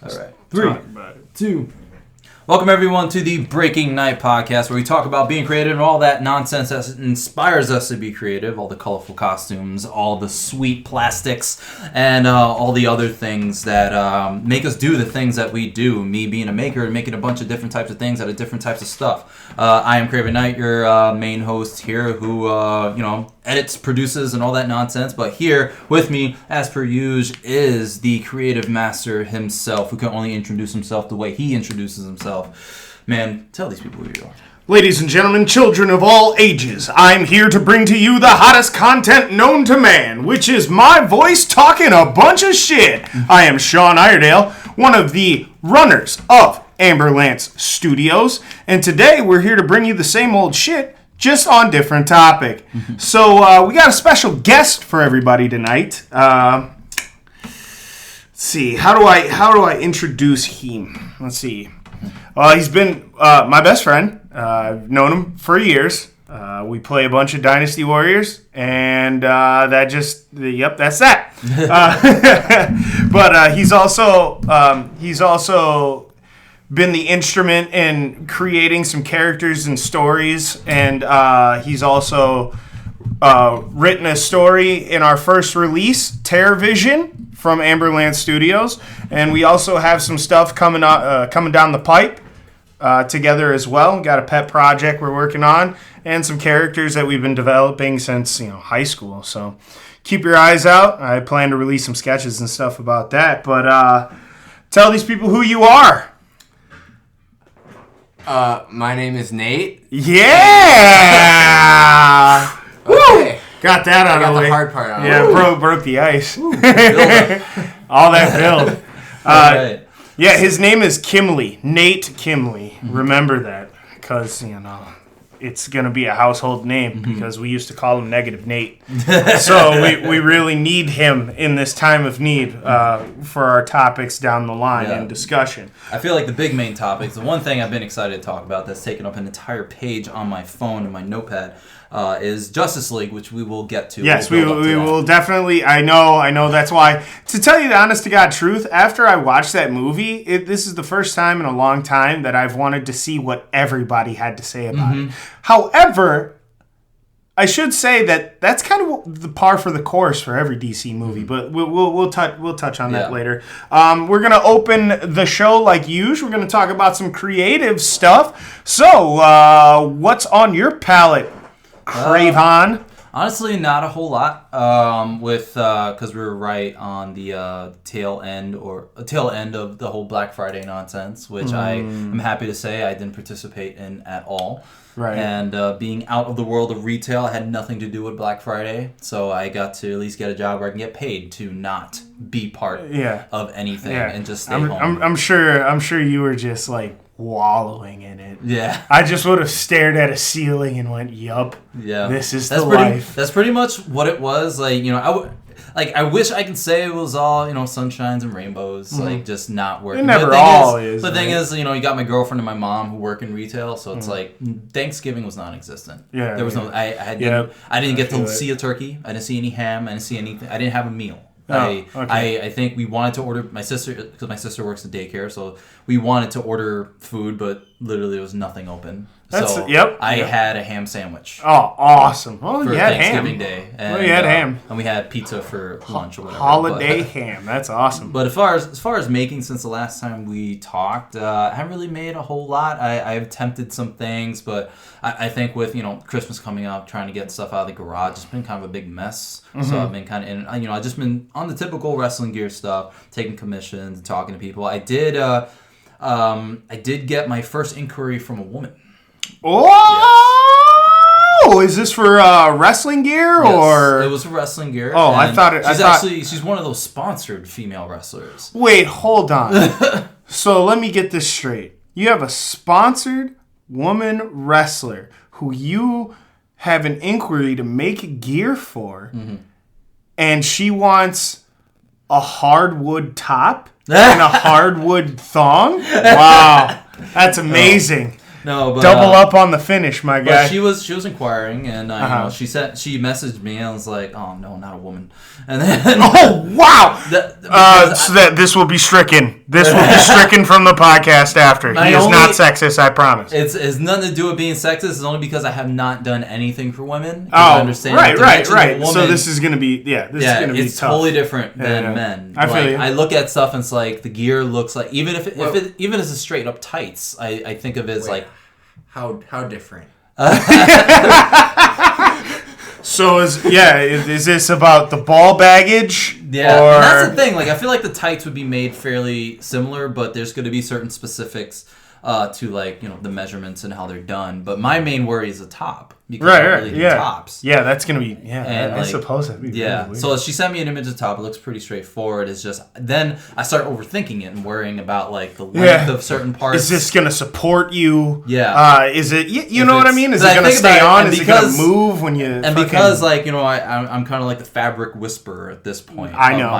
All right. 3, 2. Welcome, everyone, to the Break Knyte podcast, where we talk about being creative and all that nonsense that inspires us to be creative, all the colorful costumes, all the sweet plastics, and all the other things that make us do the things that we do. Me being a maker and making a bunch of different types of things out of different types of stuff. I am Craven Knight, your main host here, who edits, produces, and all that nonsense. But here with me, as per usual, is the creative master himself, who can only introduce himself the way he introduces himself. Man, tell these people who you are. Ladies and gentlemen, children of all ages, I'm here to bring to you the hottest content known to man, which is my voice talking a bunch of shit. I am Sean Iredale, one of the runners of Amberlance Studios, and today we're here to bring you the same old shit, just on different topic. So we got a special guest for everybody tonight. Let's see, how do I introduce him? Let's see. He's been my best friend. I've known him for years. We play a bunch of Dynasty Warriors, and that's that. But he's also been the instrument in creating some characters and stories, and he's also written a story in our first release, Terror Vision, from Amberlance Studios, and we also have some stuff coming down the pipe together as well. Got a pet project we're working on, and some characters that we've been developing since high school. So keep your eyes out. I plan to release some sketches and stuff about that. But tell these people who you are. My name is Nate. Yeah. Okay. Woo! Got that out of the way. The hard part out. Yeah, broke the ice. All that build. Right. Yeah, his name is Kienele. Nate Kienele. Remember that, because it's gonna be a household name because we used to call him Negative Nate. So we really need him in this time of need for our topics down the line and discussion. I feel like the big main topics, the one thing I've been excited to talk about that's taken up an entire page on my phone and my notepad, is Justice League, which we will get to. Yes, we will definitely. I know. That's why. To tell you the honest to God truth, after I watched that movie, this is the first time in a long time that I've wanted to see what everybody had to say about it. However, I should say that that's kind of the par for the course for every DC movie, but we'll touch on that later. We're gonna open the show like usual. We're gonna talk about some creative stuff. So, what's on your palette, Craven? Honestly, not a whole lot. Because we were right on the tail end of the whole Black Friday nonsense, which I am happy to say I didn't participate in at all. Right. And being out of the world of retail had nothing to do with Black Friday, so I got to at least get a job where I can get paid to not be part of anything and just stay home. I'm sure you were just like wallowing in it. Yeah. I just would have stared at a ceiling and went, yup. Yeah. This is the life. That's pretty much what it was. Like, I wish I could say it was all, sunshines and rainbows, like just not working. It never all is. The thing is, you got my girlfriend and my mom who work in retail, so it's like Thanksgiving was non-existent. Yeah. There was no. I didn't get to see a turkey. I didn't see any ham. I didn't see anything. I didn't have a meal. I think we wanted to order, my sister, because my sister works in daycare, so we wanted to order food, but literally there was nothing open. I had a ham sandwich. Oh, awesome. Well, for you had Thanksgiving ham. Day. And, you had ham. And we had pizza for lunch or whatever. Holiday ham. That's awesome. But as far as making since the last time we talked, I haven't really made a whole lot. I've attempted some things, but I think with, Christmas coming up, trying to get stuff out of the garage, it's been kind of a big mess. So I've been kind of I've just been on the typical wrestling gear stuff, taking commissions, talking to people. I did get my first inquiry from a woman. Oh, yes. Is this for wrestling gear or? Yes, it was for wrestling gear. Oh, I thought she's one of those sponsored female wrestlers. Wait, hold on. So let me get this straight. You have a sponsored woman wrestler who you have an inquiry to make gear for, and she wants a hardwood top and a hardwood thong? Wow, that's amazing. No, but double up on the finish, my guy. But she was inquiring, and you know, she messaged me, and I was like, "Oh no, not a woman." And then, oh wow! So that this will be stricken. This will be stricken from the podcast after. He is not sexist, I promise. It's nothing to do with being sexist. It's only because I have not done anything for women. Oh, I understand right. Woman, so this is gonna be is gonna be it's tough. totally different than men. I feel you. I look at stuff and it's like the gear looks like even if it's a straight up tights, I think of it as like how different. So is this about the ball baggage? Yeah, and that's the thing. Like, I feel like the tights would be made fairly similar, but there's going to be certain specifics to, like, you know, the measurements and how they're done. But my main worry is the top. Because I really do tops. Yeah, that's going to be, and I suppose that'd be really weird. So she sent me an image of the top. It looks pretty straightforward. It's just, then I start overthinking it and worrying about, like, the length of certain parts. Is this going to support you? Yeah. Is it, you know what I mean? Is it going to stay on? Is it going to move when you And because, like, you know, I'm kind of like the fabric whisperer at this point. I know.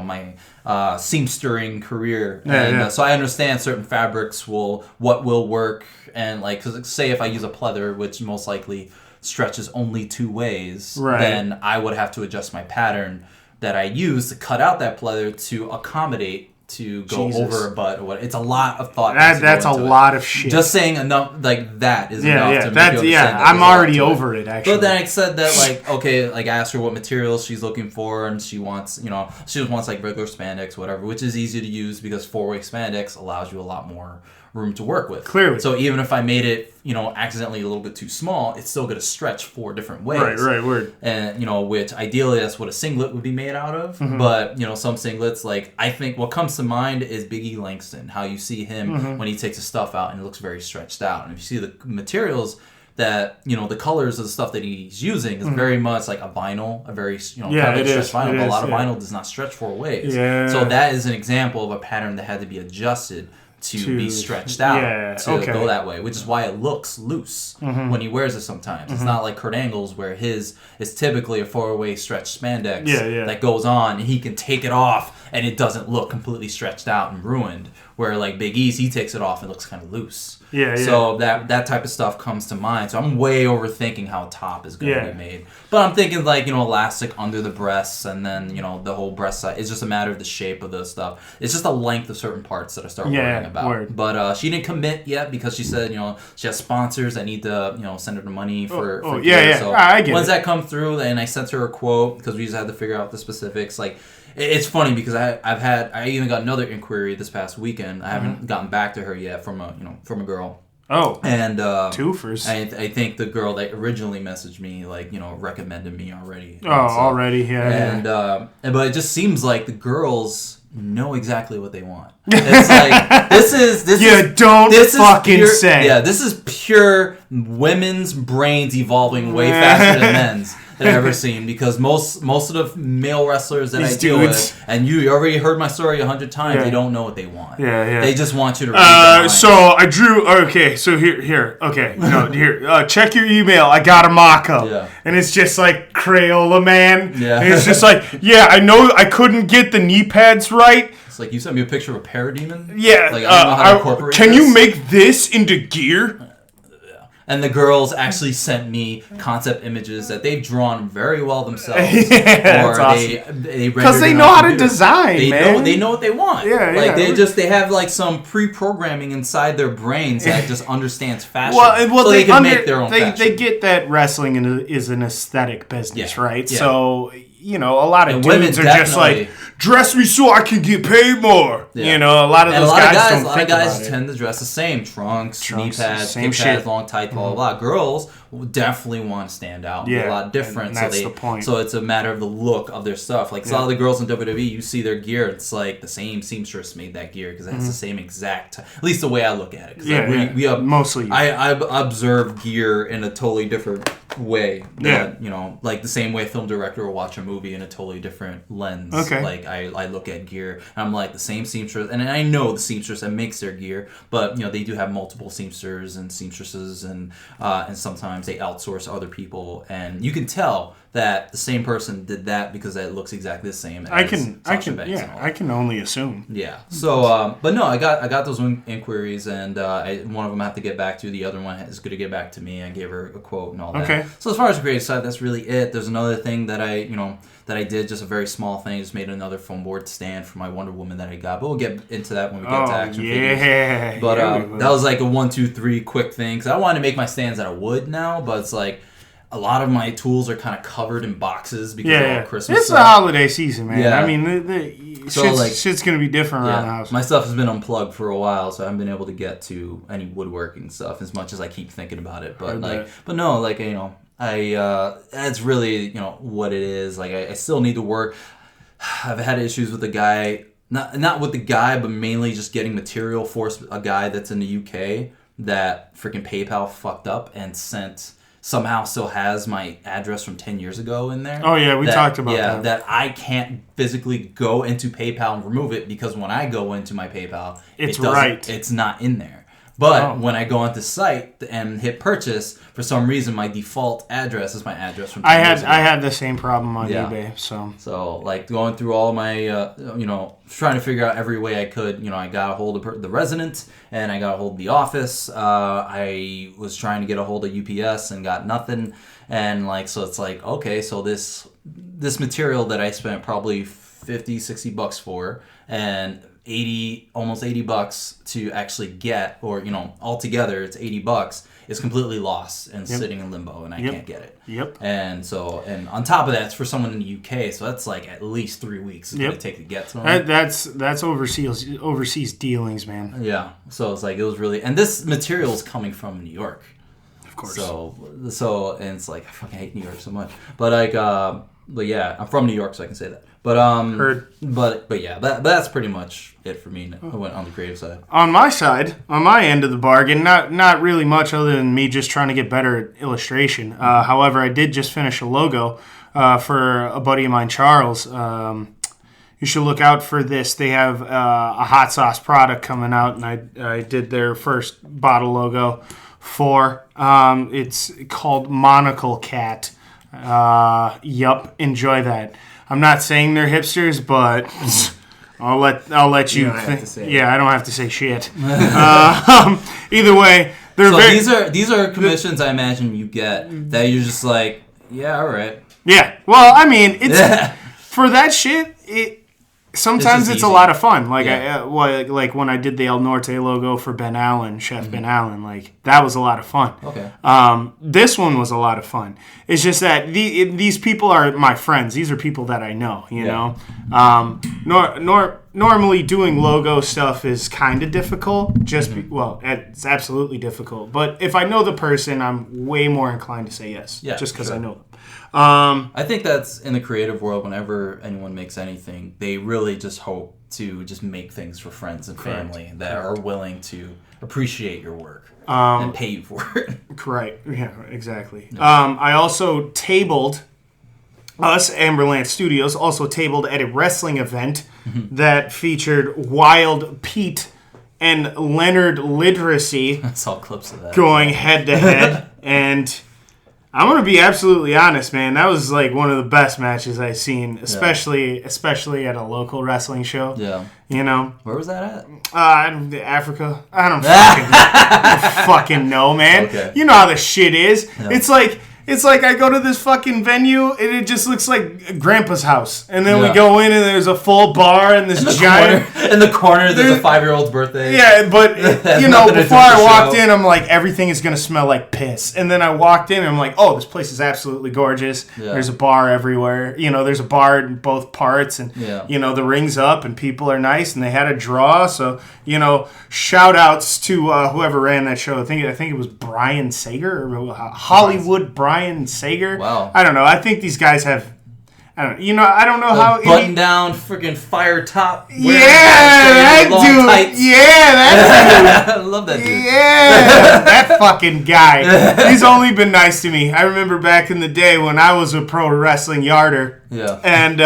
My seamstering career. Yeah, so I understand certain fabrics what will work. And, like, because say if I use a pleather, which most likely stretches only two ways, then I would have to adjust my pattern that I use to cut out that pleather to accommodate to go over a butt or what. It's a lot of thought. That's a lot of shit. Just saying enough like that is enough to make you understand I'm already over it actually. But then I said that like okay, like I asked her what materials she's looking for, and she wants like regular spandex, whatever, which is easy to use because 4-way spandex allows you a lot more room to work with. Clearly. So even if I made it, accidentally a little bit too small, it's still going to stretch 4 different ways. Right, word. And, which ideally that's what a singlet would be made out of. Mm-hmm. But, some singlets, like, I think what comes to mind is Biggie Langston, how you see him when he takes his stuff out and it looks very stretched out. And if you see the materials that, the colors of the stuff that he's using is very much like a vinyl, a very, kind of stretched vinyl. But a lot of vinyl does not stretch 4 ways. Yeah. So that is an example of a pattern that had to be adjusted to be stretched out to go that way, which is why it looks loose when he wears it sometimes. It's not like Kurt Angle's where his is typically a 4-way stretched spandex that goes on and he can take it off and it doesn't look completely stretched out and ruined. Where like Big E's, he takes it off and it looks kind of loose. So that type of stuff comes to mind. So I'm way overthinking how a top is going to be made. But I'm thinking like, elastic under the breasts and then, the whole breast side. It's just a matter of the shape of the stuff. It's just the length of certain parts that I start worrying about. Word. But she didn't commit yet because she said, she has sponsors that need to, send her the money for gear. So I get once that comes through, then I sent her a quote because we just had to figure out the specifics. Like, it's funny because I even got another inquiry this past weekend. I haven't gotten back to her yet from a girl. Oh, and twofers. I think the girl that originally messaged me recommended me already. Oh, already, but it just seems like the girls know exactly what they want. It's like this is this is pure women's brains evolving way faster than men's that I've ever seen, because most of the male wrestlers that I deal with, and you already heard my story 100 times, they don't know what they want. They just want you to read their mind. So I drew. Okay, so here. Okay, here. Check your email. I got a mock-up, and it's just like Crayola Man. And it's just like, I know I couldn't get the knee pads right. It's like you sent me a picture of a parademon. Yeah. Like, I don't know how to incorporate Can you make this into gear? And the girls actually sent me concept images that they've drawn very well themselves. That's awesome. Because they know how to design, man. They know what they want. They have like some pre-programming inside their brains that just understands fashion. Well, so they can make their own fashion. They get that wrestling is an aesthetic business, right? Yeah. So, a lot of dudes are just like, dress me so I can get paid more. A lot of those guys don't think about it. A lot of guys tend to dress the same. Trunks, knee pads, hip pads, long tights, blah, blah, blah. Girls definitely want to stand out. Be a lot different. And that's the point. So it's a matter of the look of their stuff. Like a lot of the girls in WWE, you see their gear, it's like the same seamstress made that gear because it has the same exact, at least the way I look at it. Mostly. I observe gear in a totally different way. That, you know, like the same way a film director will watch a movie in a totally different lens. Okay. Like I look at gear, and I'm like the same seamstress, and I know the seamstress that makes their gear, but you know they do have multiple seamsters and seamstresses, and sometimes they outsource other people, and you can tell that the same person did that because it looks exactly the same. I can only assume. Yeah. So, but no, I got those inquiries, and one of them I have to get back to. The other one is going to get back to me. I gave her a quote and all that. Okay. So as far as the creative side, that's really it. There's another thing that I did, just a very small thing. Just made another foam board stand for my Wonder Woman that I got. But we'll get into that when we get to action figures. But that was like a 1, 2, 3 quick thing. Because I wanted to make my stands out of wood now, but it's like a lot of my tools are kind of covered in boxes because of all Christmas It's stuff. the holiday season, man. Yeah. I mean, shit's going to be different around the house. My stuff has been unplugged for a while, so I haven't been able to get to any woodworking stuff as much as I keep thinking about it. But that's really, you know, what it is. Like, I still need to work. I've had issues with the guy, not with the guy, but mainly just getting material for a guy that's in the UK that freaking PayPal fucked up and somehow still has my address from 10 years ago in there. Oh, yeah, we talked about that. Yeah, that I can't physically go into PayPal and remove it because when I go into my PayPal, it's not in there. But when I go onto the site and hit purchase, for some reason my default address is my address from 10 years ago. I had the same problem on eBay. So like going through all my, trying to figure out every way I could. You know, I got a hold of the resident and I got a hold of the office. I was trying to get a hold of UPS and got nothing. And like, so it's like, okay, so this material that I spent probably $50-$60 for, and almost $80 to actually get, or you know, altogether it's $80, is completely lost and sitting in limbo, and I can't get it. Yep. And on top of that, it's for someone in the UK, so that's like at least 3 weeks it's gonna take to get to them. That's overseas dealings, man. Yeah. So it's like, it was really, and this material is coming from New York, of course. So and it's like, I fucking hate New York so much, but like but yeah, I'm from New York, so I can say that. But Heard. But yeah, that's pretty much it for me. I went on the creative side. On my side, on my end of the bargain, not really much other than me just trying to get better at illustration. However, I did just finish a logo for a buddy of mine, Charles. You should look out for this. They have a hot sauce product coming out, and I did their first bottle logo for. It's called Monocle Cat. Enjoy that. I'm not saying they're hipsters, but I'll let you. Have to say yeah, I don't have to say shit. Either way, these are commissions I imagine you get that you're just like, yeah, all right. Yeah. Well, I mean, it's for that shit. Sometimes it's a lot of fun. Like like when I did the El Norte logo for Ben Allen, Chef Ben Allen, like that was a lot of fun. Okay. This one was a lot of fun. It's just that these people are my friends. These are people that I know. You know. Normally doing logo stuff is kind of difficult. It's absolutely difficult. But if I know the person, I'm way more inclined to say yes. Yeah. Just because I know them. I think that's in the creative world. Whenever anyone makes anything, they really just hope to just make things for friends and family that are willing to appreciate your work and pay you for it. Correct. Yeah, exactly. I also tabled, us, Amberland Studios, also tabled at a wrestling event that featured Wild Pete and Leonard Literacy. I saw clips of that. Going head to head. And I'm going to be absolutely honest, man. That was like one of the best matches I've seen, especially at a local wrestling show. Yeah. You know? Where was that at? Africa. I don't fucking know, man. Okay. You know how the shit is. Yeah. It's like I go to this fucking venue and it just looks like Grandpa's house. And then we go in and there's a full bar and this giant... In the corner, there's a 5-year-old's birthday. Yeah, but, before I walked in, I'm like, everything is going to smell like piss. And then I walked in and I'm like, oh, this place is absolutely gorgeous. Yeah. There's a bar everywhere. There's a bar in both parts. And, the ring's up and people are nice. And they had a draw. So, shout outs to whoever ran that show. I think it was Brian Sager or Hollywood Brian Sager. Wow. I don't know. I think these guys have... I don't know how... Button down, freaking fire top. Yeah, that dude. Tights. Yeah, that I love that dude. Yeah, that fucking guy. He's only been nice to me. I remember back in the day when I was a pro wrestling yarder. Yeah. And,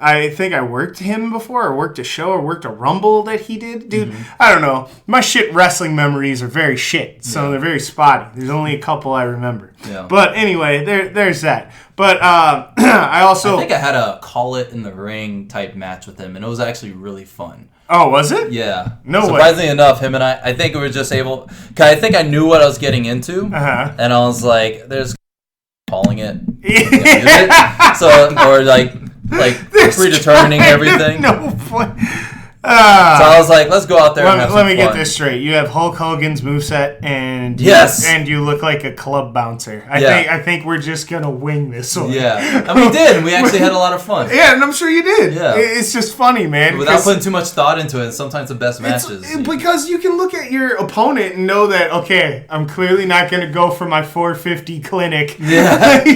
I think I worked him before, or worked a show, or worked a rumble that he did. Dude, I don't know. My wrestling memories are very shit, so they're very spotty. There's only a couple I remember. Yeah. But anyway, there's that. But I think I had a call it in the ring type match with him, and it was actually really fun. Oh, was it? Yeah. No way. Surprisingly enough, him and I think we were just able... Cause I think I knew what I was getting into, and I was like, there's calling it. So, or like predetermining everything. No point. So I was like, let's go out there and have some Let me fun. get this straight. You have Hulk Hogan's moveset, and you look like a club bouncer. I think we're just gonna wing this one. Yeah, and we did. And we actually had a lot of fun. Yeah, and I'm sure you did. Yeah, it's just funny, man. Without putting too much thought into it. And sometimes the best matches because you can look at your opponent and know that I'm clearly not gonna go for my 450 clinic. Yeah,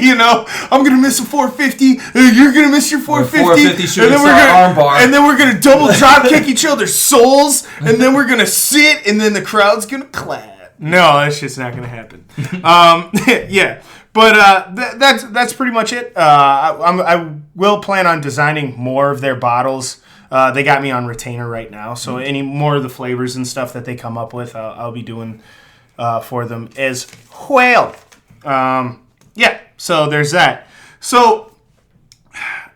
I'm gonna miss a 450. You're gonna miss your 450. 450 shooting star armbar. And then we're gonna double drop kick each other's souls, and then we're gonna sit, and then the crowd's gonna clap. No, that's just not gonna happen. Yeah, but that's pretty much it. I will plan on designing more of their bottles. They got me on retainer right now, so any more of the flavors and stuff that they come up with, I'll be doing for them as well. Yeah, so there's that. So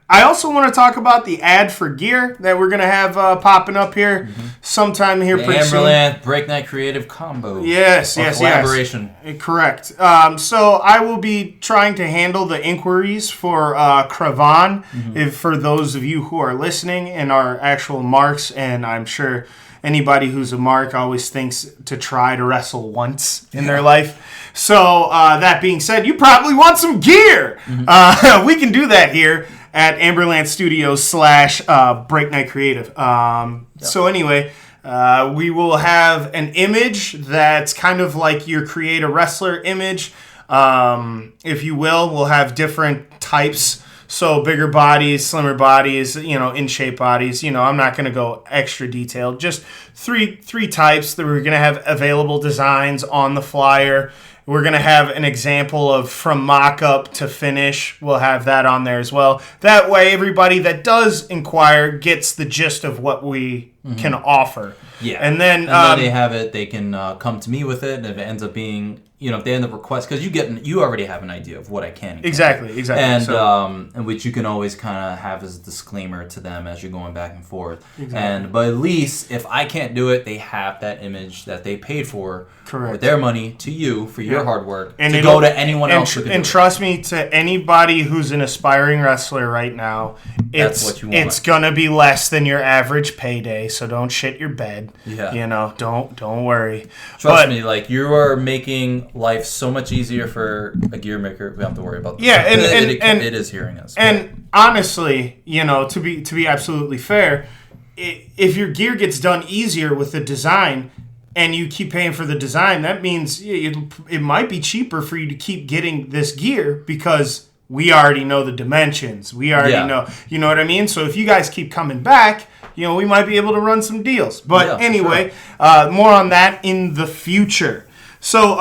I also want to talk about the ad for gear that we're going to have popping up here sometime here pretty soon. Amberland Break Knyte Creative combo. Yes. Collaboration. Correct. So I will be trying to handle the inquiries for Craven, for those of you who are listening and are actual marks, and I'm sure anybody who's a mark always thinks to try to wrestle once in their life. So that being said, you probably want some gear. We can do that here at Amberland Studios / Break Knyte Creative. So anyway, we will have an image that's kind of like your create a wrestler image, if you will. We'll have different types. So bigger bodies, slimmer bodies, in shape bodies. I'm not going to go extra detailed. Just three types that we're going to have available designs on the flyer. We're going to have an example of from mock-up to finish. We'll have that on there as well. That way, everybody that does inquire gets the gist of what we can offer. Yeah. And then they have it. They can come to me with it. And if it ends up being, if they end up requesting, because you already have an idea of what I can. Exactly. And which you can always kind of have as a disclaimer to them as you're going back and forth. Exactly. But at least if I can't do it, they have that image that they paid for. Correct. With their money to you for your hard work and to go to anyone else. And trust me, to anybody who's an aspiring wrestler right now, it's gonna be less than your average payday. So don't shit your bed. Yeah. Don't worry. Trust me, you are making life so much easier for a gear maker. We don't have to worry about that. Yeah, and it is hearing us. And honestly, to be absolutely fair, if your gear gets done easier with the design, and you keep paying for the design, that means it might be cheaper for you to keep getting this gear because we already know the dimensions. We already know, you know what I mean? So if you guys keep coming back, we might be able to run some deals. But anyway, more on that in the future. So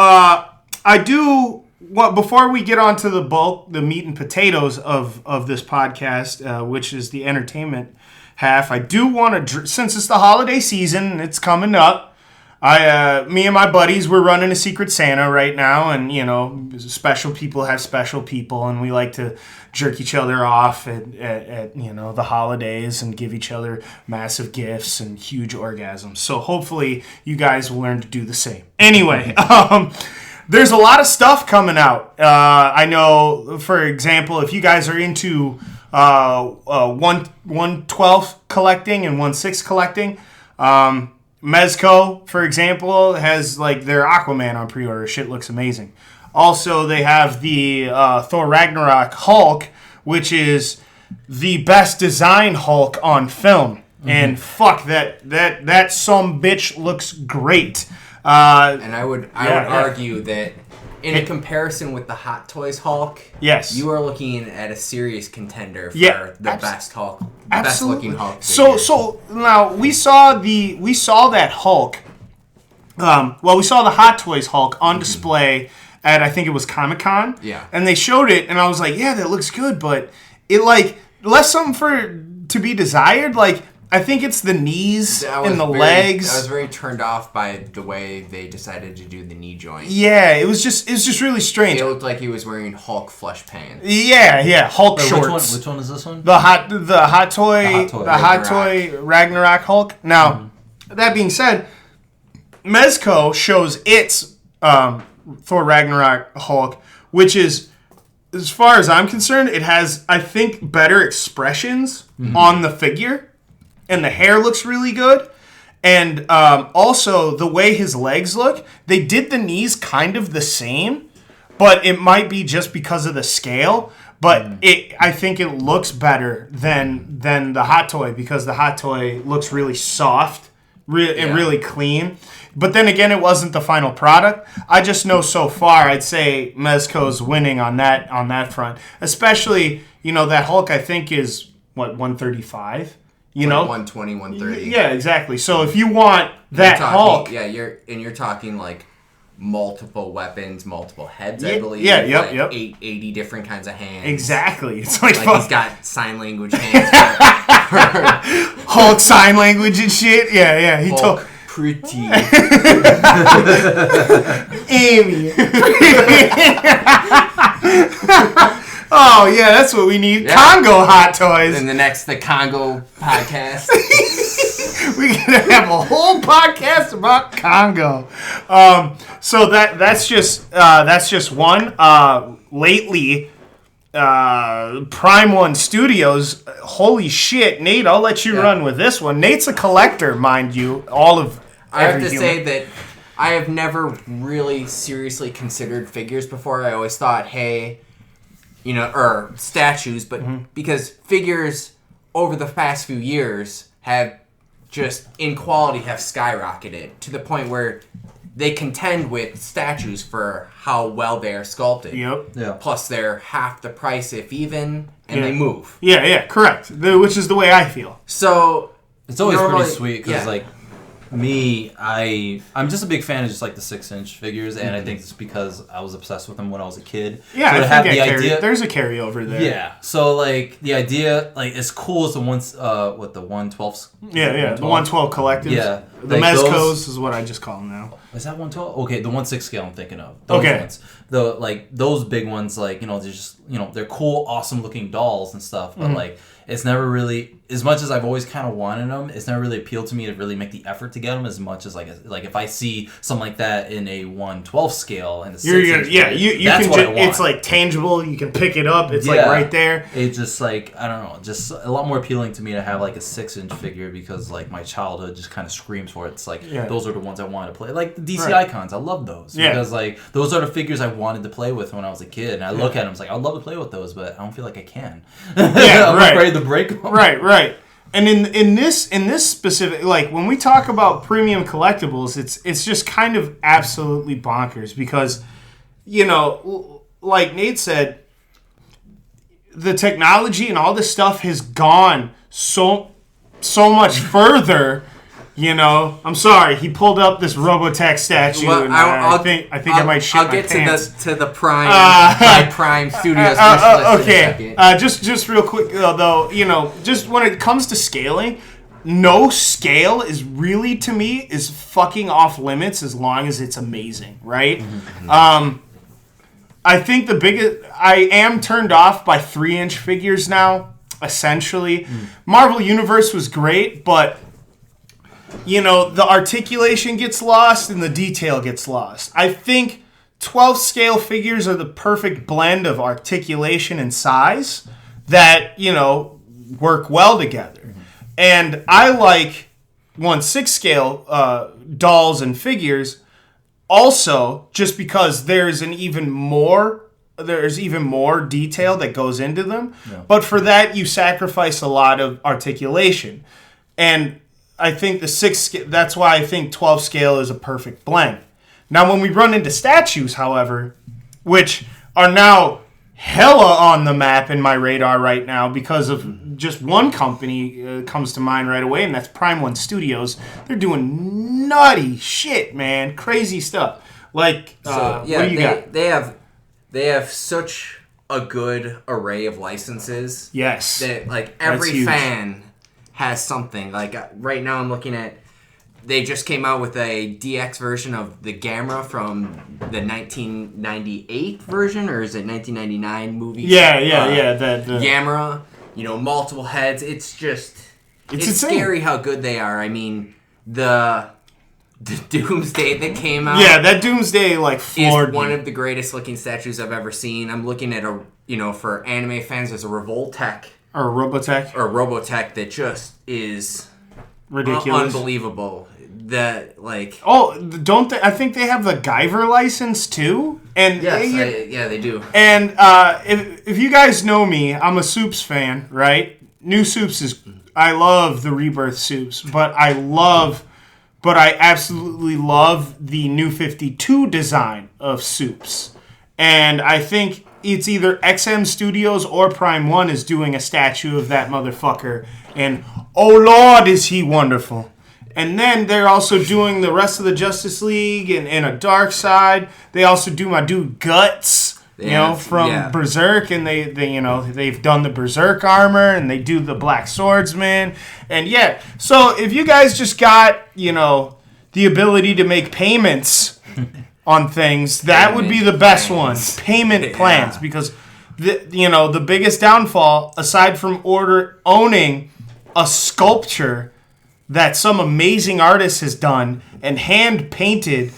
before we get on to the meat and potatoes of this podcast, which is the entertainment half, I do want to, since it's the holiday season and it's coming up, me and my buddies, we're running a Secret Santa right now, and special people have special people, and we like to jerk each other off at the holidays and give each other massive gifts and huge orgasms. So hopefully you guys will learn to do the same. Anyway, there's a lot of stuff coming out. I know, for example, if you guys are into 1/12 collecting and 1/6 collecting, Mezco, for example, has their Aquaman on pre-order. Shit looks amazing. Also, they have the Thor Ragnarok Hulk, which is the best design Hulk on film. And fuck, that some bitch looks great. And I would argue that In comparison with the Hot Toys Hulk, yes, you are looking at a serious contender for the best Hulk, best looking Hulk. So now we saw that Hulk. We saw the Hot Toys Hulk on display at, I think it was Comic-Con. Yeah. And they showed it, and I was like, yeah, that looks good, but it left something to be desired. Like, I think it's the knees and the legs. I was very turned off by the way they decided to do the knee joint. Yeah, it was just really strange. It looked like he was wearing Hulk flesh pants. Yeah, Hulk shorts. Which one is this one? The hot toy Ragnarok Hulk. Now, that being said, Mezco shows its Thor Ragnarok Hulk, which is, as far as I'm concerned, it has, I think, better expressions on the figure. And the hair looks really good. And also, the way his legs look, they did the knees kind of the same, but it might be just because of the scale. But I think it looks better than the Hot Toy, because the Hot Toy looks really soft and really clean. But then again, it wasn't the final product. I just know so far, I'd say Mezco's winning on that front. Especially, that Hulk, I think, is, 135? 120, 130. Yeah, exactly. So if you want that Hulk... Yeah, you're talking like multiple weapons, multiple heads, I believe. Yeah, yep. 80 different kinds of hands. Exactly. It's like he's got sign language hands. Hulk sign language and shit. Yeah. He Hulk pretty. Amy. Oh, yeah, that's what we need. Yeah. Congo Hot Toys. And the Congo podcast. We're going to have a whole podcast about Congo. So that's just one. Lately, Prime One Studios, holy shit, Nate, I'll let you run with this one. Nate's a collector, mind you. I have to say that I have never really seriously considered figures before. I always thought, hey... or statues, but because figures over the past few years have just, in quality, have skyrocketed to the point where they contend with statues for how well they are sculpted. Yep. Yeah. Plus, they're half the price, if even, and they move. Yeah, correct. Which is the way I feel. So... It's always pretty sweet, because, me, I'm just a big fan of just like the 6-inch figures, and I think it's because I was obsessed with them when I was a kid. Yeah, so I think there's a carryover there. Yeah, so like the idea, like as cool as the ones, the 112s. Yeah, the 112 collectives. Yeah, the like Mezcos is what I just call them now. Is that 112? Okay, the 1/6 scale I'm thinking of. Those ones. Those big ones, like they're just they're cool, awesome looking dolls and stuff, but it's never really, as much as I've always kind of wanted them, it's never really appealed to me to really make the effort to get them as much as like if I see something like that in a 1/12 scale and you can it's like tangible, you can pick it up, it's like right there. It's just like, I don't know, just a lot more appealing to me to have like a 6-inch figure, because like my childhood just kind of screams for it. It's like those are the ones I wanted to play, like the DC icons. I love those because like those are the figures I wanted to play with when I was a kid, and I look at them, it's like I'd love to play with those, but I don't feel like I can. I'm afraid to break them. Right. And in this specific, like when we talk about premium collectibles, it's just kind of absolutely bonkers, because like Nate said, the technology and all this stuff has gone so much further. I'm sorry. He pulled up this Robotech statue, and I think I might shit my pants. To the Prime Studios. Okay. Just real quick though, just when it comes to scaling, no scale is really, to me, is fucking off limits as long as it's amazing, right? Mm-hmm. I think I am turned off by 3-inch figures now. Essentially, Marvel Universe was great, but. The articulation gets lost and the detail gets lost. I think 12 scale figures are the perfect blend of articulation and size that, work well together. Mm-hmm. And I like 1/6 scale dolls and figures also, just because there's even more detail that goes into them. Yeah. But for that, you sacrifice a lot of articulation. And I think that's why I think 12 scale is a perfect blend. Now, when we run into statues, however, which are now hella on the map in my radar right now because of just one company comes to mind right away, and that's Prime One Studios. They're doing nutty shit, man. Crazy stuff. Like, what do you got? They have such a good array of licenses. Yes. That, like, every fan has something. Like, right now I'm looking at, they just came out with a DX version of the Gamera from the 1998 version, or is it 1999 movie? Yeah. The Gamera, multiple heads. It's scary how good they are. I mean, the Doomsday that came out. Yeah, that Doomsday floored is one of the greatest looking statues I've ever seen. I'm looking at for anime fans, there's a Revoltech. Or a Robotech that just is ridiculous, unbelievable. That don't they? I think they have the Guyver license too. And yes, they do. And if you guys know me, I'm a Soups fan, right? New Soups is I love the Rebirth Soups, but I absolutely love the New 52 design of Soups. And I think it's either XM Studios or Prime One is doing a statue of that motherfucker. And oh Lord, is he wonderful. And then they're also doing the rest of the Justice League and a Dark Side. They also do my dude Guts, from Berserk, and they've done the Berserk armor, and they do the Black Swordsman. And so if you guys just got, the ability to make payments on things, that would be the best one. Payment plans, because the biggest downfall, aside from owning a sculpture that some amazing artist has done and hand painted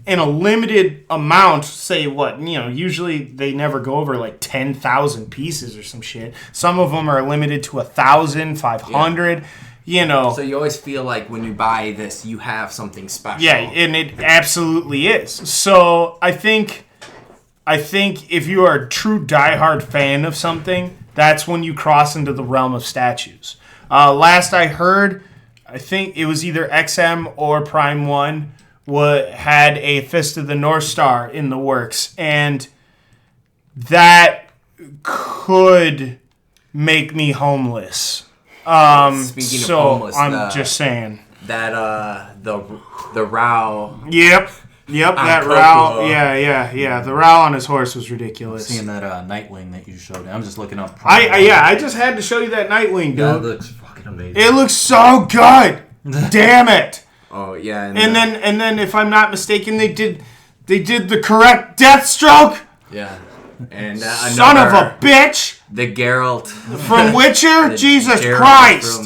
in a limited amount, say usually they never go over 10,000 pieces or some shit. Some of them are limited to 1,000, 500. So you always feel like when you buy this, you have something special. Yeah, and it absolutely is. So I think if you are a true diehard fan of something, that's when you cross into the realm of statues. Last I heard, I think it was either XM or Prime One had a Fist of the North Star in the works, and that could make me homeless. Speaking of homeless, I'm just saying that the Rao. Yep, that Rao. Yeah. The Rao on his horse was ridiculous. Seeing that Nightwing that you showed, I'm just looking up. I just had to show you that Nightwing, dude. Yeah, it looks fucking amazing. It looks so good. Damn it. Oh yeah, and then if I'm not mistaken, they did the correct Deathstroke. Yeah, and son of a bitch. The Geralt from Witcher. Jesus Geralt Christ.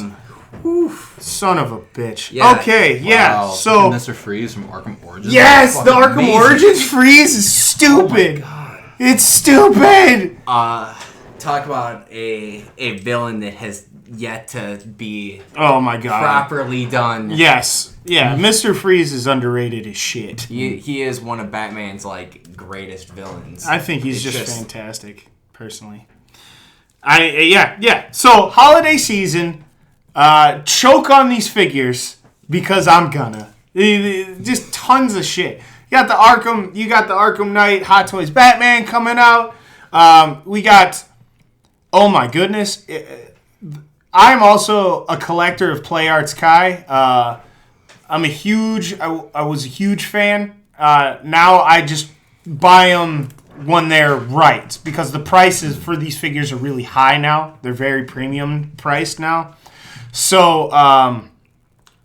Son of a bitch. Yeah. Okay, yeah. Wow. So Mr. Freeze from Arkham Origins. Yes, the Arkham amazing. Origins Freeze is stupid. Oh my God. It's stupid. Talk about a villain that has yet to be properly done. Yes. Yeah, Mr. Freeze is underrated as shit. He is one of Batman's greatest villains. I think he's just fantastic, personally. So holiday season, choke on these figures because I'm gonna. Just tons of shit. You got the Arkham Knight Hot Toys Batman coming out. We got, oh my goodness. I'm also a collector of Play Arts Kai. I was a huge fan. Now I just buy them when they're right, because the prices for these figures are really high now. They're very premium priced now. So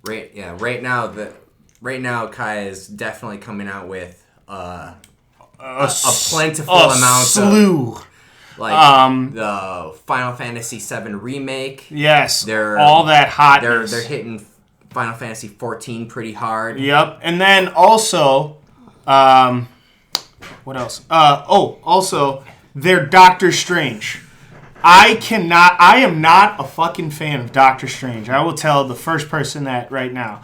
right now Kai is definitely coming out with a plentiful amount slew. The Final Fantasy VII remake. Yes, all that hotness. They're hitting Final Fantasy 14 pretty hard. Yep, and then also, what else? Also, they're Doctor Strange. I am not a fucking fan of Doctor Strange. I will tell the first person that right now.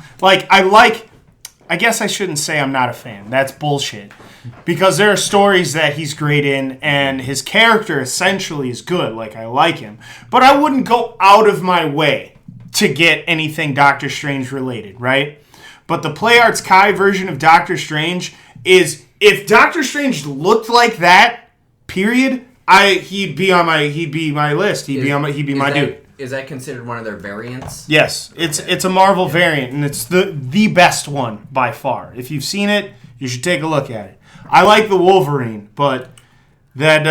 I guess I shouldn't say I'm not a fan. That's bullshit. Because there are stories that he's great in, and his character essentially is good. I like him. But I wouldn't go out of my way to get anything Doctor Strange related, right? But the Play Arts Kai version of Doctor Strange is, if Doctor Strange looked like that, period, he'd be my list. He'd be my dude. Is that considered one of their variants? Yes, it's a Marvel variant, and it's the best one by far. If you've seen it, you should take a look at it. I like the Wolverine, but that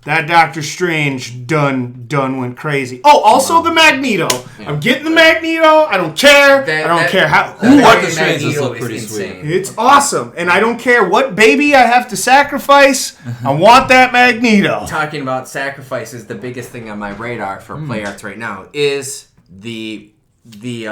Doctor Strange done went crazy. Oh, also the Magneto. Yeah. I'm getting the Magneto. I don't care. I don't care how. Doctor Strange look pretty sweet. It's awesome, and I don't care what baby I have to sacrifice. I want that Magneto. Talking about sacrifices, the biggest thing on my radar for Play Arts right now is the Play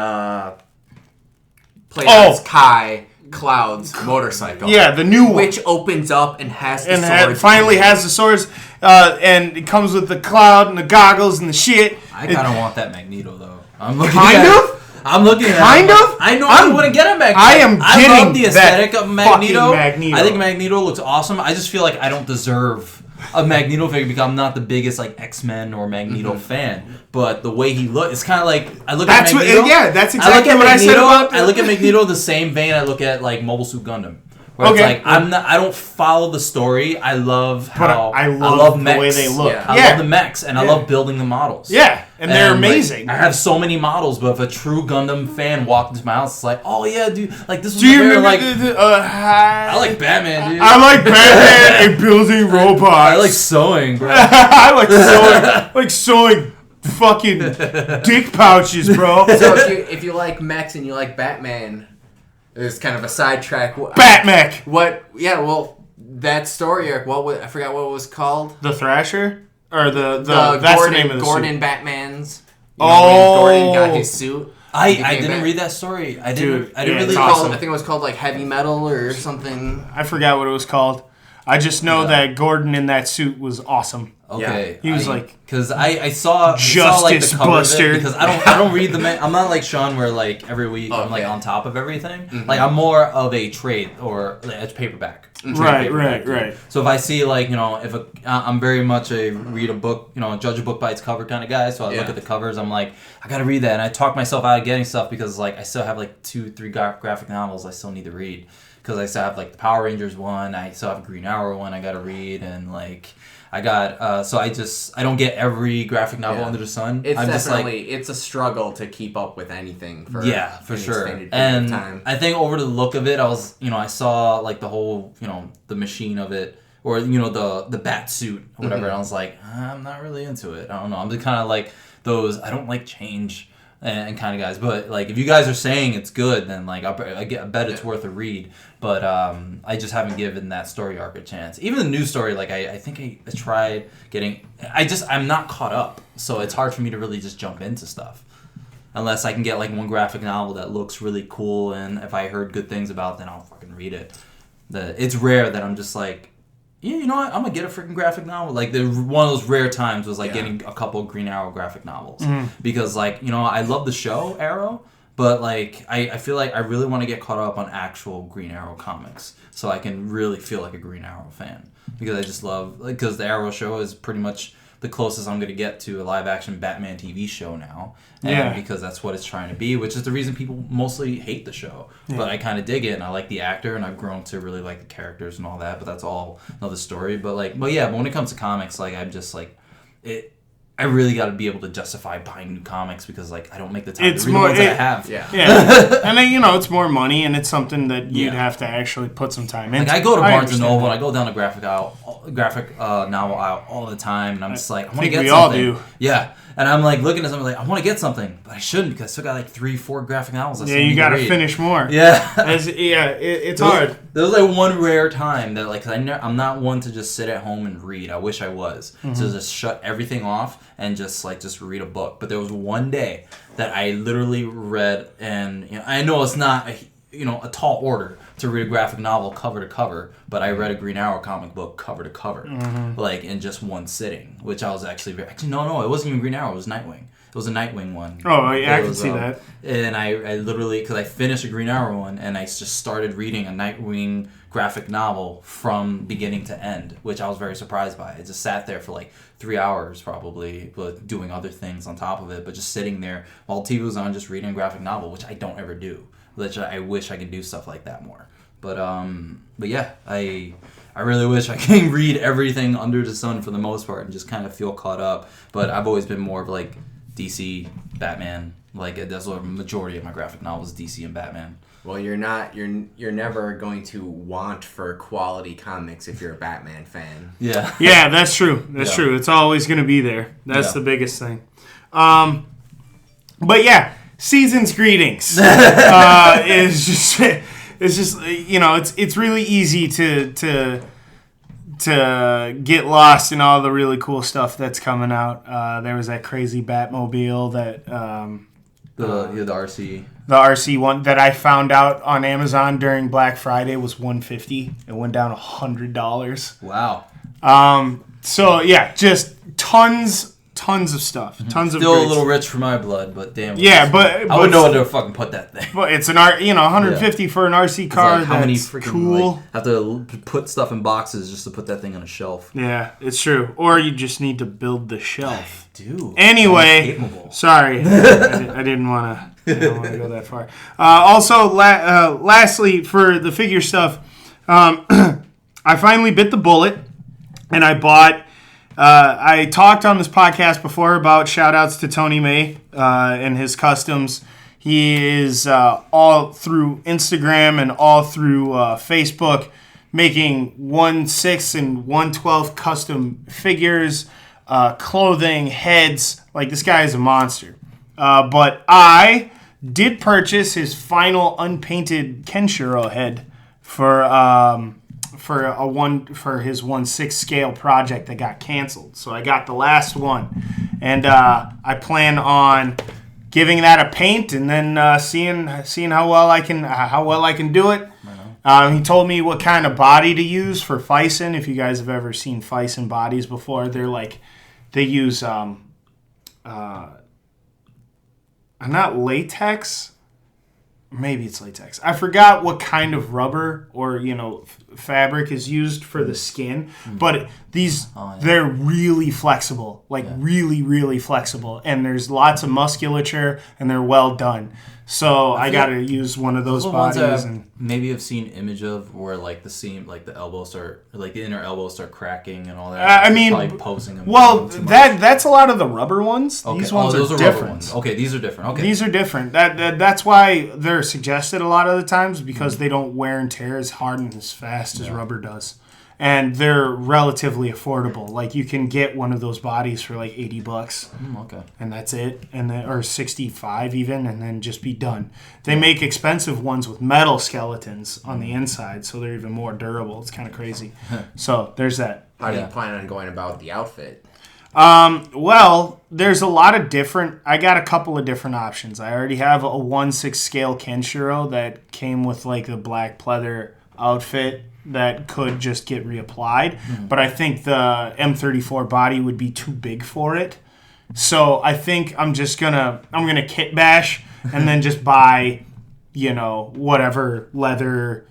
Arts Kai Cloud's motorcycle. Yeah, the new one. Which opens up and has the swords. Finally has the swords, and it comes with the cloud and the goggles and the shit. I kind of want that Magneto, though. I'm looking at I know I wouldn't get a Magneto. I love the aesthetic of Magneto. I think Magneto looks awesome. I just feel like I don't deserve a Magneto figure because I'm not the biggest like X-Men or Magneto fan. But the way he looks, it's kind of like I look at Magneto. That's exactly what I said about. I look at Magneto the same vein I look at like Mobile Suit Gundam. Where it's like I don't follow the story. I love how I love the way they look. I love the mechs and I love building the models. Yeah, and they're amazing. Like, I have so many models, but if a true Gundam fan walked into my house, it's like, oh yeah, dude, like this was I like Batman, dude. I like Batman and building robots. I like sewing, bro. I like sewing fucking dick pouches, bro. So if you like mechs and you like Batman. It's kind of a sidetrack. Batmech. What? Yeah. Well, that story arc. I forgot what it was called. The Thrasher, or the that's Gordon, the name of the Gordon suit. Batman's. When Gordon got his suit. I didn't read that story. I didn't really. Awesome. I think it was called like Heavy Metal or something. I forgot what it was called. I just know that Gordon in that suit was awesome. Okay, he was because I saw like the cover Buster. Of it because I don't read the. I'm not like Sean where like every week I'm like on top of everything. Mm-hmm. Like I'm more of a trade or a paperback. Right. So if I see like I'm very much a read a book judge a book by its cover kind of guy. So I look at the covers. I'm like I gotta read that, and I talk myself out of getting stuff because like I still have like 2-3 graphic novels I still need to read because I still have like the Power Rangers one. I still have a Green Arrow one I gotta read, and like. I got so I don't get every graphic novel under the sun. It's it's a struggle to keep up with anything for sure. And time. I think over the look of it, I was I saw like the whole the machine of it or the bat suit or whatever. And I was like I'm not really into it. I don't know. I'm just kind of like those. I don't like change and kind of guys. But like if you guys are saying it's good, then like I bet it's worth a read. But I just haven't given that story arc a chance. Even the news story, like I think I tried getting. I'm not caught up, so it's hard for me to really just jump into stuff, unless I can get like one graphic novel that looks really cool, and if I heard good things about it, then I'll fucking read it. It's rare that I'm just like, yeah, you know what? I'm gonna get a freaking graphic novel. Like one of those rare times was like getting a couple of Green Arrow graphic novels because like I love the show Arrow. But, like, I feel like I really want to get caught up on actual Green Arrow comics so I can really feel like a Green Arrow fan. Because I just love... Because the Arrow show is pretty much the closest I'm going to get to a live-action Batman TV show now. And because that's what it's trying to be, which is the reason people mostly hate the show. Yeah. But I kind of dig it, and I like the actor, and I've grown to really like the characters and all that. But that's all another story. But when it comes to comics, like, I'm just, like... I really got to be able to justify buying new comics because, like, I don't make the time to read the ones that I have. Yeah. And then, it's more money, and it's something that you'd have to actually put some time into. Like, I go to Barnes & Noble, and I go down to graphic novel aisle all the time, and I'm just like, I want to get something. We all do. Yeah. And I'm, like, looking at something like, I want to get something, but I shouldn't because I still got, like, 3-4 graphic novels I still need to read. Yeah, you got to finish more. Yeah. It's hard. There was, like, one rare time that, like, I'm not one to just sit at home and read. I wish I was. Mm-hmm. To just shut everything off and just read a book. But there was one day that I literally read, and I know it's not a tall order to read a graphic novel cover to cover, but I read a Green Arrow comic book cover to cover, like in just one sitting, which I was actually no, it wasn't even Green Arrow, it was Nightwing. It was a Nightwing one. Oh, yeah, I can see that. And I literally, because I finished a Green Arrow one, and I just started reading a Nightwing graphic novel from beginning to end, which I was very surprised by. I just sat there for like 3 hours probably, but doing other things on top of it, but just sitting there while TV was on, just reading a graphic novel, which I don't ever do. which I wish I could do stuff like that more. But yeah, I really wish I can read everything under the sun for the most part and just kind of feel caught up. But I've always been more of like DC, Batman. Like that's the majority of my graphic novels, DC and Batman. Well, you're never going to want for quality comics if you're a Batman fan. Yeah. Yeah, that's true. That's true. It's always going to be there. That's the biggest thing. But yeah, season's greetings. It's just it's really easy to get lost in all the really cool stuff that's coming out. There was that crazy Batmobile that the RC. The RC one that I found out on Amazon during Black Friday was $150. It went down $100. Wow. So yeah, just tons of stuff. Tons of still greats. a little rich for my blood, but damn. Yeah, but I wouldn't know where to fucking put that thing. But it's an $150 for an RC car. Like how many that's freaking cool. have to put stuff in boxes just to put that thing on a shelf. Yeah, it's true. Or you just need to build the shelf. Dude. Anyway, sorry, I didn't want to go that far. Also, lastly, for the figure stuff, I finally bit the bullet, and I bought. I talked on this podcast before about shout-outs to Tony May and his customs. He is all through Instagram and all through Facebook making 1/6 and 1/12 custom figures, clothing, heads. Like, this guy is a monster. But I did purchase his final unpainted Kenshiro head for his 1/6 scale project that got canceled. So I got the last one, and I plan on giving that a paint and then seeing how well I can do it. He told me what kind of body to use for Fison. If you guys have ever seen Fison bodies before, they use not latex. Maybe it's latex. I forgot what kind of rubber or fabric is used for the skin, but they're really flexible, really, really flexible, and there's lots of musculature, and they're well done. So I got to use one of those bodies. And maybe have seen image of where the seam, the elbows start, the inner elbows start cracking and all that. I mean, probably posing them. Well, that's a lot of the rubber ones. Okay. These ones those are are different. Rubber ones. Okay, these are different. Okay, these are different. That's why they're suggested a lot of the times, because they don't wear and tear as hard and as fast as rubber does. And they're relatively affordable. Like, you can get one of those bodies for $80. Okay. And that's it. Or $65 even, and then just be done. They make expensive ones with metal skeletons on the inside, so they're even more durable. It's kind of crazy. So there's that. How do you plan on going about the outfit? Well, there's a lot of different. I got a couple of different options. I already have a 1/6 scale Kenshiro that came with the black pleather outfit that could just get reapplied. But I think the M34 body would be too big for it. So I think I'm gonna kit bash and then just buy, whatever leather,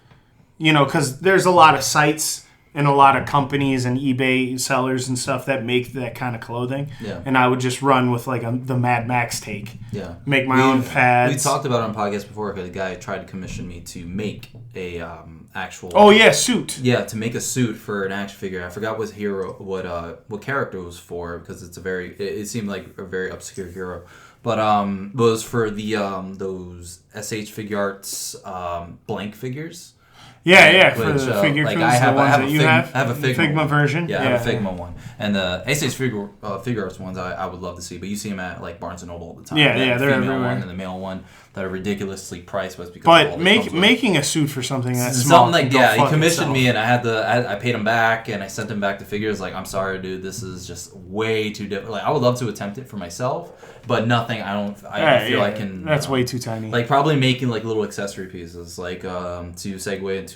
because there's a lot of sites and a lot of companies and eBay sellers and stuff that make that kind of clothing. Yeah. And I would just run with the Mad Max take. Yeah. Make my own pads. We talked about it on podcast before because a guy tried to commission me to make a actual. Oh yeah, suit. Yeah, to make a suit for an action figure. I forgot what character it was for, because it seemed like a very obscure hero. But it was for the those SH Figure Arts blank figures. Yeah, for the figure crews, I have a Figma version. Yeah, I have a Figma one. And the SH Figure Arts ones I would love to see, but you see them at Barnes & Noble all the time. Yeah, they're the female everywhere. one and the male one that are ridiculously priced, but making a suit for something that's small. He commissioned me, and I paid him back, and I sent him back the figures. I'm sorry, dude, this is just way too different. I would love to attempt it for myself, but nothing. I feel I can. That's way too tiny. Probably making little accessory pieces, to segue into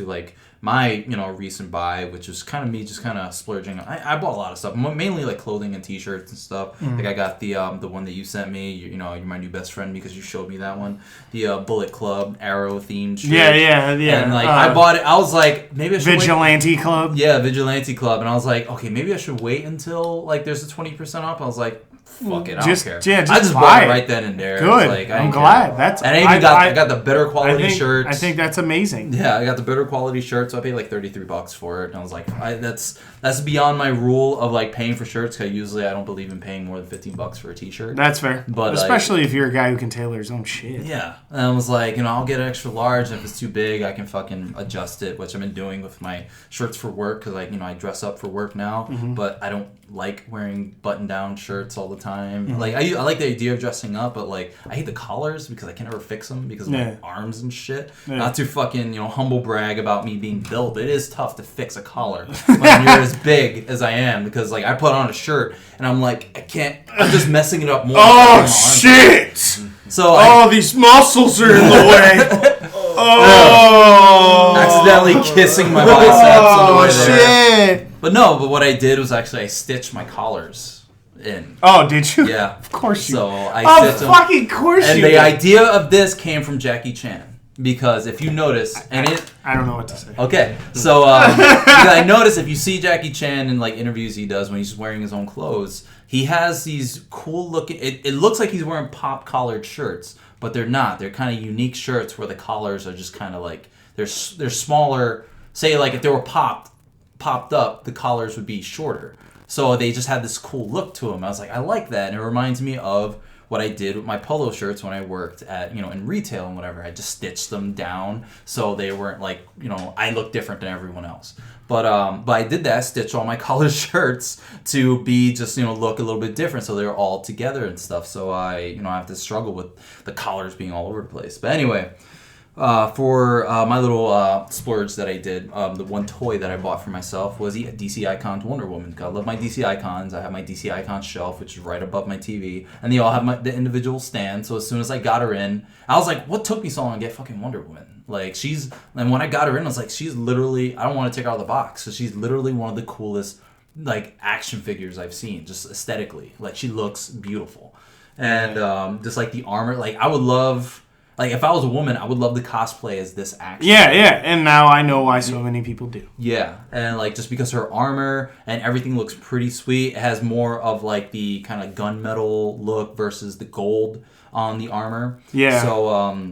my recent buy, which is kind of me just kind of splurging. I bought a lot of stuff, mainly clothing and t-shirts and stuff. I got the one that you sent me. You're my new best friend because you showed me that one. The Bullet Club Arrow themed shirt. Yeah. And I bought it. I was like, maybe I should Vigilante Club. Yeah, Vigilante Club. And I was like, okay, maybe I should wait until there's a 20% off. I was like, fuck it, I just, don't care. Yeah, I just bought it right then and there. Good. Like, I'm glad. That's and I got the better quality shirts. I think that's amazing. Yeah, I got the better quality shirts. So I paid like $33 for it, and I was like, that's beyond my rule of like paying for shirts. Because usually I don't believe in paying more than $15 for a T-shirt. That's fair, but especially if you're a guy who can tailor his own shit. Yeah, and I was like, I'll get an extra large. And if it's too big, I can fucking adjust it, which I've been doing with my shirts for work. Because like I dress up for work now, but I don't like wearing button-down shirts all the time. Like I like the idea of dressing up, but like I hate the collars because I can never fix them because of my arms and shit. Not to fucking humble brag about me being built. It is tough to fix a collar when you're as big as I am, because like I put on a shirt and I'm like, I can't. I'm just messing it up more. Oh shit! So these muscles are in the way. Accidentally kissing my biceps on the way there. Shit! But what I did was actually I stitched my collars in. Oh, did you? Yeah. Of course you. So I stitched them. Fucking course and you. And the idea of this came from Jackie Chan. Because if you notice, I don't know what to say. Okay, so I notice if you see Jackie Chan in like interviews he does when he's wearing his own clothes, he has these cool looking. It looks like he's wearing pop collared shirts, but they're not. They're kind of unique shirts where the collars are just kind of like they're smaller. Say like if they were popped up, the collars would be shorter. So they just had this cool look to them. I was like, I like that, and it reminds me of what I did with my polo shirts when I worked at, in retail and whatever. I just stitched them down so they weren't like, I look different than everyone else. But I did that, stitch all my collared shirts to be just, look a little bit different so they were all together and stuff. So I have to struggle with the collars being all over the place. But anyway, for my little splurge that I did, the one toy that I bought for myself was the DC Icons Wonder Woman. I love my DC Icons. I have my DC Icons shelf, which is right above my TV, and they all have the individual stand. So as soon as I got her in, I was like, what took me so long to get fucking Wonder Woman? Like, and when I got her in, I was like, she's literally, I don't want to take her out of the box, so she's literally one of the coolest, like, action figures I've seen, just aesthetically. Like, she looks beautiful. And just, like, the armor, like, I would love... Like, if I was a woman, I would love to cosplay as this actress. Yeah, and now I know why so many people do. Yeah, and, like, just because her armor and everything looks pretty sweet, it has more of, like, the kind of gunmetal look versus the gold on the armor. Yeah. So,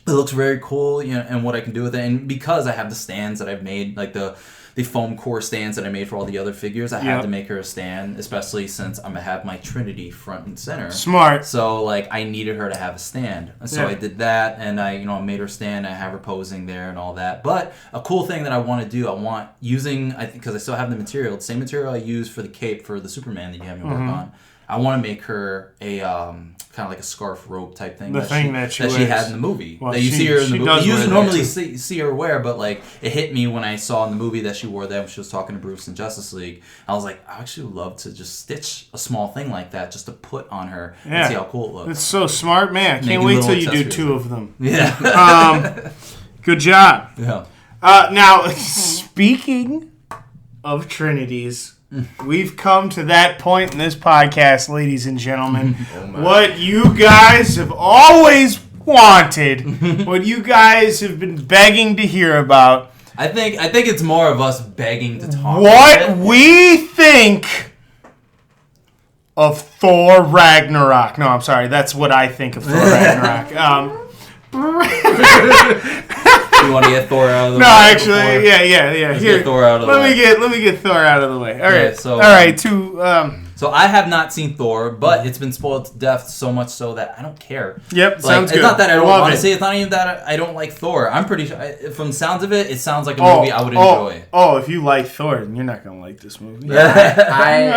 it looks very cool, and what I can do with it. And because I have the stands that I've made, like, the foam core stands that I made for all the other figures, I had to make her a stand, especially since I'm going to have my Trinity front and center. Smart. So, like, I needed her to have a stand. So I did that, and I made her stand, I have her posing there and all that. But a cool thing that I want to do, because I still have the material, the same material I used for the cape for the Superman that you have me work on, I want to make her a kind of like a scarf rope type thing. That she had in the movie. Well, that you see her in the movie. You normally see her wear, but like it hit me when I saw in the movie that she wore that when she was talking to Bruce in Justice League. I was like, I actually would love to just stitch a small thing like that just to put on her and see how cool it looks. It's so smart, man. I can't wait till you do 2 of them. Yeah. Good job. Yeah. Now, speaking of Trinities, we've come to that point in this podcast, ladies and gentlemen. What you guys have always wanted, what you guys have been begging to hear about. I think it's more of us begging to talk what about it. We think of Thor Ragnarok. No, I'm sorry. That's what I think of Thor Ragnarok. You want to get Thor out of the way? No, actually, yeah. Let's Here, get Thor out of the way. Let me get Thor out of the way. All right. So, all right. So I have not seen Thor, but it's been spoiled to death so much so that I don't care. Yep, sounds good. It's not that I don't want to say. It's not even that I don't like Thor. I'm pretty sure, from the sounds of it, it sounds like a movie I would enjoy. Oh, if you like Thor, then you're not gonna like this movie. I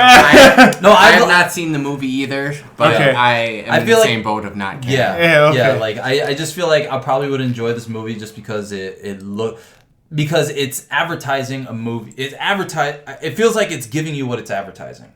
have not seen the movie either, but I am in the same boat of not caring. Yeah. Like I just feel like I probably would enjoy this movie just because because it's advertising a movie. It feels like it's giving you what it's advertising.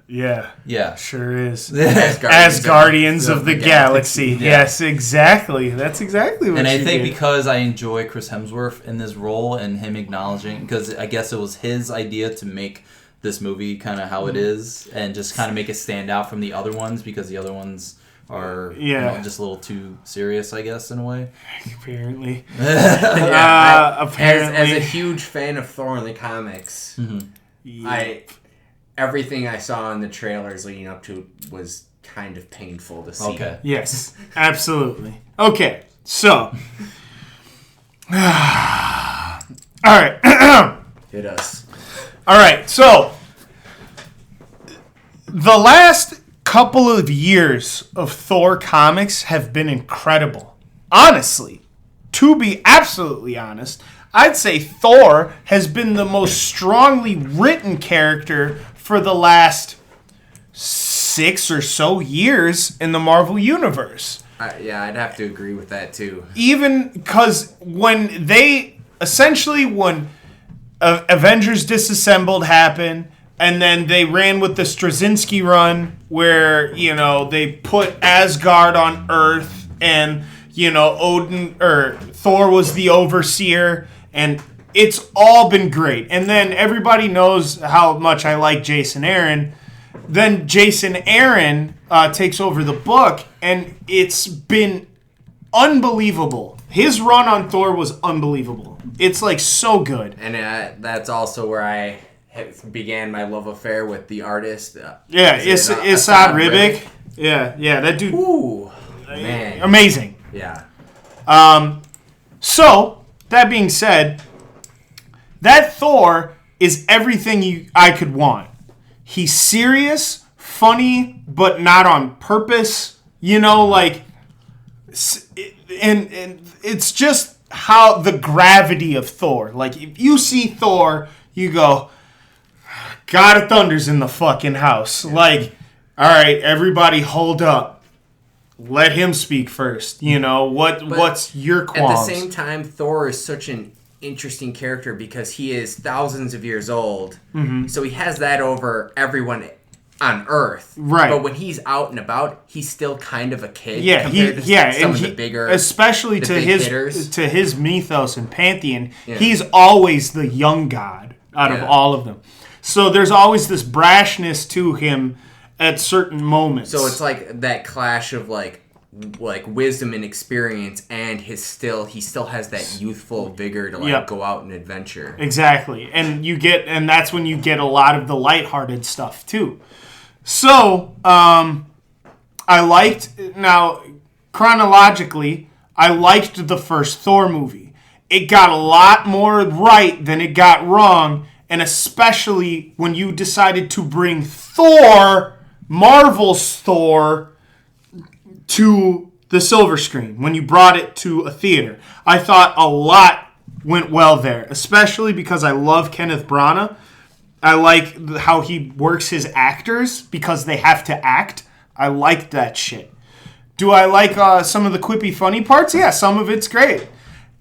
Yeah, sure is. As Guardians of the Galaxy. Yes, exactly. That's exactly what. And I think because I enjoy Chris Hemsworth in this role and him acknowledging, because I guess it was his idea to make this movie kind of how it is and just kind of make it stand out from the other ones, because the other ones are just a little too serious, I guess, in a way. Apparently. Apparently. As a huge fan of Thor in the comics, everything I saw in the trailers leading up to it was kind of painful to see. Okay. Yes, absolutely. Okay, so. All right. Hit us. All right, so. The last couple of years of Thor comics have been incredible. Honestly, to be absolutely honest, I'd say Thor has been the most strongly written character for the last 6 or so years in the Marvel Universe. Yeah, I'd have to agree with that too. Even because when Avengers Disassembled happened, and then they ran with the Straczynski run where, they put Asgard on Earth and, Thor was the overseer, and it's all been great. And then everybody knows how much I like Jason Aaron. Then Jason Aaron takes over the book, and it's been unbelievable. His run on Thor was unbelievable. It's so good. And that's also where I began my love affair with the artist. Esad Ribic. Yeah, that dude. Ooh, man, amazing. Yeah. So that being said, that Thor is everything I could want. He's serious, funny, but not on purpose. And it's just how the gravity of Thor. If you see Thor, you go, God of Thunder's in the fucking house. All right, everybody hold up. Let him speak first. What's your qualms? At the same time, Thor is such an interesting character because he is thousands of years old. Mm-hmm. So he has that over everyone on Earth. Right. But when he's out and about, he's still kind of a kid. Yeah, some of the bigger, especially to his mythos and pantheon, he's always the young god out of all of them. So there's always this brashness to him at certain moments. So it's like that clash of like wisdom and experience, and he still has that youthful vigor to go out and adventure. Exactly. And that's when you get a lot of the lighthearted stuff too. So chronologically, I liked the first Thor movie. It got a lot more right than it got wrong. And especially when you decided to bring Thor, Marvel's Thor, to the silver screen. When you brought it to a theater. I thought a lot went well there. Especially because I love Kenneth Branagh. I like how he works his actors because they have to act. I like that shit. Do I like some of the quippy funny parts? Yeah, some of it's great.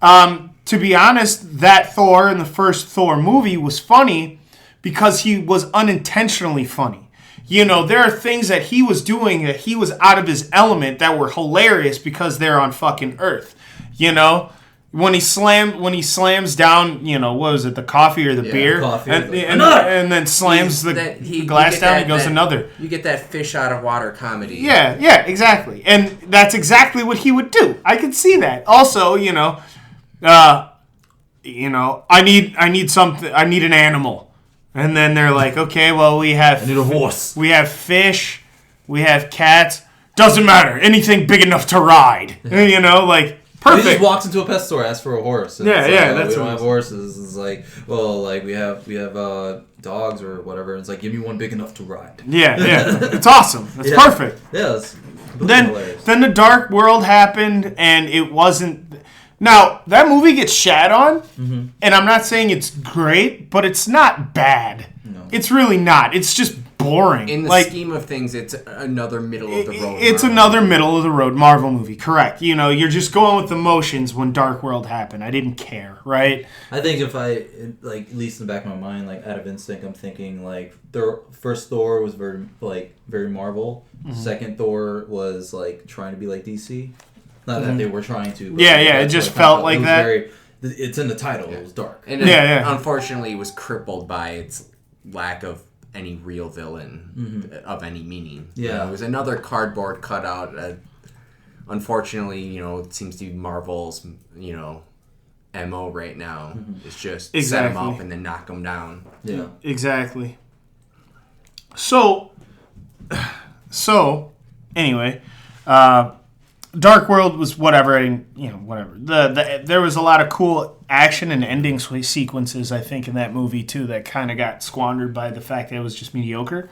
To be honest, that Thor in the first Thor movie was funny because he was unintentionally funny. There are things that he was doing that he was out of his element that were hilarious because they're on fucking Earth. When he slams down, what was it, the coffee or the beer? Coffee. And then slams the glass down and goes another. You get that fish out of water comedy. Yeah, exactly. And that's exactly what he would do. I could see that. Also, I need something. I need an animal, and then they're like, okay, well, I need a horse. We have fish, we have cats. Doesn't matter. Anything big enough to ride. Perfect. He just walks into a pet store, asks for a horse. And That's we don't have horses. It's we have dogs or whatever. It's give me one big enough to ride. Yeah. It's awesome. It's perfect. Yeah. Then the Dark World happened, and it wasn't. Now, that movie gets shat on, and I'm not saying it's great, but it's not bad. No. It's really not. It's just boring. In the scheme of things, it's another middle-of-the-road It's another middle-of-the-road Marvel movie, correct. You're just going with the motions when Dark World happened. I didn't care, right? I think if I, at least in the back of my mind, out of instinct, I'm thinking, the first Thor was very Marvel. Mm-hmm. Second Thor was, trying to be like DC. Not that they were trying to. But it just felt like that. It's in the title. It was dark. And unfortunately, it was crippled by its lack of any real villain of any meaning. Yeah. It was another cardboard cutout. Unfortunately, it seems to be Marvel's, MO right now. It's just set them up and then knock them down. Yeah. Exactly. So anyway, Dark World was whatever. Whatever. There was a lot of cool action and ending sequences, I think, in that movie too, that kind of got squandered by the fact that it was just mediocre.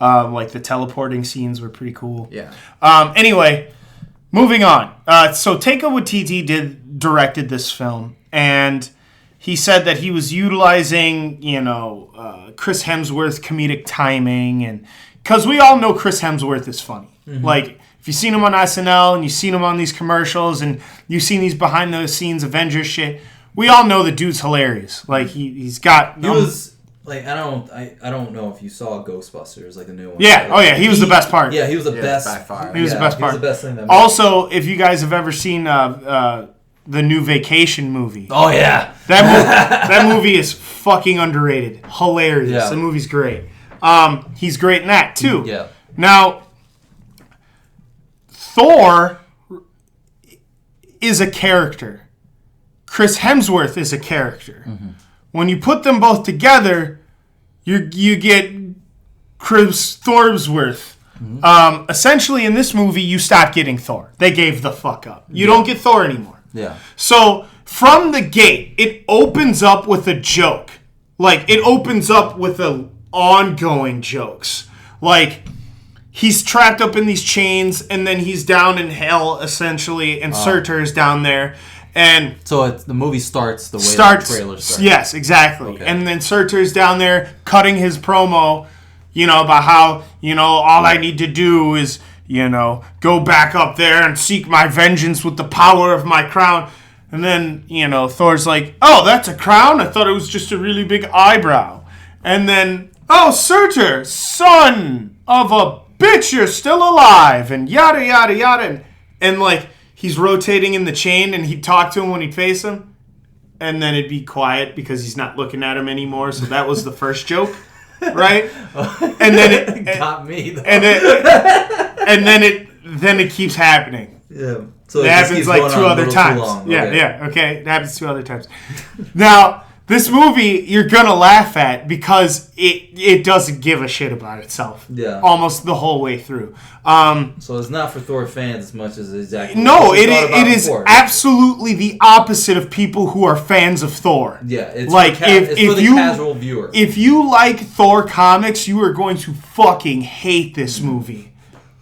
Like the teleporting scenes were pretty cool. Yeah. Anyway, moving on. So Taika Waititi directed this film, and he said that he was utilizing, Chris Hemsworth comedic timing, and because we all know Chris Hemsworth is funny. Mm-hmm. Like, if you've seen him on SNL and you've seen him on these commercials and you've seen these behind the scenes Avengers shit, we all know the dude's hilarious. Like, he's got. He was like, I don't know if you saw Ghostbusters, like the new one. Yeah. Oh yeah, he was the best part. Yeah, he was the best by far. He was the best part. He was the best thing that also, if you guys have ever seen the new Vacation movie. Oh yeah, that movie is fucking underrated. Hilarious. Yeah. The movie's great. He's great in that too. Yeah. Now, Thor is a character. Chris Hemsworth is a character. Mm-hmm. When you put them both together, you get Chris Thorsworth. Mm-hmm. Essentially, in this movie, you stop getting Thor. They gave the fuck up. You don't get Thor anymore. Yeah. So, from the gate, it opens up with a joke. Like, it opens up with ongoing jokes. Like, he's trapped up in these chains, and then he's down in hell, essentially, and Surtur's down there. And so the movie starts the way the trailer starts. Yes, exactly. Okay. And then Surtur's down there cutting his promo, about how, all I need to do is, go back up there and seek my vengeance with the power of my crown. And then, Thor's like, oh, that's a crown? I thought it was just a really big eyebrow. And then, oh, Surtur, son of a bitch, you're still alive. And yada, yada, yada. And like, he's rotating in the chain, and he'd talk to him when he'd face him. And then it'd be quiet because he's not looking at him anymore. So that was the first joke, right? And then it got me, though. And then it keeps happening. Yeah. So it happens like two other times. Okay. It happens 2 other times. Now, this movie you're gonna laugh at because it doesn't give a shit about itself. Yeah. Almost the whole way through. So it's not for Thor fans as much as exactly. No, it is absolutely the opposite of people who are fans of Thor. Yeah, it's like for the casual viewer. If you like Thor comics, you are going to fucking hate this movie.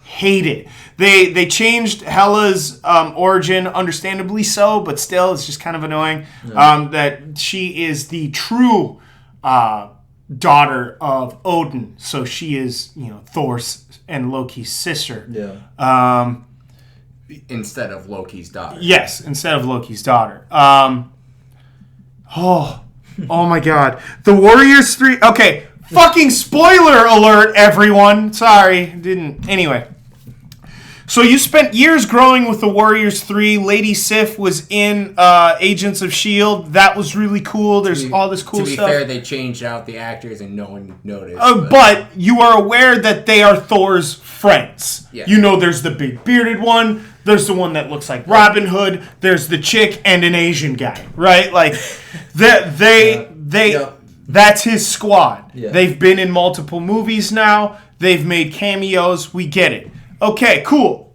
Hate it. They changed Hela's origin, understandably so, but still, it's just kind of annoying that she is the true daughter of Odin. So she is, Thor's and Loki's sister. Yeah. Instead of Loki's daughter. Yes, instead of Loki's daughter. Oh my God. The Warriors 3. Okay, fucking spoiler alert, everyone. Sorry, didn't. Anyway. So you spent years growing with the Warriors 3. Lady Sif was in Agents of S.H.I.E.L.D. That was really cool. There's all this cool stuff. To be fair, they changed out the actors and no one noticed. But you are aware that they are Thor's friends. Yeah. There's the big bearded one. There's the one that looks like Robin Hood. There's the chick and an Asian guy, right? Like, that's his squad. Yeah. They've been in multiple movies now. They've made cameos. We get it. Okay, cool.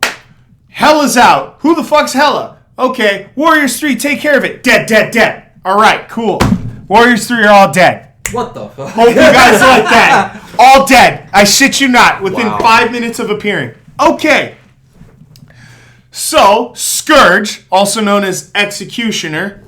Hela's out. Who the fuck's Hela? Okay, Warriors 3, take care of it. Dead. All right, cool. Warriors 3 are all dead. What the fuck? Hope you guys like that. All dead. I shit you not. Within 5 minutes of appearing. Okay. So, Scourge, also known as Executioner,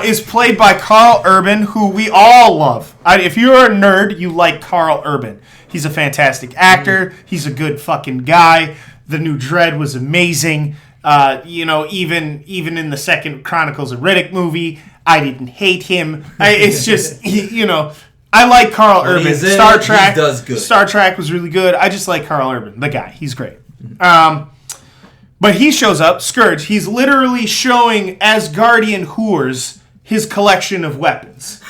is played by Carl Urban, who we all love. If you're a nerd, you like Carl Urban. He's a fantastic actor. He's a good fucking guy. The new Dredd was amazing. Even in the second Chronicles of Riddick movie, I didn't hate him. It's just, I like Carl Urban. Star Trek, he does good. Star Trek was really good. I just like Carl Urban, the guy. He's great. But he shows up, Scourge. He's literally showing Asgardian whores his collection of weapons.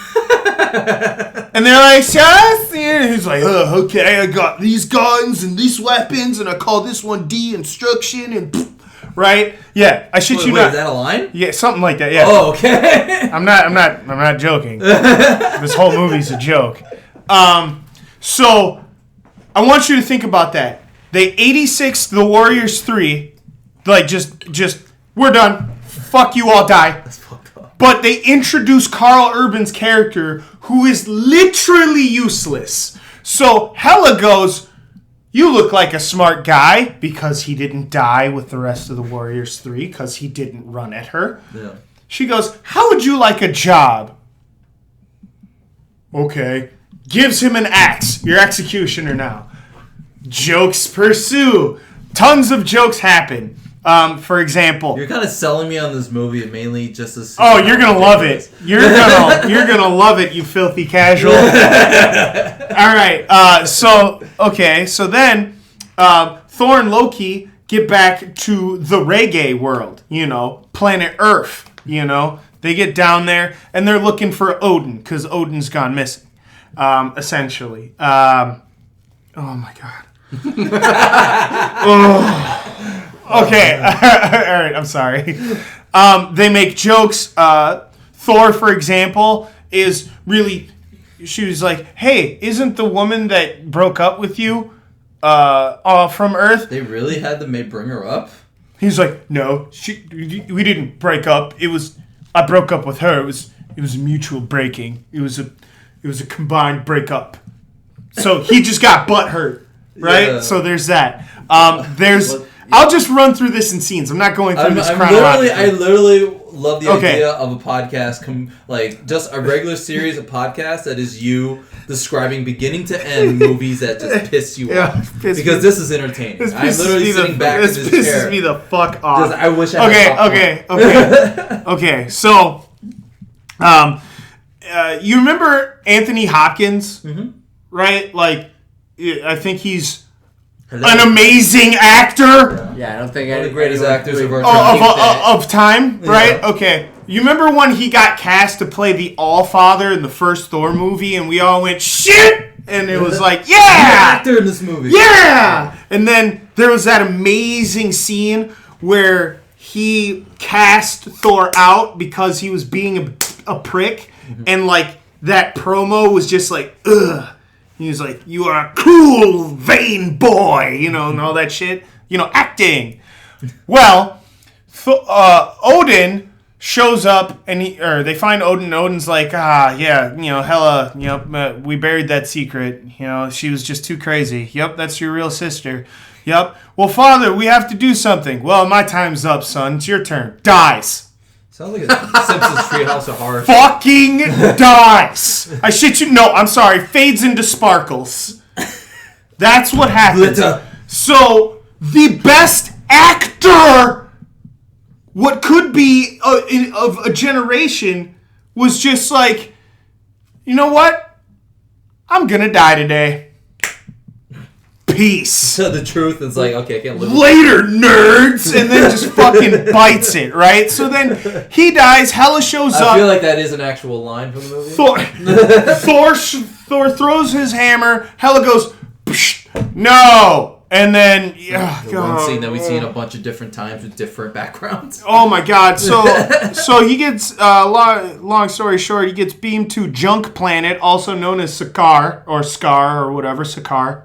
And they're like, and he's like, okay, I got these guns and these weapons, and I call this one deconstruction, and right? Yeah, I shit you not. Is that a line? Yeah, something like that. Yeah. Oh, okay. I'm not joking. This whole movie's a joke. So I want you to think about that. They 86 the Warriors 3, like just we're done. Fuck you all, die. That's fucked up. But they introduce Carl Urban's character, who is literally useless. So Hela goes, "You look like a smart guy," because he didn't die with the rest of the Warriors 3 because he didn't run at her. Yeah. She goes, "How would you like a job?" Okay. Gives him an axe. Your executioner now. Jokes pursue. Tons of jokes happen. For example, You're kind of selling me on this movie mainly just as. oh, you're gonna love it. You're gonna love it, you filthy casual. All right. So then Thor and Loki get back to the reggae world. Planet Earth. They get down there and they're looking for Odin because Odin's gone missing. Essentially. Oh my god. Okay. All right. I'm sorry. They make jokes. Thor, for example, is really. She was like, "Hey, isn't the woman that broke up with you from Earth?" They really had to bring her up? He's like, "No, we didn't break up. I broke up with her. It was a mutual breaking. It was a combined breakup." So he just got butthurt, right? Yeah. So there's that. I'll just run through this in scenes. I'm not going through this chronologically. I literally love the idea of a podcast, just a regular series of podcasts that is you describing beginning to end movies that just piss you off. Because this is entertaining. I'm literally sitting back in this chair. This pisses me the fuck off. I wish I had Okay. So, you remember Anthony Hopkins, right? Like, I think he's an amazing actor. Yeah, I don't think one of the greatest actors of our time. Right? Yeah. Okay. You remember when he got cast to play the All-Father in the first Thor movie, and we all went, "Shit!" And it was like, "Yeah!" Actor in this movie. Yeah! And then there was that amazing scene where he cast Thor out because he was being a prick, and like that promo was just like, ugh. He was like, "You are a cool, vain boy," and all that shit. Acting. Well, Odin shows up, and they find Odin, and Odin's like, Hela, we buried that secret. She was just too crazy. Yep, that's your real sister. Yep. Well, Father, we have to do something. Well, my time's up, son. It's your turn. Dies. Sounds like a Simpsons Treehouse of Horror. Fucking dies. I shit you. No, I'm sorry. Fades into sparkles. That's what happens. So, the best actor, what could be of a generation, was just like, you know what? I'm gonna die today. Peace. So the truth is like, okay, I can't live with later, nerds, and then just fucking bites it, right? So then he dies. Hela shows up. I feel like that is an actual line from the movie. Thor throws his hammer. Hela goes, "Psh, no," and then one scene that we've seen a bunch of different times with different backgrounds. Oh my god! So he gets long story short, he gets beamed to Junk Planet, also known as Sakaar or Scar or whatever, Sakaar.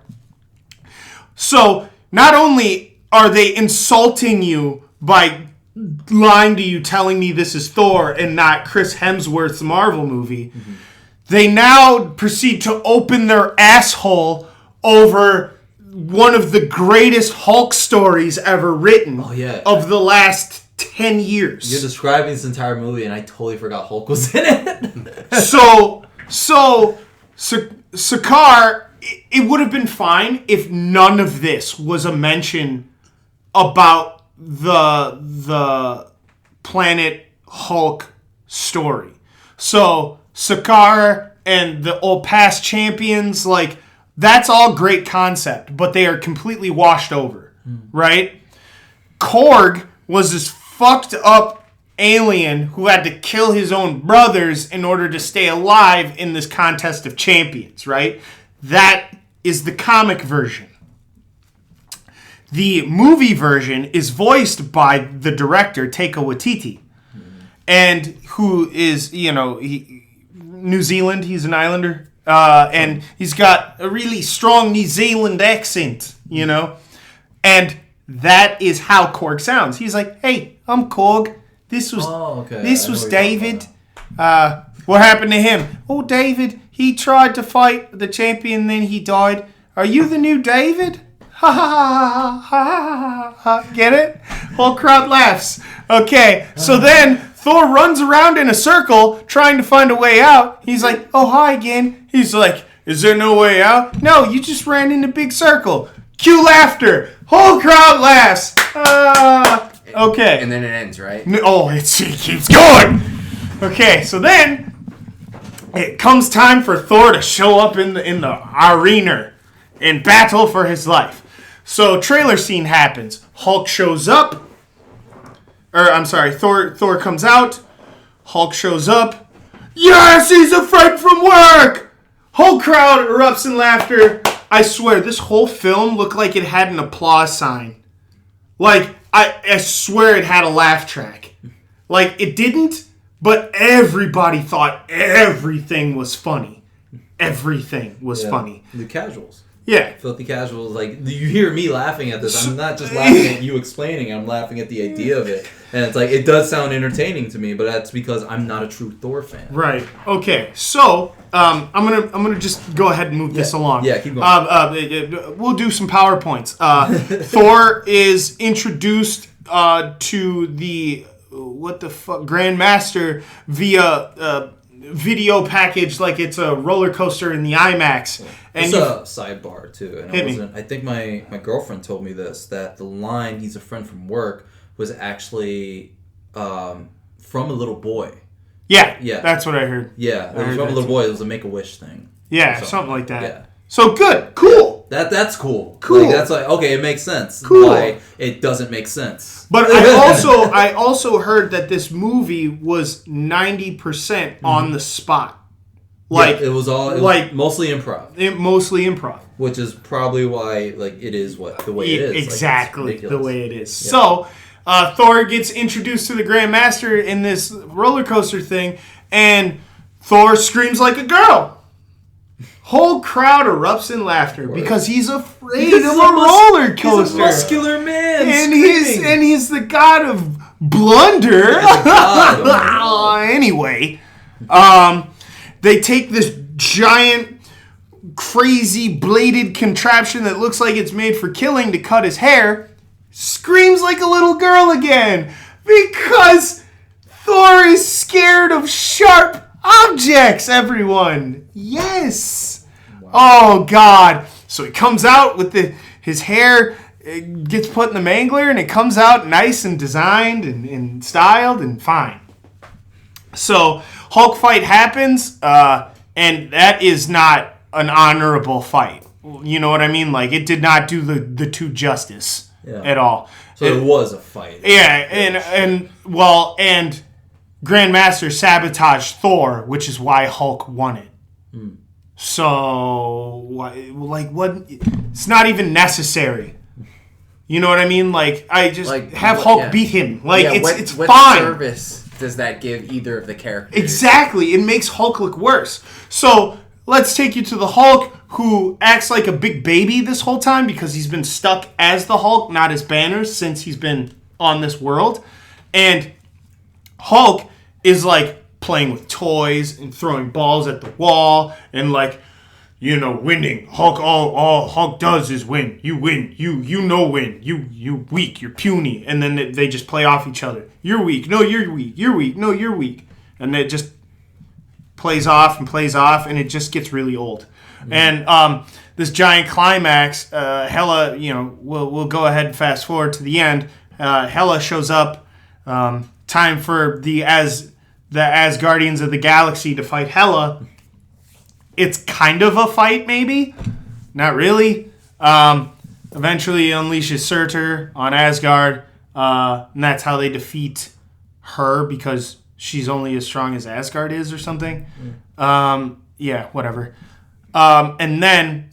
So, not only are they insulting you by lying to you, telling me this is Thor and not Chris Hemsworth's Marvel movie, they now proceed to open their asshole over one of the greatest Hulk stories ever written of the last 10 years. You're describing this entire movie and I totally forgot Hulk was in it. So Sakaar... It would have been fine if none of this was a mention about the Planet Hulk story. So, Sakaar and the old past champions, like, that's all great concept, but they are completely washed over, right? Korg was this fucked up alien who had to kill his own brothers in order to stay alive in this contest of champions, right? That is the comic version. The movie version is voiced by the director Taika Waititi, and who is New Zealand. He's an Islander, and he's got a really strong New Zealand accent, and that is how Korg sounds. He's like, "Hey, I'm Korg. This was David. What happened to him? Oh, David, he tried to fight the champion, then he died. Are you the new David?" Ha ha ha ha ha ha. Get it? Whole crowd laughs. Okay, so then Thor runs around in a circle trying to find a way out. He's like, "Oh, hi again." He's like, "Is there no way out?" "No, you just ran in a big circle." Cue laughter. Whole crowd laughs. Okay. And then it ends, right? Oh, it keeps going. Okay, so then it comes time for Thor to show up in the arena and battle for his life. So trailer scene happens. Hulk shows up. Thor comes out. Hulk shows up. Yes, he's a friend from work. Whole crowd erupts in laughter. I swear, this whole film looked like it had an applause sign. Like, I swear it had a laugh track. Like, it didn't, but everybody thought everything was funny. Everything was funny. The casuals. Yeah. Filthy casuals. Like, you hear me laughing at this. I'm not just laughing at you explaining. I'm laughing at the idea of it. And it's like, it does sound entertaining to me, but that's because I'm not a true Thor fan. Right. Okay. So, I'm gonna just go ahead and move this along. Yeah, keep going. We'll do some PowerPoints. Thor is introduced to the Grandmaster via video package, like it's a roller coaster in the IMAX. And it's a sidebar too, and I think my girlfriend told me this, that the line "he's a friend from work" was actually from a little boy. Yeah, that's what I heard. Yeah, it was from a little boy. It was a Make-A-Wish thing. Yeah, something like that. Yeah. So good, cool. That's cool. Cool. Like, that's like, okay, it makes sense. Cool. Why it doesn't make sense. But I also heard that this movie was 90% on the spot. Like, it was mostly improv. Mostly improv. Which is probably why it is the way it is. Exactly the way it is. Yeah. So Thor gets introduced to the Grandmaster in this roller coaster thing, and Thor screams like a girl. Whole crowd erupts in laughter because he's afraid of a roller coaster. He's a muscular man, and he's the god of blunder. Anyway, they take this giant, crazy bladed contraption that looks like it's made for killing to cut his hair. Screams like a little girl again because Thor is scared of sharp objects. Everyone, yes. Oh, God. So he comes out with his hair, gets put in the mangler, and it comes out nice and designed and styled and fine. So Hulk fight happens, and that is not an honorable fight. You know what I mean? Like, it did not do the two justice at all. So it was a fight. Yeah, and Grandmaster sabotaged Thor, which is why Hulk won it. So, what? It's not even necessary. You know what I mean? Like, I just have Hulk beat him. Like, it's what fine. What service does that give either of the characters? Exactly. It makes Hulk look worse. So, let's take you to the Hulk, who acts like a big baby this whole time because he's been stuck as the Hulk, not as Banner, since he's been on this world. And Hulk is playing with toys and throwing balls at the wall and winning. Hulk, all Hulk does is win. You win. You no win. You weak. You're puny. And then they just play off each other. You're weak. No, you're weak. You're weak. No, you're weak. And it just plays off, and it just gets really old. Mm-hmm. And this giant climax, Hela, we'll go ahead and fast forward to the end. Hela shows up. Time for the Asgardians of the Galaxy to fight Hela. It's kind of a fight, maybe. Not really. Eventually unleashes Surtur on Asgard. And that's how they defeat her, because she's only as strong as Asgard is or something. Yeah, whatever. And then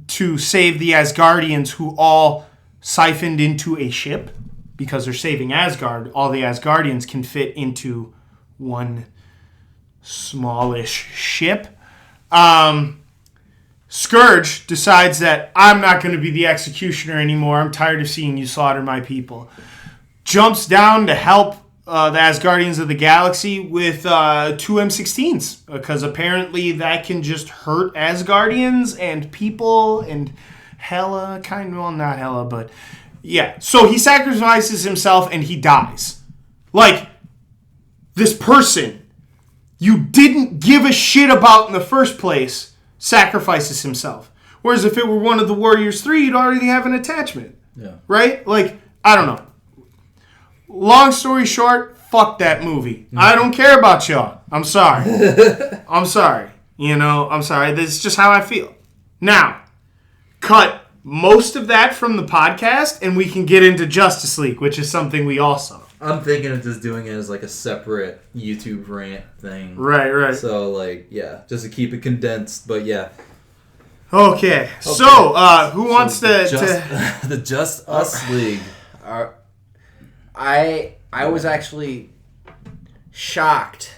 to save the Asgardians, who all siphoned into a ship because they're saving Asgard. All the Asgardians can fit into one smallish ship. Scourge decides that I'm not going to be the executioner anymore. I'm tired of seeing you slaughter my people. Jumps down to help the Asgardians of the Galaxy with 2 M16s because apparently that can just hurt Asgardians and people and Hela, not Hela, but yeah. So he sacrifices himself and he dies. Like, this person you didn't give a shit about in the first place sacrifices himself. Whereas if it were one of the Warriors 3, you'd already have an attachment. Yeah. Right? Like, I don't know. Long story short, fuck that movie. I don't care about Sean. I'm sorry. I'm sorry. I'm sorry. This is just how I feel. Now, cut most of that from the podcast and we can get into Justice League, which is something we all saw. I'm thinking of just doing it as like a separate YouTube rant thing. Right. So, just to keep it condensed, but yeah. Okay. So, who wants to... The Just Us League. I was actually shocked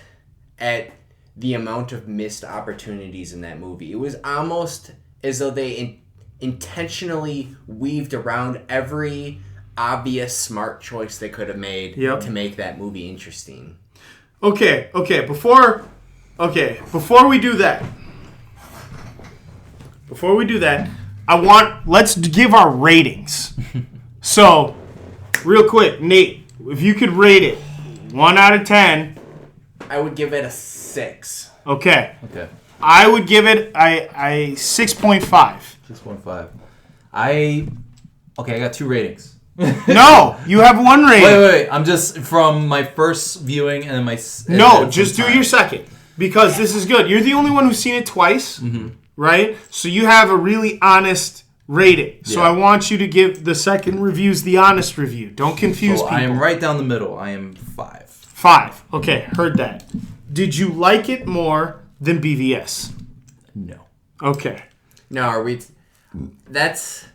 at the amount of missed opportunities in that movie. It was almost as though they intentionally weaved around every obvious smart choice they could have made to make that movie interesting. Okay. Before we do that, let's give our ratings. So, real quick, Nate, if you could rate it 1 out of 10, I would give it a 6. Okay. I would give it a 6.5. 6.5. I got 2 ratings. No, you have 1 rating. Wait. I'm just from my first viewing and then my... No, just do your second. Because this is good. You're the only one who's seen it twice, right? So you have a really honest rating. So I want you to give the second review's the honest review. Don't confuse people. I am right down the middle. I am 5. 5. Okay, heard that. Did you like it more than BVS? No. Okay. No, are we... That's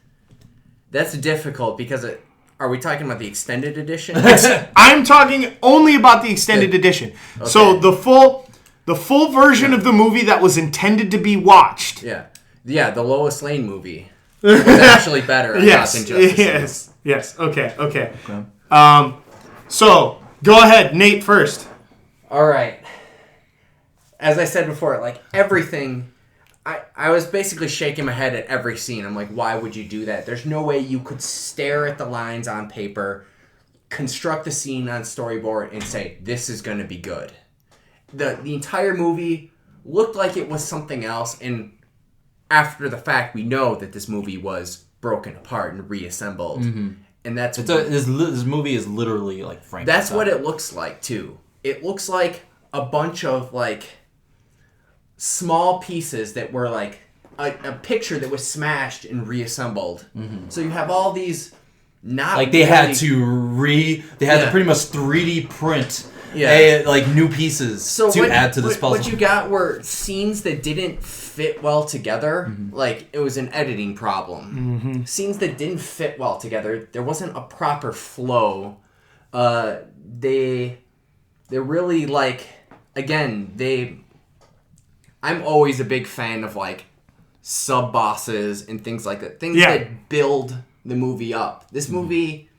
difficult because are we talking about the extended edition? I'm talking only about the extended edition. Okay. So the full version of the movie that was intended to be watched. Yeah, the Lois Lane movie was actually better. Than Justice League. Yes. Okay. So go ahead, Nate first. All right. As I said before, like everything. I was basically shaking my head at every scene. I'm like, why would you do that? There's no way you could stare at the lines on paper, construct the scene on storyboard, and say, this is going to be good. The entire movie looked like it was something else, and after the fact, we know that this movie was broken apart and reassembled. Mm-hmm. And that's... This movie is literally like Frankenstein. That's what it looks like, too. It looks like a bunch of, small pieces that were a picture that was smashed and reassembled. Mm-hmm. So you have all these they had to pretty much 3D print new pieces to add to this puzzle. What you got were scenes that didn't fit well together. Mm-hmm. It was an editing problem. Mm-hmm. Scenes that didn't fit well together. There wasn't a proper flow. They're really I'm always a big fan of sub-bosses and things like that. Things that build the movie up. This movie,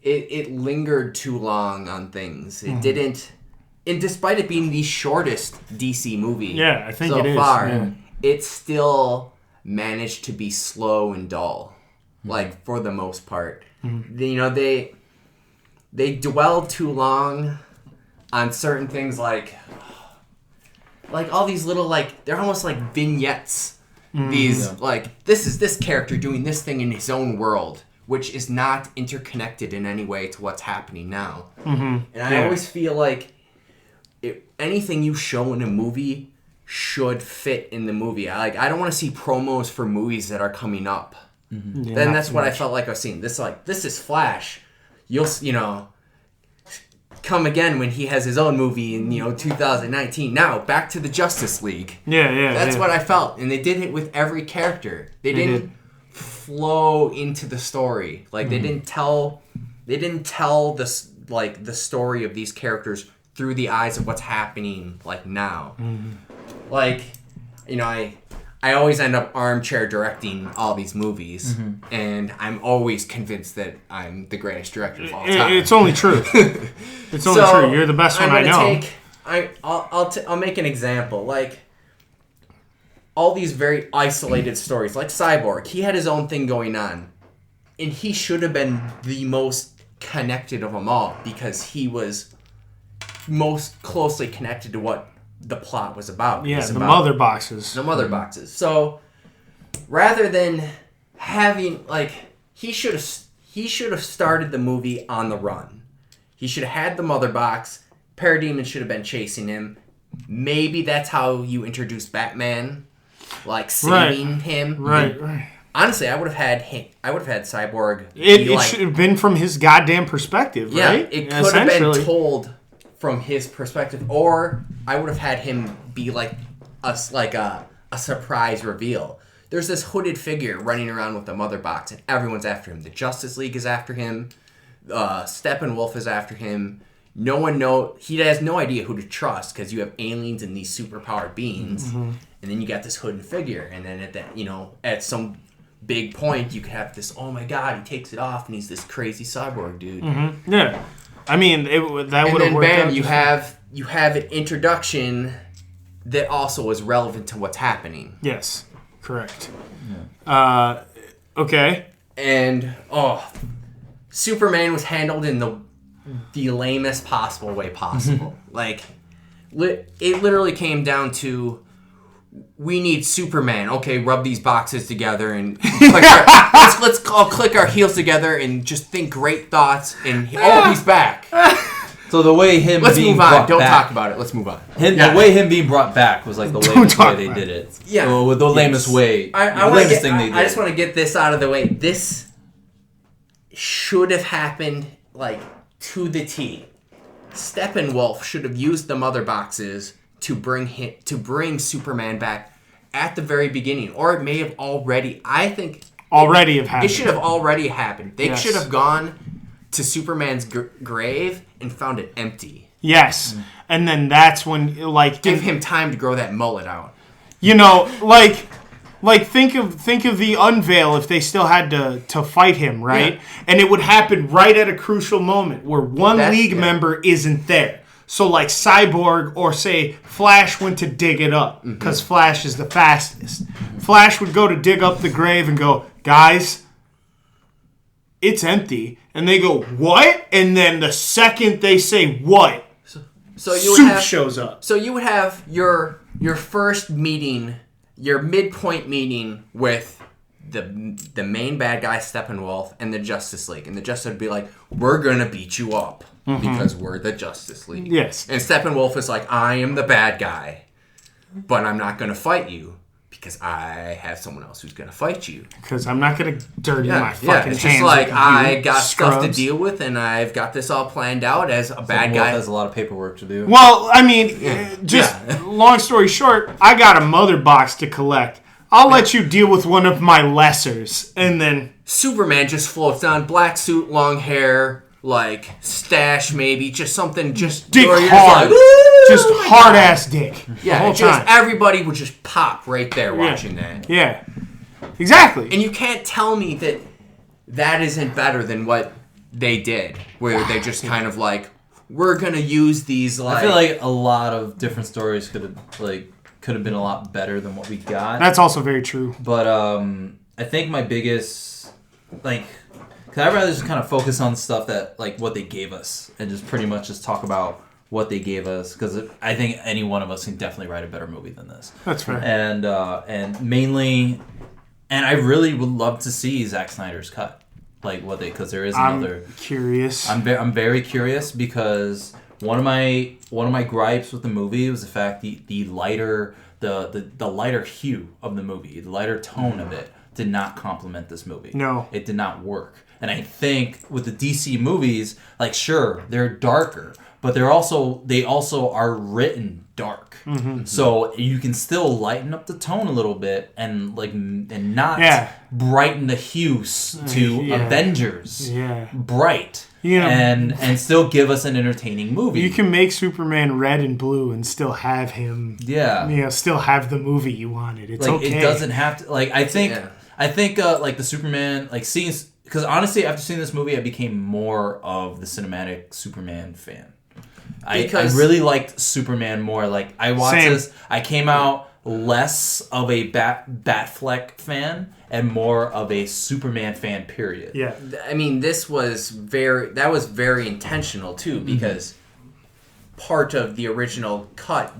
it lingered too long on things. It didn't... And despite it being the shortest DC movie I think so it is. far, it still managed to be slow and dull. For the most part. Mm-hmm. They dwelled too long on certain things all these little, they're almost like vignettes. These, this is this character doing this thing in his own world, which is not interconnected in any way to what's happening now. Mm-hmm. And I always feel anything you show in a movie should fit in the movie. I don't want to see promos for movies that are coming up. Mm-hmm. Yeah, then that's what I felt like I was seeing. This is Flash. You'll, come again when he has his own movie in 2019. Now back to the Justice League. That's what I felt, and they did it with every character. They didn't flow into the story. Like they didn't tell this like the story of these characters through the eyes of what's happening like now. Like, you know, I always end up armchair directing all these movies, and I'm always convinced that I'm the greatest director of all time. It's only true. It's only true. You're the best one I know. I'll make an example. Like, all these very isolated stories, like Cyborg, he had his own thing going on, and he should have been the most connected of them all because he was most closely connected to what the plot was about. Yeah, the mother boxes. The mother boxes. So rather than having like he should have started the movie on the run. He should have had the mother box. Parademon should have been chasing him. Maybe that's how you introduce Batman, like saving him. Right. Honestly, I would have had Cyborg. It should have been from his goddamn perspective, right? Yeah, it could have been told from his perspective, or I would have had him be like a surprise reveal. There's this hooded figure running around with the mother box, and everyone's after him. The Justice League is after him. Steppenwolf is after him. He has no idea who to trust because you have aliens and these superpowered beings, and then you got this hooded figure, and then at some big point you could have this. Oh my God, he takes it off, and he's this crazy cyborg dude. Yeah. I mean, that would have worked out. And then, bam, you have an introduction that also is relevant to what's happening. Yes, correct. Yeah. Okay. And, Superman was handled in the lamest possible way possible. Like, it literally came down to, we need Superman. Okay, rub these boxes together and let's all click our heels together and just think great thoughts. And he's back. So the way him let's being move on. brought Don't back, talk about it. Let's move on. The way him being brought back was like the lamest way they did it. Yeah, with the lamest way. I just want to get this out of the way. This should have happened like to the T. Steppenwolf should have used the mother boxes to bring Superman back at the very beginning, or it may have already. I think have happened. It should have already happened. They should have gone to Superman's grave and found it empty. Yes, and then that's when give him time to grow that mullet out. You know, think of the unveil if they still had to fight him, right? Yeah. And it would happen right at a crucial moment where one League member isn't there. So like Cyborg or say Flash went to dig it up because Flash is the fastest. Flash would go to dig up the grave and go, guys, it's empty. And they go, what? And then the second they say what, Soup shows up. So you would have your first meeting, your midpoint meeting with the main bad guy Steppenwolf and the Justice League, and the Justice would be like, we're gonna beat you up because we're the Justice League. Yes. And Steppenwolf is like, I am the bad guy, but I'm not gonna fight you because I have someone else who's gonna fight you. Because I'm not gonna dirty my fucking hands. It's just like I got stuff to deal with, and I've got this all planned out as a bad guy. Has a lot of paperwork to do. Well, I mean, long story short, I got a mother box to collect. I'll let you deal with one of my lessers, and then Superman just floats on, black suit, long hair, like stash maybe, just something, just dick hard, just hard ass dick. Yeah, the whole time. Everybody would just pop right there watching that. Yeah, exactly. And you can't tell me that isn't better than what they did, where they just kind of like, we're gonna use these. Like, I feel like a lot of different stories could have been a lot better than what we got. That's also very true. But I think my biggest, because I'd rather just kind of focus on stuff that, like, what they gave us and just pretty much just talk about what they gave us, because I think any one of us can definitely write a better movie than this. That's fair. And mainly, and I really would love to see Zack Snyder's cut, because there is another. I'm curious. I'm very curious because one of my gripes with the movie was the fact the lighter hue of the movie, the lighter tone of it, did not complement this movie. No, it did not work. And I think with the DC movies, sure, they're darker, but they also are written dark. So you can still lighten up the tone a little bit and not brighten the hues to Avengers bright. And still give us an entertaining movie. You can make Superman red and blue and still have him. Still have the movie you wanted. It's like, okay. It doesn't have to. Like I think like the Superman, like seeing, because honestly after seeing this movie I became more of the cinematic Superman fan. I really liked Superman more. Like I watched this, I came out less of a Batfleck fan and more of a Superman fan, period. Yeah. I mean, that was very intentional too, because part of the original cut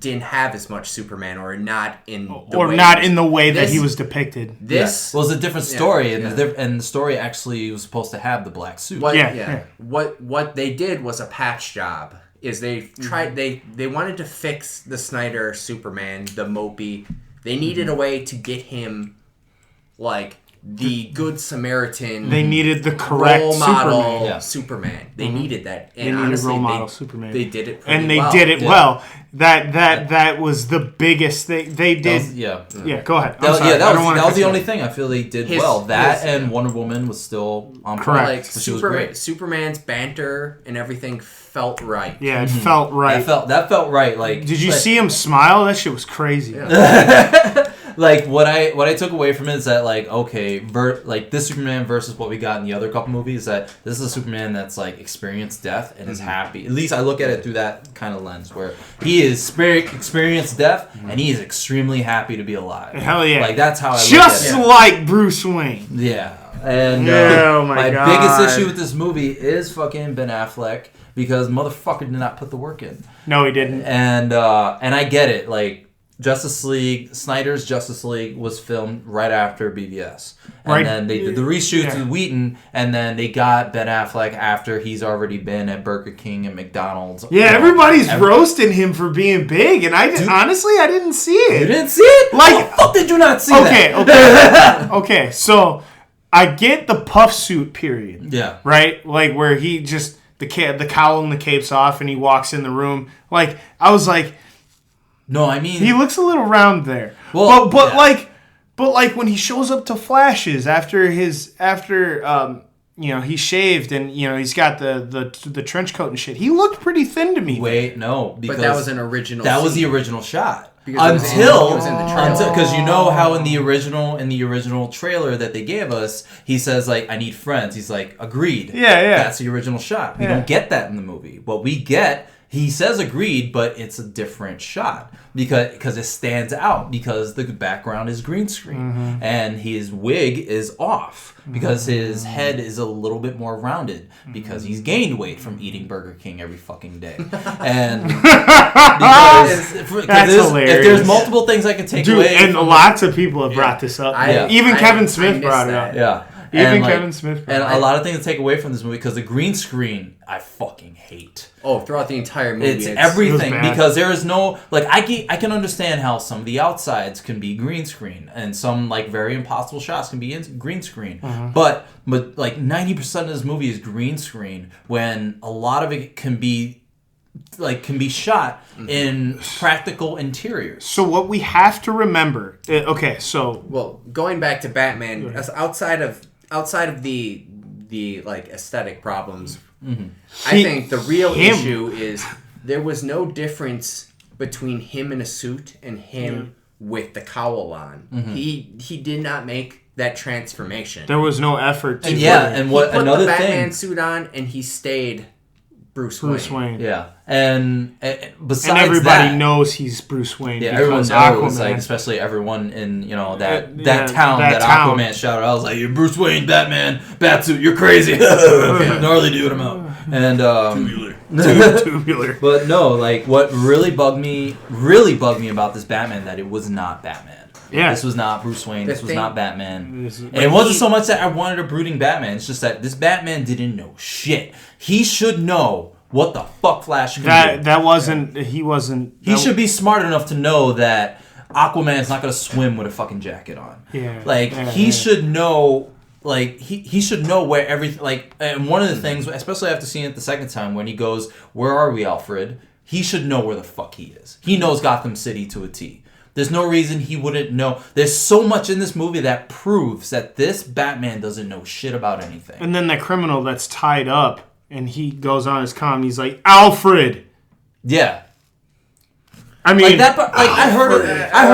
didn't have as much Superman, or not in the way that he was depicted. This was a different story, and the story actually was supposed to have the black suit. What they did was a patch job. Is they tried they wanted to fix the Snyder Superman, the mopey. They needed a way to get him like the good Samaritan. They needed the correct role model Superman. They needed that. And they needed honestly, role model Superman. They did it pretty well. And they did it well. That was the biggest thing they did. Go ahead. That was the only thing I feel they did well. And Wonder Woman was still on correct. Like Superman's banter and everything felt right. Yeah, it felt right. That felt right. Like, did you see him smile? That shit was crazy. Like what I took away from it is that like, okay, like this Superman versus what we got in the other couple movies, that this is a Superman that's like experienced death and is happy. At least I look at it through that kind of lens, where he is experienced death and he is extremely happy to be alive. Hell yeah! Like that's how I just look at it. Like Bruce Wayne. Yeah, and my biggest issue with this movie is fucking Ben Affleck, because motherfucker did not put the work in. No, he didn't. And I get it, like. Snyder's Justice League was filmed right after BVS. And then they did the reshoots with Wheaton, and then they got Ben Affleck after he's already been at Burger King and McDonald's. Yeah, everybody's roasting him for being big, and honestly, I didn't see it. You didn't see it? Like, how the fuck did you not see that? Okay. Okay, so I get the puff suit period. Yeah. Right? Like, where he just, the cowl and the cape's off, and he walks in the room. Like, I was like... No, I mean... He looks a little round there. Well, but when he shows up to flashes after he shaved and, he's got the trench coat and shit, he looked pretty thin to me. Wait, no. Because but that was an original That scene. was the original shot. Because because you know how in the original trailer that they gave us, he says like, I need friends. He's like, agreed. Yeah. That's the original shot. We don't get that in the movie. What we get, he says agreed, but it's a different shot because it stands out because the background is green screen and his wig is off because his head is a little bit more rounded because he's gained weight from eating Burger King every fucking day. And because if there's multiple things I can take away, and lots of people have brought this up. Even Kevin Smith brought it up. Yeah. Kevin Smith. And a lot of things to take away from this movie, because the green screen, I fucking hate. Oh, throughout the entire movie. It's everything, because there is no... Like, I can understand how some of the outsides can be green screen, and some, like, very impossible shots can be green screen. But like, 90% of this movie is green screen, when a lot of it can be shot in practical interiors. So what we have to remember... Well, going back to Batman, outside of the like aesthetic problems, I think the real issue is there was no difference between him in a suit and him with the cowl on. He did not make that transformation. There was no effort to and what he put another the Batman thing suit on and he stayed Bruce Wayne. Yeah, and besides and everybody that, knows he's Bruce Wayne. Yeah, everyone knows, like, especially everyone in that town that Aquaman shouted. I was like, "You're Bruce Wayne, Batman, Batsuit, you're crazy, gnarly dude, I'm out." And tubular. But no, like what really bugged me about this Batman, that it was not Batman. Yeah. This was not Bruce Wayne. This was not Batman. And it wasn't so much that I wanted a brooding Batman. It's just that this Batman didn't know shit. He should know what the fuck Flash can do. He should be smart enough to know that Aquaman's not going to swim with a fucking jacket on. Yeah. He should know like he should know where everything, like, and one of the things, especially after seeing it the second time, when he goes, "Where are we, Alfred?" He should know where the fuck he is. He knows Gotham City to a T. There's no reason he wouldn't know. There's so much in this movie that proves that this Batman doesn't know shit about anything. And then the criminal that's tied up, and he goes on his comm, he's like, "Alfred." Yeah. I mean, like that part, like I heard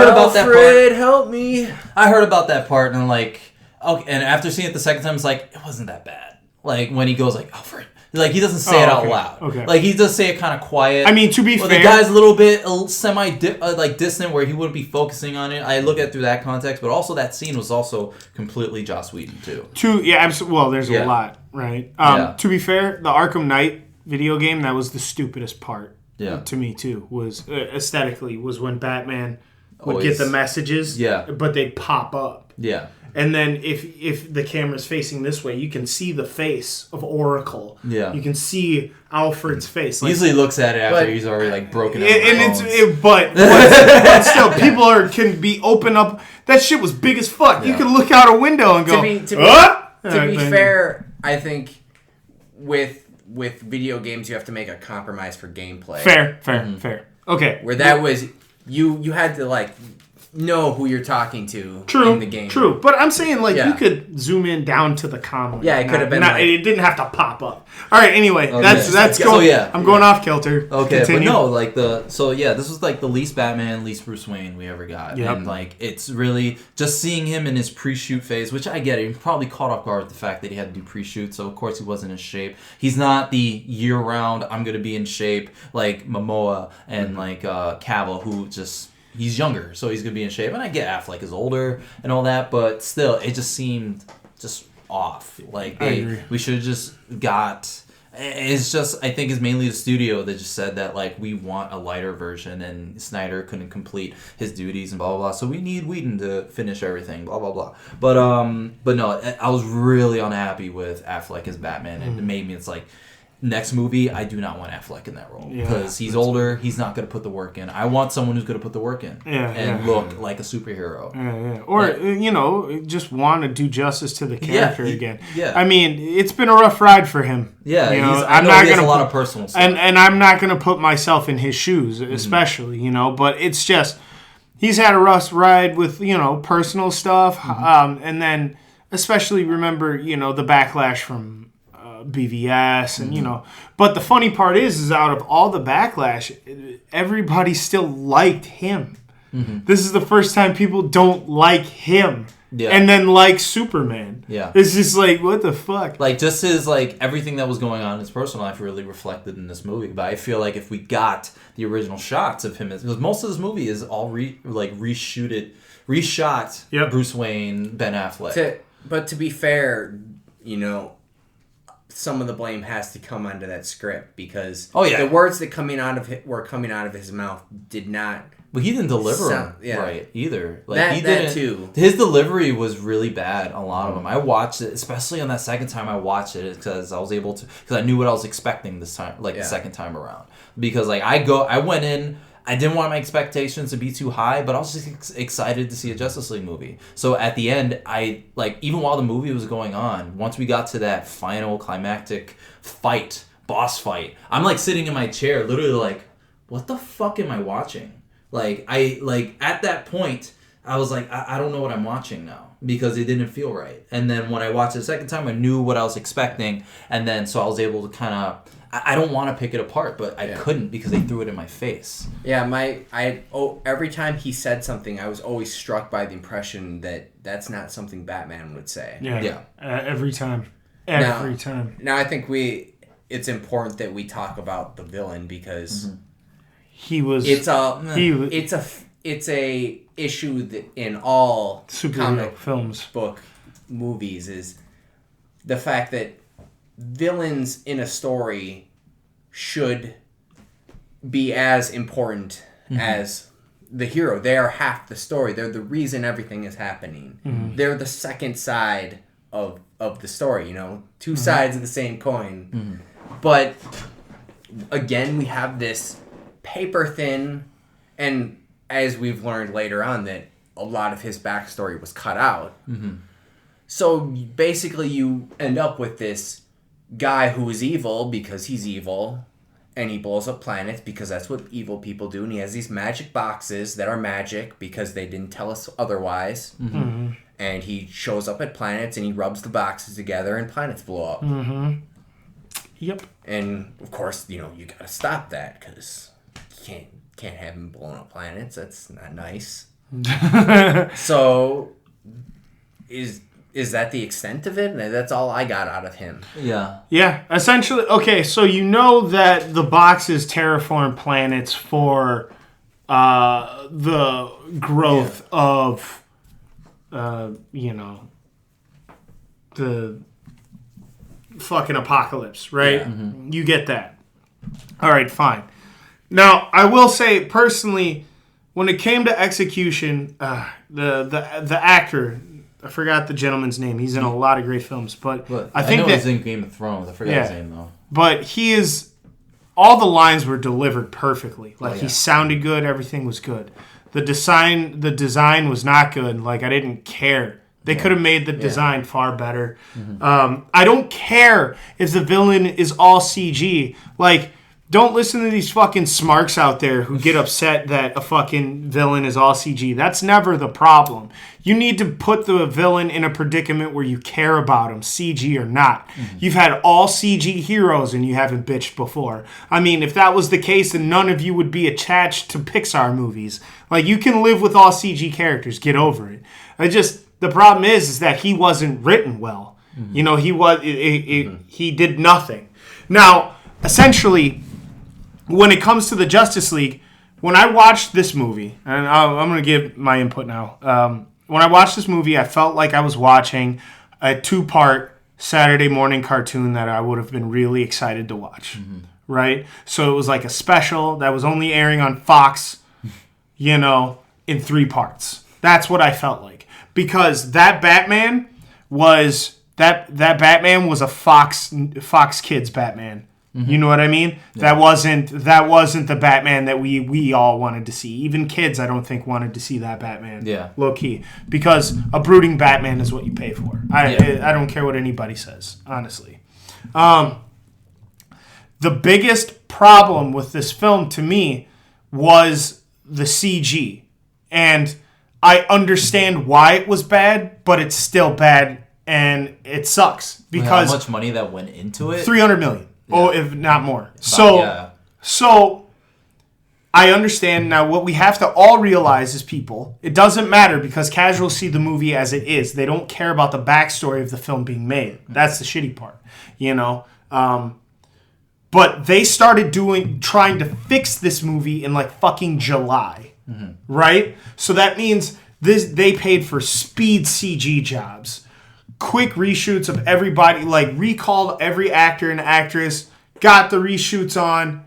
about that part. Alfred, help me. I heard about that part, and like, okay, and after seeing it the second time, it's like, it wasn't that bad. Like when he goes like, "Alfred," like he doesn't say it out loud. Okay. Like he does say it kind of quiet. I mean, to be fair, the guy's a little bit distant, where he wouldn't be focusing on it. I look at it through that context, but also that scene was also completely Joss Whedon too. Well, there's a lot, right? To be fair, the Arkham Knight video game, that was the stupidest part. Yeah. To me too, was aesthetically, was when Batman would get the messages, but they'd pop up. Yeah. And then if the camera's facing this way, you can see the face of Oracle. Yeah. You can see Alfred's face. He usually looks at it after he's already like broken out. But still, people can be open up. That shit was big as fuck. Yeah. You can look out a window and go. To be fair, I think with video games, you have to make a compromise for gameplay. Fair. Okay. Where that was, you had to like know who you're talking to in the game. True. But I'm saying you could zoom in down to the comment. Yeah, it could have been. It didn't have to pop up. All right. Anyway, that's going. So, I'm going off kilter. Okay, Continue. but no, this was like the least Batman, least Bruce Wayne we ever got, and like it's really just seeing him in his pre-shoot phase, which I get it. He probably caught off guard with the fact that he had to do pre-shoot, so of course he wasn't in shape. He's not the year-round I'm gonna be in shape like Momoa and like Cavill, who just. He's younger, so he's going to be in shape. And I get Affleck is older and all that, but still, it just seemed just off. Like, we should have just got... It's just, I think it's mainly the studio that just said that, like, we want a lighter version, and Snyder couldn't complete his duties and blah, blah, blah. So we need Whedon to finish everything, blah, blah, blah. But no, I was really unhappy with Affleck as Batman. And it made me, it's like... Next movie, I do not want Affleck in that role because he's older. He's not going to put the work in. I want someone who's going to put the work in and look like a superhero. Or just want to do justice to the character again. Yeah, I mean, it's been a rough ride for him. Yeah, I'm not going to a lot of personal stuff, and I'm not going to put myself in his shoes, especially. But it's just he's had a rough ride with personal stuff, and then especially remember the backlash from. BVS and but the funny part is out of all the backlash, everybody still liked him. This is the first time people don't like him and then like Superman. It's just like, what the fuck, like just his like everything that was going on in his personal life really reflected in this movie. But I feel like if we got the original shots of him, because most of this movie is all reshot Bruce Wayne, Ben Affleck. But to be fair, some of the blame has to come onto that script because the words that were coming out of his mouth did not. But he didn't deliver them right either. Like that too. His delivery was really bad. A lot of them. I watched it, especially on that second time. I watched it because I was able to because I knew what I was expecting this time, the second time around. Because I went in. I didn't want my expectations to be too high, but I was just excited to see a Justice League movie. So at the end, even while the movie was going on, once we got to that final climactic boss fight, I'm sitting in my chair, literally what the fuck am I watching? At that point, I was like, I don't know what I'm watching now because it didn't feel right. And then when I watched it the second time, I knew what I was expecting, and then so I was able to kind of. I don't want to pick it apart, but I couldn't because they threw it in my face. Yeah, every time he said something, I was always struck by the impression that that's not something Batman would say. Yeah. Every time. Every time. Now I think it's important that we talk about the villain because it's a issue that in all superhero films, book, movies is the fact that villains in a story should be as important as the hero. They are half the story. They're the reason everything is happening. They're the second side of the story, two sides of the same coin. But again, we have this paper thin, and as we've learned later on that a lot of his backstory was cut out. So basically you end up with this guy who is evil because he's evil, and he blows up planets because that's what evil people do, and he has these magic boxes that are magic because they didn't tell us otherwise. Mm-hmm. And he shows up at planets and he rubs the boxes together and planets blow up. Mm-hmm. Yep. And of course, you gotta stop that because you can't have him blowing up planets. That's not nice. So is that the extent of it? That's all I got out of him. Yeah. Yeah, essentially. Okay, so that the boxes terraform planets for the growth of, the fucking apocalypse, right? Yeah. Mm-hmm. You get that. All right, fine. Now, I will say, personally, when it came to execution, the actor... I forgot the gentleman's name. He's in a lot of great films, but I think he's in Game of Thrones. I forgot his name though. But he is. All the lines were delivered perfectly. He sounded good. Everything was good. The design was not good. I didn't care. They could have made the design far better. Mm-hmm. I don't care if the villain is all CG. Don't listen to these fucking smarks out there who get upset that a fucking villain is all CG. That's never the problem. You need to put the villain in a predicament where you care about him, CG or not. Mm-hmm. You've had all CG heroes and you haven't bitched before. I mean, if that was the case, then none of you would be attached to Pixar movies. You can live with all CG characters. Get over it. The problem is that he wasn't written well. Mm-hmm. He did nothing. Now, essentially... When it comes to the Justice League, when I watched this movie, and I'm going to give my input now. When I watched this movie, I felt like I was watching a 2-part Saturday morning cartoon that I would have been really excited to watch, right? So it was like a special that was only airing on Fox, in 3 parts. That's what I felt like. Because that Batman was a Fox Kids Batman. Mm-hmm. You know what I mean? Yeah. That wasn't the Batman that we all wanted to see. Even kids, I don't think, wanted to see that Batman. Yeah, low key, because a brooding Batman is what you pay for. I don't care what anybody says, honestly. The biggest problem with this film to me was the CG, and I understand why it was bad, but it's still bad and it sucks because how much money that went into it? $300 million. Yeah. Oh, if not more. So I understand now. What we have to all realize as people, it doesn't matter because casuals see the movie as it is. They don't care about the backstory of the film being made. That's the shitty part, But they started trying to fix this movie in fucking July, right? So that means they paid for speed CG jobs. Quick reshoots of everybody, recalled every actor and actress, got the reshoots on,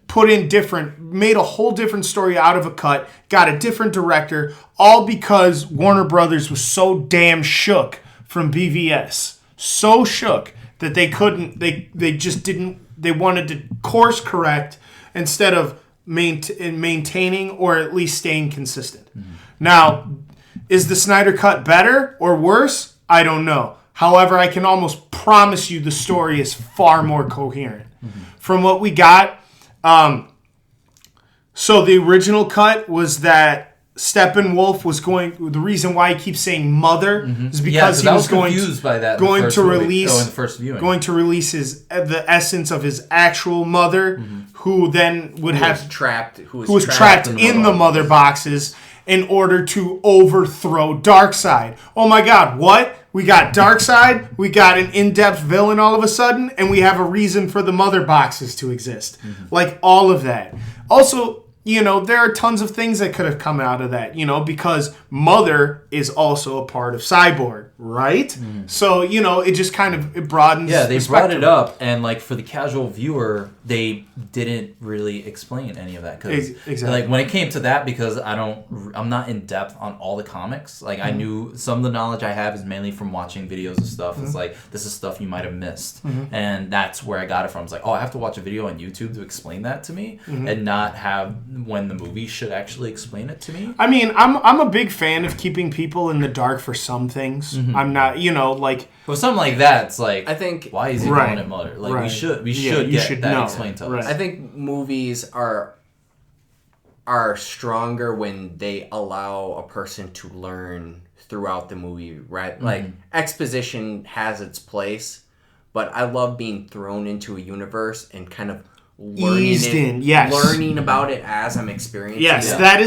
put in made a whole different story out of a cut, got a different director, all because Warner Brothers was so damn shook from BVS. So shook that they couldn't, they just didn't, they wanted to course correct instead of maintaining or at least staying consistent. Mm-hmm. Now, is the Snyder Cut better or worse? I don't know. However, I can almost promise you the story is far more coherent. Mm-hmm. From what we got, so the original cut was that Steppenwolf was the reason why he keeps saying mother is because he was confused by that going to release the essence of his actual mother, who then who was trapped in the mother boxes in order to overthrow Darkseid. Oh my God, what? We got Darkseid, we got an in-depth villain all of a sudden, and we have a reason for the mother boxes to exist. All of that. Also, there are tons of things that could have come out of that, because Mother is also a part of Cyborg. right? So, it just kind of it broadens. Yeah, they brought it up, and like for the casual viewer, they didn't really explain any of that because exactly. like when it came to that, because I'm not in depth on all the comics. Like I knew some of the knowledge I have is mainly from watching videos of stuff. It's like this is stuff you might have missed, and that's where I got it from. It's like, oh, I have to watch a video on YouTube to explain that to me, and not have when the movie should actually explain it to me. I mean, I'm a big fan of keeping people in the dark for some things. I'm not, like... Well, something like that, it's like, I think... Why is he calling it mother? Like, we should get that explained to us. Right. I think movies are stronger when they allow a person to learn throughout the movie, right? Like, exposition has its place, but I love being thrown into a universe and kind of learning about it as I'm experiencing it. Yes, that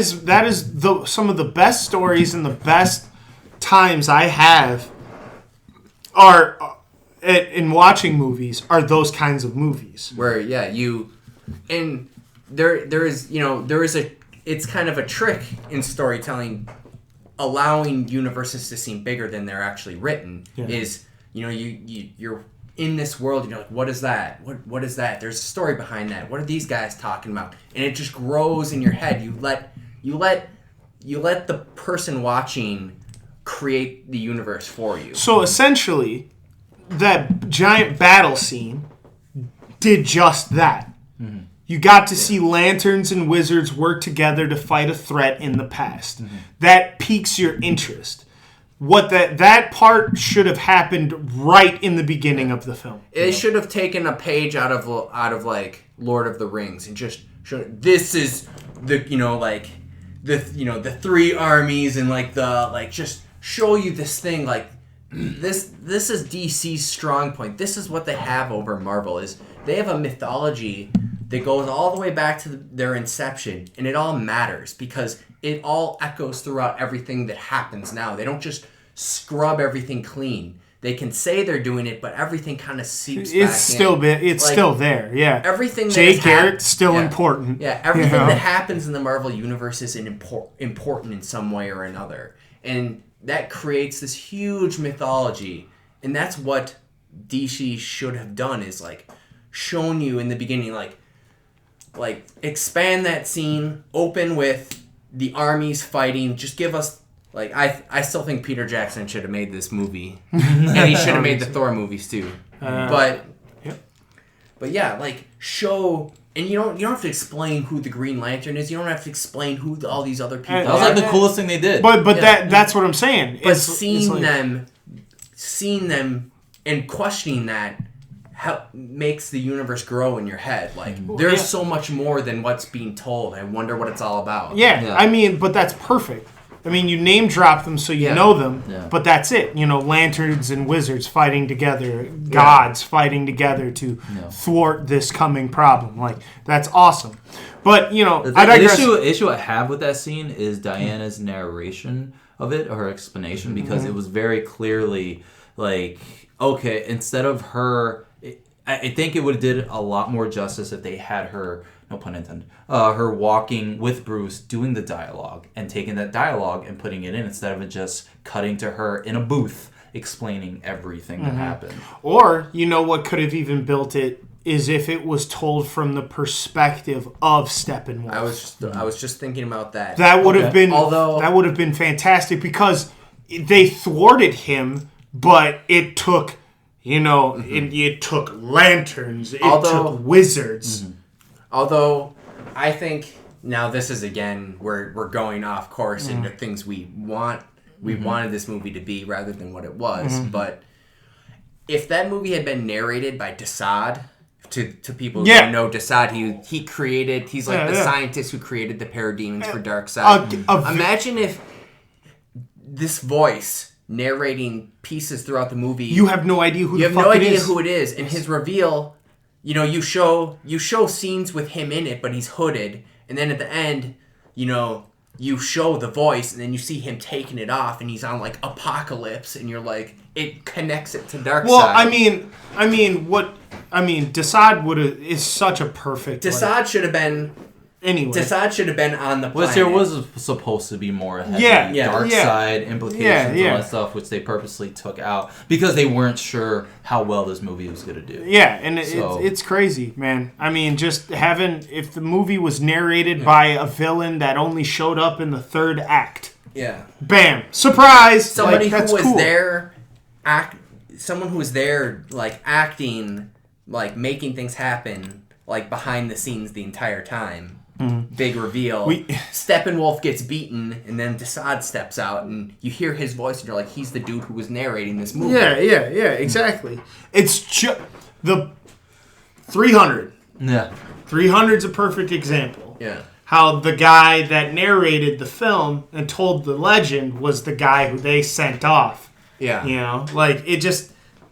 is some of the best stories and the best times I have are in watching movies are those kinds of movies where it's kind of a trick in storytelling, allowing universes to seem bigger than they're actually written. Is you're in this world, you're like, what is that? What is that? There's a story behind that. What are these guys talking about? And it just grows in your head. You let the person watching create the universe for you. So essentially, that giant battle scene did just that. You got to see lanterns and wizards work together to fight a threat in the past. That piques your interest. What that part should have happened right in the beginning of the film. It should have taken a page out of like Lord of the Rings and just shown this is the the three armies and just show you this thing like this is DC's strong point. This is what they have over Marvel is they have a mythology that goes all the way back to their inception, and it all matters because it all echoes throughout everything that happens now. They don't just scrub everything clean. They can say they're doing it, but everything kind of seeps back in. It's still there, yeah. Everything Jay Garrick's still important. Yeah, everything that happens in the Marvel Universe is important in some way or another. And that creates this huge mythology. And that's what DC should have done is, like, shown you in the beginning, like expand that scene, open with the armies fighting, just give us... Like, I still think Peter Jackson should have made this movie. And he should have made the Thor movies, too. But yeah, like, show... And you don't have to explain who the Green Lantern is. You don't have to explain who all these other people are. That was, like, the coolest thing they did. But that's what I'm saying. But seeing them and questioning that makes the universe grow in your head. Like, there's so much more than what's being told. I wonder what it's all about. Yeah, I mean, but that's perfect. I mean, you name drop them so you know them, but that's it. lanterns and wizards fighting together, gods fighting together to thwart this coming problem. Like, that's awesome. But, I digress. The issue I have with that scene is Diana's narration of it, or her explanation, because it was very clearly, like, okay, instead of her... I think it would have did a lot more justice if they had her... No pun intended. Her walking with Bruce, doing the dialogue, and taking that dialogue and putting it in instead of it just cutting to her in a booth explaining everything that happened. Or, what could have even built it is if it was told from the perspective of Steppenwolf. I was just thinking about that. That would have been that would have been fantastic because they thwarted him, but it took it took lanterns, it took wizards. Although, I think, now this is, again, we're going off course into things we wanted this movie to be rather than what it was. But if that movie had been narrated by Desaad, to people who don't know Desaad, he's like the scientist who created the parademons for Darkseid. Imagine if this voice narrating pieces throughout the movie... You have no idea who the fuck it is. You have no idea who it is, and his reveal... you show scenes with him in it, but he's hooded, and then at the end, you show the voice, and then you see him taking it off, and he's on like Apocalypse, and you're like, it connects it to Darkseid. Well, Desaad is such a perfect. Desaad should have been Anyway. Desaad should have been on the planet. Which there was supposed to be more heavy dark side implications and all that stuff, which they purposely took out because they weren't sure how well this movie was going to do. Yeah, and it's crazy, man. I mean, just if the movie was narrated by a villain that only showed up in the third act. Yeah. Bam. Surprise! Somebody who was there, someone who was there, like, acting, like, making things happen, like, behind the scenes the entire time. Big reveal. Steppenwolf gets beaten, and then Desaad steps out, and you hear his voice, and you're like, he's the dude who was narrating this movie. Yeah, exactly. It's the 300. Yeah. 300's a perfect example. Yeah. How the guy that narrated the film and told the legend was the guy who they sent off. Yeah. You know, like,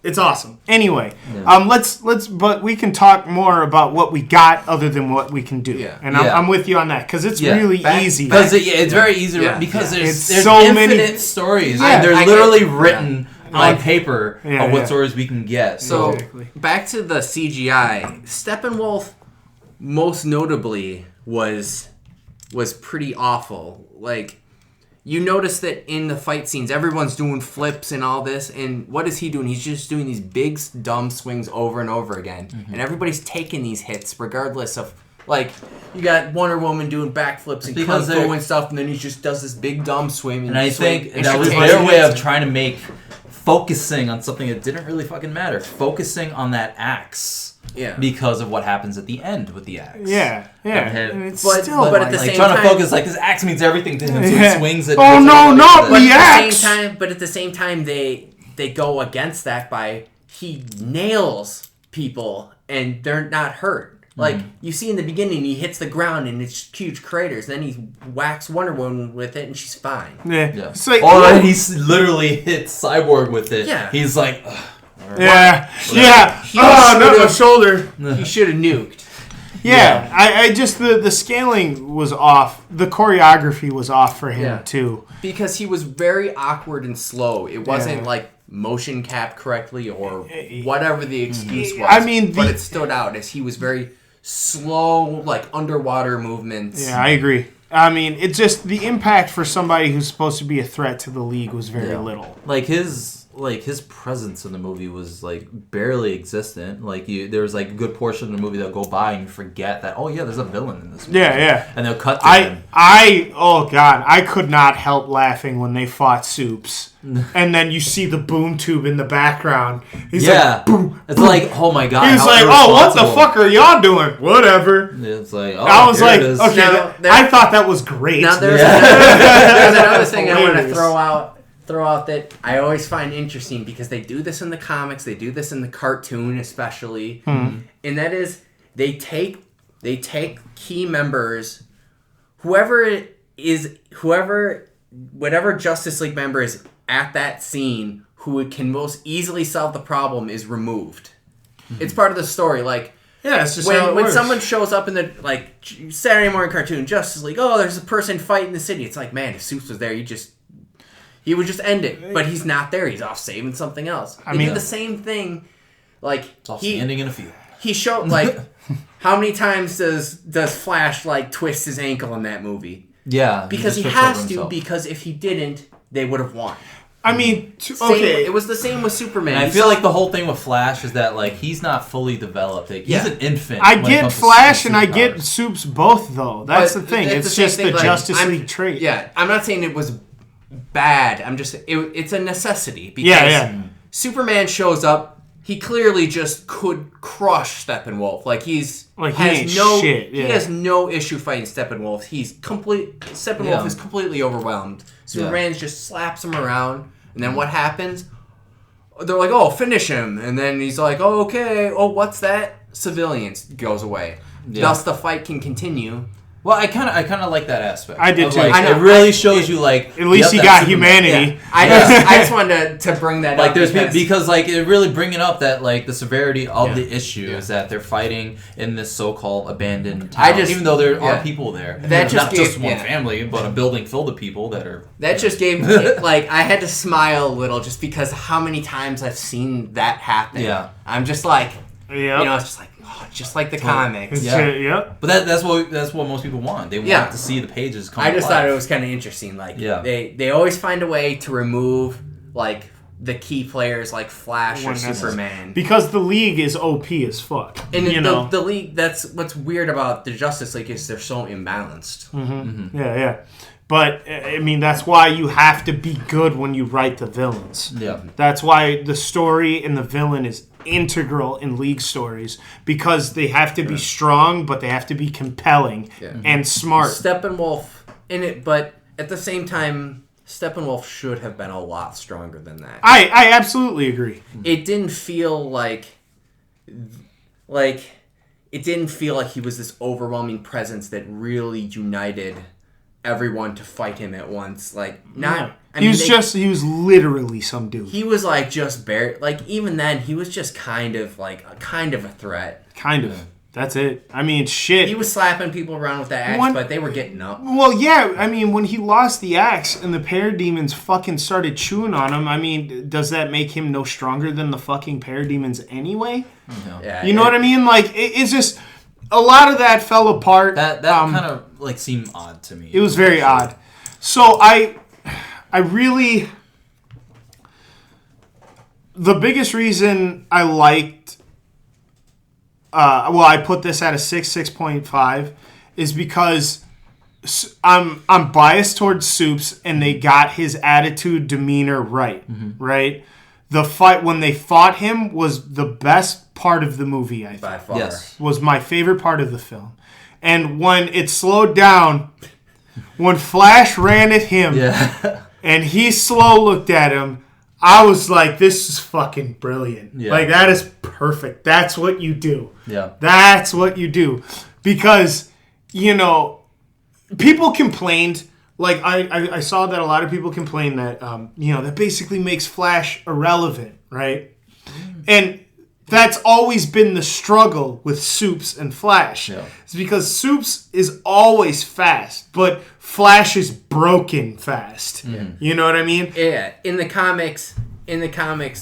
it's awesome. Anyway, but we can talk more about what we got other than what we can do. Yeah. And I'm with you on that because it's really easy. Because it's very easy because there's so infinite many stories. Yeah. They're literally written on paper of what stories we can get. So back to the CGI, Steppenwolf most notably was pretty awful. Like, you notice that in the fight scenes, everyone's doing flips and all this, and what is he doing? He's just doing these big, dumb swings over and over again, and everybody's taking these hits regardless of, like, you got Wonder Woman doing backflips and kung fu and stuff, and then he just does this big, dumb swing. And I think that was their way of trying to make focusing on something that didn't really fucking matter. Focusing on that axe. Yeah. Because of what happens at the end with the axe. Yeah. And it's but at the same trying time, to focus, like, this axe means everything to him, so he swings it. Oh, no, not the axe! But at the same time, they go against that by he nails people and they're not hurt. Like, you see in the beginning, he hits the ground and it's huge craters. Then he whacks Wonder Woman with it and she's fine. Yeah. Or he literally hits Cyborg with it. Yeah. He's like... Yeah. Not my shoulder. He should have nuked. Yeah. I just the scaling was off. The choreography was off for him too. Because he was very awkward and slow. It wasn't like motion capped correctly or whatever the excuse was. I mean, but it stood out as he was very slow, like underwater movements. Yeah, I agree. I mean, it's just the impact for somebody who's supposed to be a threat to the league was very little. Like his presence in the movie was like barely existent. Like there was like a good portion of the movie that'll go by and you forget that there's a villain in this movie. Yeah. And they'll cut to him. I could not help laughing when they fought Soups. And then you see the boom tube in the background. He's like, boom. It's like, oh my god. He's like, what the fuck are y'all doing? Whatever. It's like, I was like, okay, I thought that was great. Now there's another thing I want to throw out that I always find interesting because they do this in the comics, they do this in the cartoon especially, and that is they take key members, whatever Justice League member is at that scene who can most easily solve the problem is removed. It's part of the story. Like, it's just when someone shows up in the Saturday morning cartoon, Justice League, there's a person fighting the city. It's like, man, if Soups was there, he would just end it, but he's not there. He's off saving something else. They do the same thing. Like, standing in a field. He showed how many times does Flash twist his ankle in that movie? Yeah, because he has to. Because if he didn't, they would have won. I mean, it was the same with Superman. And I feel like the whole thing with Flash is that he's not fully developed. He's an infant. I get Flash and I get Soups both though. That's the thing. It's just the Justice League trait. Yeah, I'm not saying it was bad. I'm just it's a necessity because Superman shows up. He clearly just could crush Steppenwolf. He has no issue fighting Steppenwolf. Steppenwolf is completely overwhelmed. Superman just slaps him around, and then what happens? They're like, "Oh, finish him!" And then he's like, "Oh, okay. Oh, what's that?" Civilians goes away. Yeah. Thus, the fight can continue. Well, I kind of like that aspect. I did too. It really shows you at least he got humanity. Yeah. I just wanted to bring that up because it really bringing up that the severity of the issue is that they're fighting in this so-called abandoned town. Even though there are people there, not just one family, but a building filled with people that are. That just gave me I had to smile a little just because how many times I've seen that happen. Yeah, I'm just like. know, it's just like the comics. Yeah. But that's what most people want. They want to see the pages come I just thought it was kind of interesting. Like, they always find a way to remove, like, the key players like Flash or Superman. Because the League is OP as fuck. And the League, that's what's weird about the Justice League is they're so imbalanced. Mm-hmm. Yeah. But, I mean, that's why you have to be good when you write the villains. Yeah. That's why the story and the villain is integral in League stories. Because they have to be strong, but they have to be compelling and smart. Steppenwolf, but at the same time, Steppenwolf should have been a lot stronger than that. I absolutely agree. It didn't feel like he was this overwhelming presence that really united everyone to fight him at once. Like, he was literally some dude. He was like just bare. Like, even then, he was just kind of a threat. Kind of. That's it. I mean, shit. He was slapping people around with that axe, but they were getting up. Well, yeah. I mean, when he lost the axe and the parademons fucking started chewing on him, I mean, does that make him no stronger than the fucking parademons anyway? No. Yeah, you know what I mean? Like, it's just a lot of that fell apart. That kind of like seemed odd to me. It was very odd. So I really, the biggest reason I liked. I put this at a 6.5 is because I'm biased towards Soups and they got his attitude, demeanor right. Right? The fight when they fought him was the best part of the movie, I think. By far. Yes. Was my favorite part of the film. And when it slowed down, when Flash ran at him and he slow looked at him, I was like, this is fucking brilliant. Yeah. Like, that is perfect. That's what you do. Yeah. That's what you do. Because, you know, people complained. Like, I saw that a lot of people complain that, that basically makes Flash irrelevant, right? And that's always been the struggle with Soups and Flash. Yeah. It's because Soups is always fast, but Flash is broken fast. Mm. You know what I mean? Yeah. In the comics,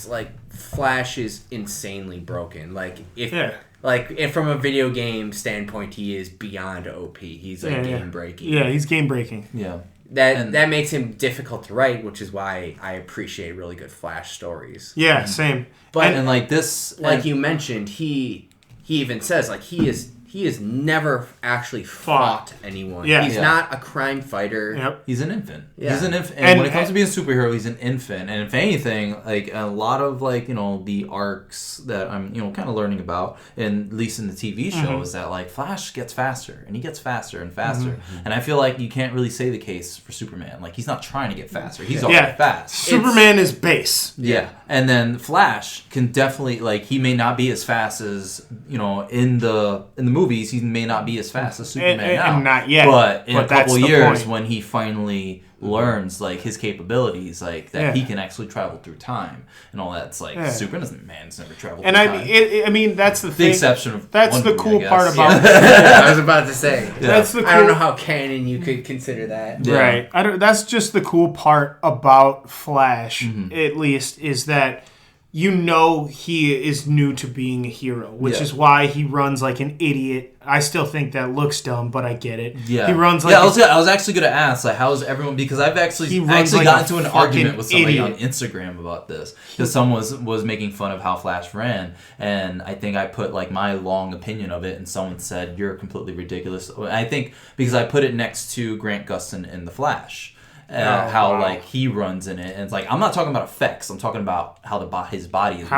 like, Flash is insanely broken. Like, if from a video game standpoint, he is beyond OP. He's like game breaking. Yeah, he's game breaking. Yeah. That makes him difficult to write, which is why I appreciate really good Flash stories. Yeah, same. But and like this, like you mentioned, he even says like he has never actually fought anyone. Yeah. He's not a crime fighter. Yep. He's an infant. Yeah. He's an infant. And when it comes to being a superhero, he's an infant. And if anything, like a lot of the arcs that I'm kind of learning about, and at least in the TV show, is that like Flash gets faster and he gets faster and faster. Mm-hmm. And I feel like you can't really say the case for Superman. Like he's not trying to get faster. He's already fast. Superman is base. Yeah. And then Flash can definitely he may not be as fast as in the movies. He may not be as fast as Superman now. And not yet. But in a couple of years, when he finally learns his capabilities, that he can actually travel through time and all that. It's like Superman's never traveled through time. I mean, that's the thing. The exception of that's the cool part about. I was about to say. That's the. Cool, I don't know how canon you could consider that. Yeah. Right. That's just the cool part about Flash, at least, is that. He is new to being a hero, which is why he runs like an idiot. I still think that looks dumb, but I get it. Yeah, he runs like. Yeah, I was actually going to ask, how is everyone? Because I've actually got into an argument with somebody on Instagram about this because someone was making fun of how Flash ran, and I think I put my long opinion of it, and someone said you're completely ridiculous. I think because I put it next to Grant Gustin in The Flash. He runs in it, and it's I'm not talking about effects. I'm talking about how his body is.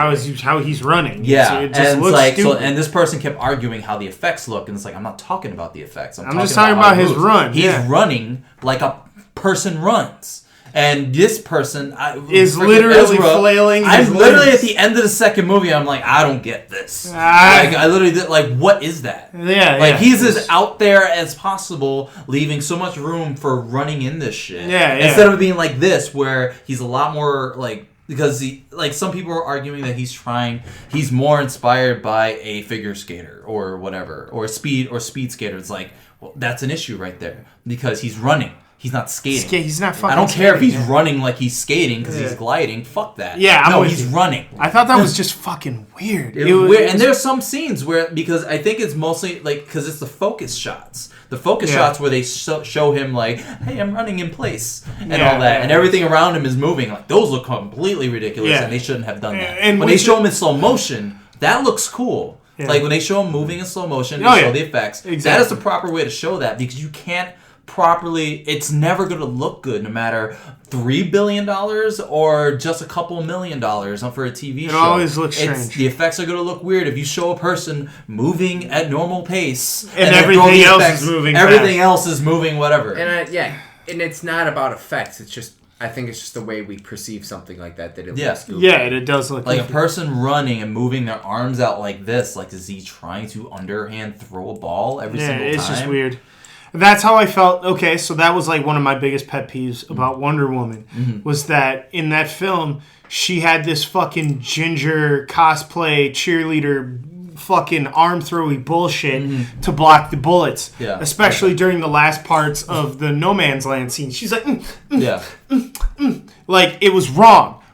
How he's running. Yeah, it just looks stupid. And this person kept arguing how the effects look, and it's I'm not talking about the effects. I'm just talking about his run. He's running like a person runs. And this person is literally flailing. I'm literally at the end of the second movie. I'm like, I don't get this. I literally did what is that? Yeah, he's as out there as possible, leaving so much room for running in this shit. Yeah. Instead of being like this, where he's a lot more because some people are arguing that he's more inspired by a figure skater or whatever, or speed skater. It's well, that's an issue right there because he's running. He's not skating. He's not fucking I don't care if he's skating, running like he's skating because he's gliding. Fuck that. Yeah, no, he's running. I thought that was just fucking weird. It was weird. And there's some scenes where, because I think it's mostly like, because it's the focus shots. The focus shots where they show him like, hey, I'm running in place and all that. And everything around him is moving. Like, those look completely ridiculous and they shouldn't have done that. And when they show him in slow motion, that looks cool. Yeah. Like when they show him moving in slow motion, they show the effects. Exactly. That is the proper way to show that, because you can't properly, it's never going to look good no matter $3 billion or just a couple $1 million for a TV show. It always looks strange. The effects are going to look weird if you show a person moving at normal pace and everything else is moving. Everything else is moving, whatever. And and it's not about effects. It's just, I think it's just the way we perceive something like that it looks goofy. Yeah, it does look like goofy. A person running and moving their arms out like this. Like, is he trying to underhand throw a ball every single time? Yeah, it's just weird. That's how I felt. Okay, so that was like one of my biggest pet peeves about Wonder Woman, was that in that film, she had this fucking ginger cosplay cheerleader fucking arm throwy bullshit to block the bullets. Yeah. Especially during the last parts of the No Man's Land scene. She's like, like, it was wrong.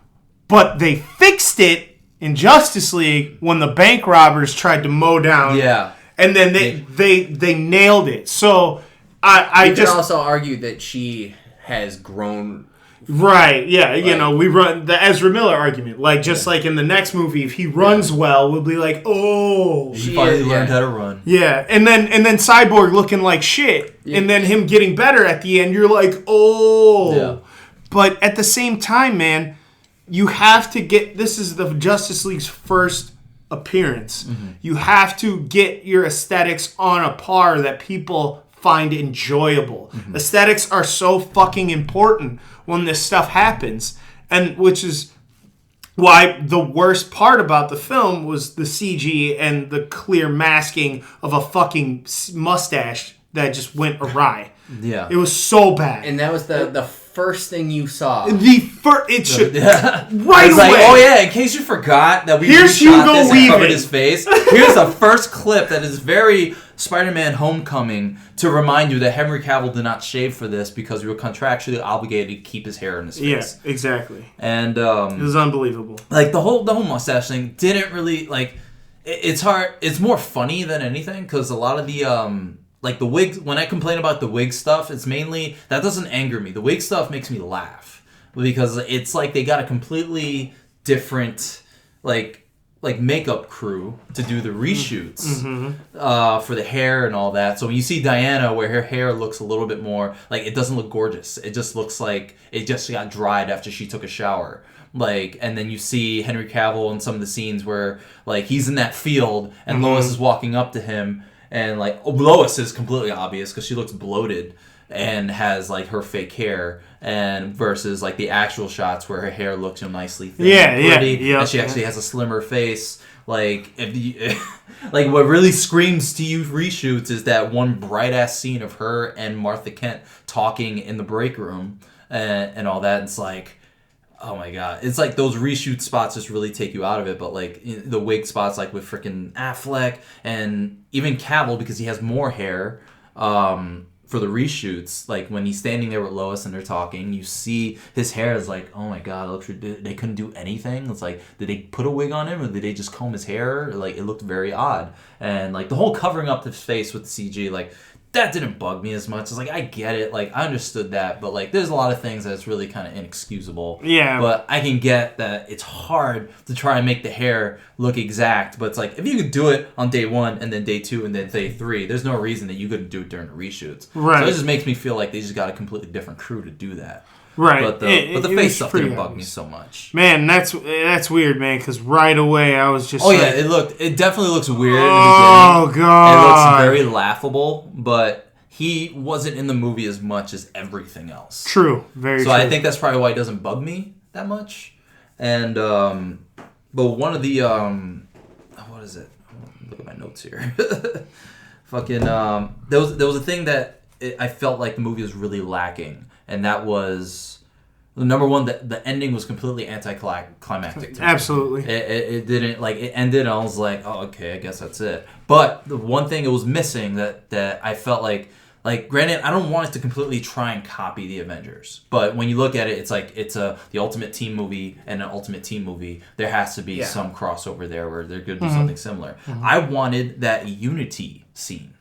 But they fixed it in Justice League when the bank robbers tried to mow down. Yeah. And then they nailed it. So I could also argue that she has grown. Right, yeah. Like, you know, we run the Ezra Miller argument. Like, just like in the next movie, if he runs well, we'll be like, oh. She finally learned how to run. Yeah, and then Cyborg looking like shit. Yeah. And then him getting better at the end, you're like, oh. Yeah. But at the same time, man, you have to get, this is the Justice League's first appearance. You have to get your aesthetics on a par that people find enjoyable. Aesthetics are so fucking important when this stuff happens, and which is why the worst part about the film was the CG and the clear masking of a fucking mustache that just went awry. Yeah, it was so bad, and that was the first thing you saw. It should right away. Like, oh yeah, in case you forgot that we here's Hugo this Weaving. And covered his face. Here's the first clip that is very Spider-Man Homecoming to remind you that Henry Cavill did not shave for this because we were contractually obligated to keep his hair in his face. Yeah, exactly. And it was unbelievable. Like the whole mustache thing didn't really like. It's hard. It's more funny than anything because a lot of the like the wig, when I complain about the wig stuff, it's mainly, that doesn't anger me. The wig stuff makes me laugh because it's like they got a completely different like makeup crew to do the reshoots for the hair and all that. So when you see Diana, where her hair looks a little bit more like, it doesn't look gorgeous. It just looks like it just got dried after she took a shower. Like, and then you see Henry Cavill in some of the scenes where like he's in that field and Lois is walking up to him. And, like, Lois is completely obvious because she looks bloated and has, like, her fake hair. And versus, like, the actual shots where her hair looks nicely thin and pretty. And she actually has a slimmer face. Like, like, what really screams to you reshoots is that one bright-ass scene of her and Martha Kent talking in the break room and all that. It's like, oh my god. It's like those reshoot spots just really take you out of it. But like the wig spots, like with freaking Affleck and even Cavill, because he has more hair for the reshoots. Like when he's standing there with Lois and they're talking, you see his hair is like, oh my god, it looks ridiculous. They couldn't do anything. It's like, did they put a wig on him or did they just comb his hair? Like it looked very odd. And like the whole covering up his face with the CG, like that didn't bug me as much. It's like, I get it. Like, I understood that. But, like, there's a lot of things that's really kind of inexcusable. Yeah. But I can get that it's hard to try and make the hair look exact. But it's like, if you could do it on day 1 and then day 2 and then day 3, there's no reason that you couldn't do it during the reshoots. Right. So it just makes me feel like they just got a completely different crew to do that. Right. But the face stuff didn't bug me so much. Man, that's weird, man, because right away I was just yeah, it definitely looks weird in the beginning. Oh, God. It looks very laughable, but he wasn't in the movie as much as everything else. True. Very true. So I think that's probably why it doesn't bug me that much. And, but one of the, what is it? Look at my notes here. Fucking, there was a thing that I felt like the movie was really lacking. And that was, number one, the ending was completely anticlimactic to me. Absolutely. It didn't, like, it ended and I was like, oh, okay, I guess that's it. But the one thing it was missing that I felt like Like, granted, I don't want it to completely try and copy the Avengers, but when you look at it, it's like the Ultimate Team movie and an Ultimate Team movie. There has to be some crossover there where they're going to do something similar. I wanted that unity scene.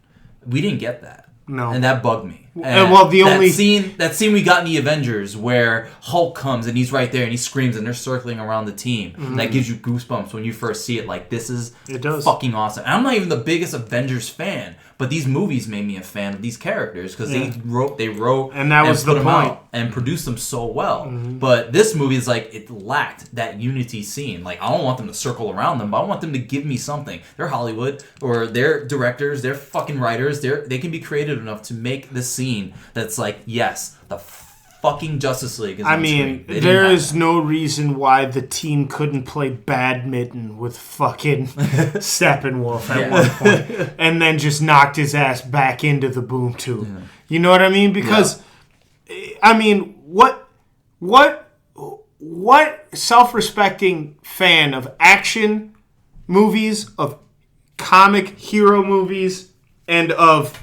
We didn't get that. No. And that bugged me. And well, that scene we got in the Avengers where Hulk comes and he's right there and he screams and they're circling around the team. And that gives you goosebumps when you first see it. Like, this is fucking awesome. And I'm not even the biggest Avengers fan, but these movies made me a fan of these characters because they wrote and that was the point, and produced them so well. But this movie is like, it lacked that unity scene. Like, I don't want them to circle around them, but I want them to give me something. They're Hollywood, or they're directors, they're fucking writers. They can be creative enough to make this scene that's like, yes, the fucking Justice League is on screen. There is no reason why the team couldn't play badminton with fucking Steppenwolf at one point and then just knocked his ass back into the boom tube. Yeah. You know what I mean? Because, I mean, what self-respecting fan of action movies, of comic hero movies, and of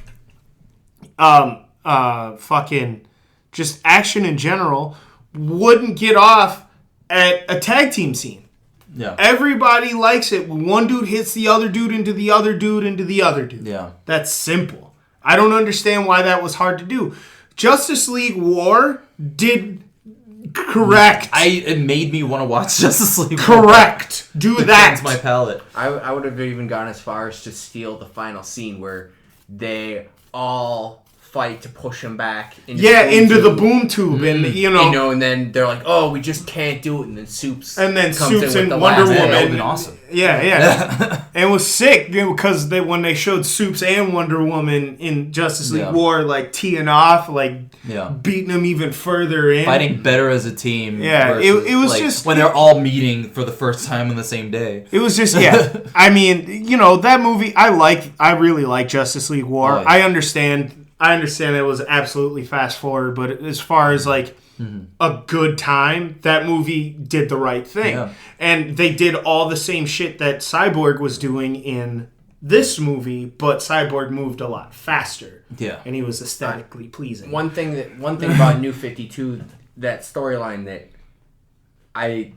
fucking just action in general wouldn't get off at a tag team scene? Yeah. Everybody likes it when one dude hits the other dude into the other dude into the other dude. Yeah. That's simple. I don't understand why that was hard to do. Justice League War did correct. It made me want to watch Justice League War. Correct. Do that. That's my palate. I would have even gone as far as to steal the final scene where they all fight to push him back into the boom tube, and and then they're like, oh, we just can't do it, and then Soups and comes in and Wonder Woman. That would have been awesome. Yeah. And it was sick because when they showed Soups and Wonder Woman in Justice League War, like teeing off, like beating them even further in, fighting better as a team. Yeah, versus, it was like, just when they're all meeting for the first time on the same day. It was just I mean, that movie. I really like Justice League War. Oh, yeah. I understand it was absolutely fast forward, but as far as like a good time, that movie did the right thing. Yeah. And they did all the same shit that Cyborg was doing in this movie, but Cyborg moved a lot faster. Yeah. And he was aesthetically pleasing. One thing about New 52, that storyline that I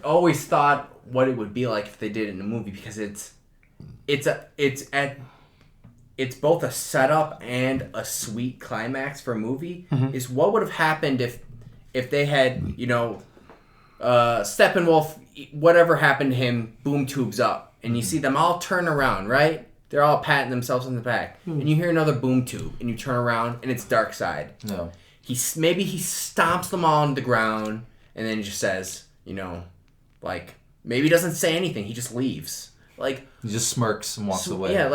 always thought what it would be like if they did it in a movie, because it's both a setup and a sweet climax for a movie, is what would have happened if they had, Steppenwolf, whatever happened to him, boom tubes up, and you see them all turn around, right? They're all patting themselves on the back, and you hear another boom tube, and you turn around, and it's Darkseid. No. Maybe he stomps them all on the ground, and then just says, like, maybe he doesn't say anything, he just leaves. Like, he just smirks and walks away. Yeah,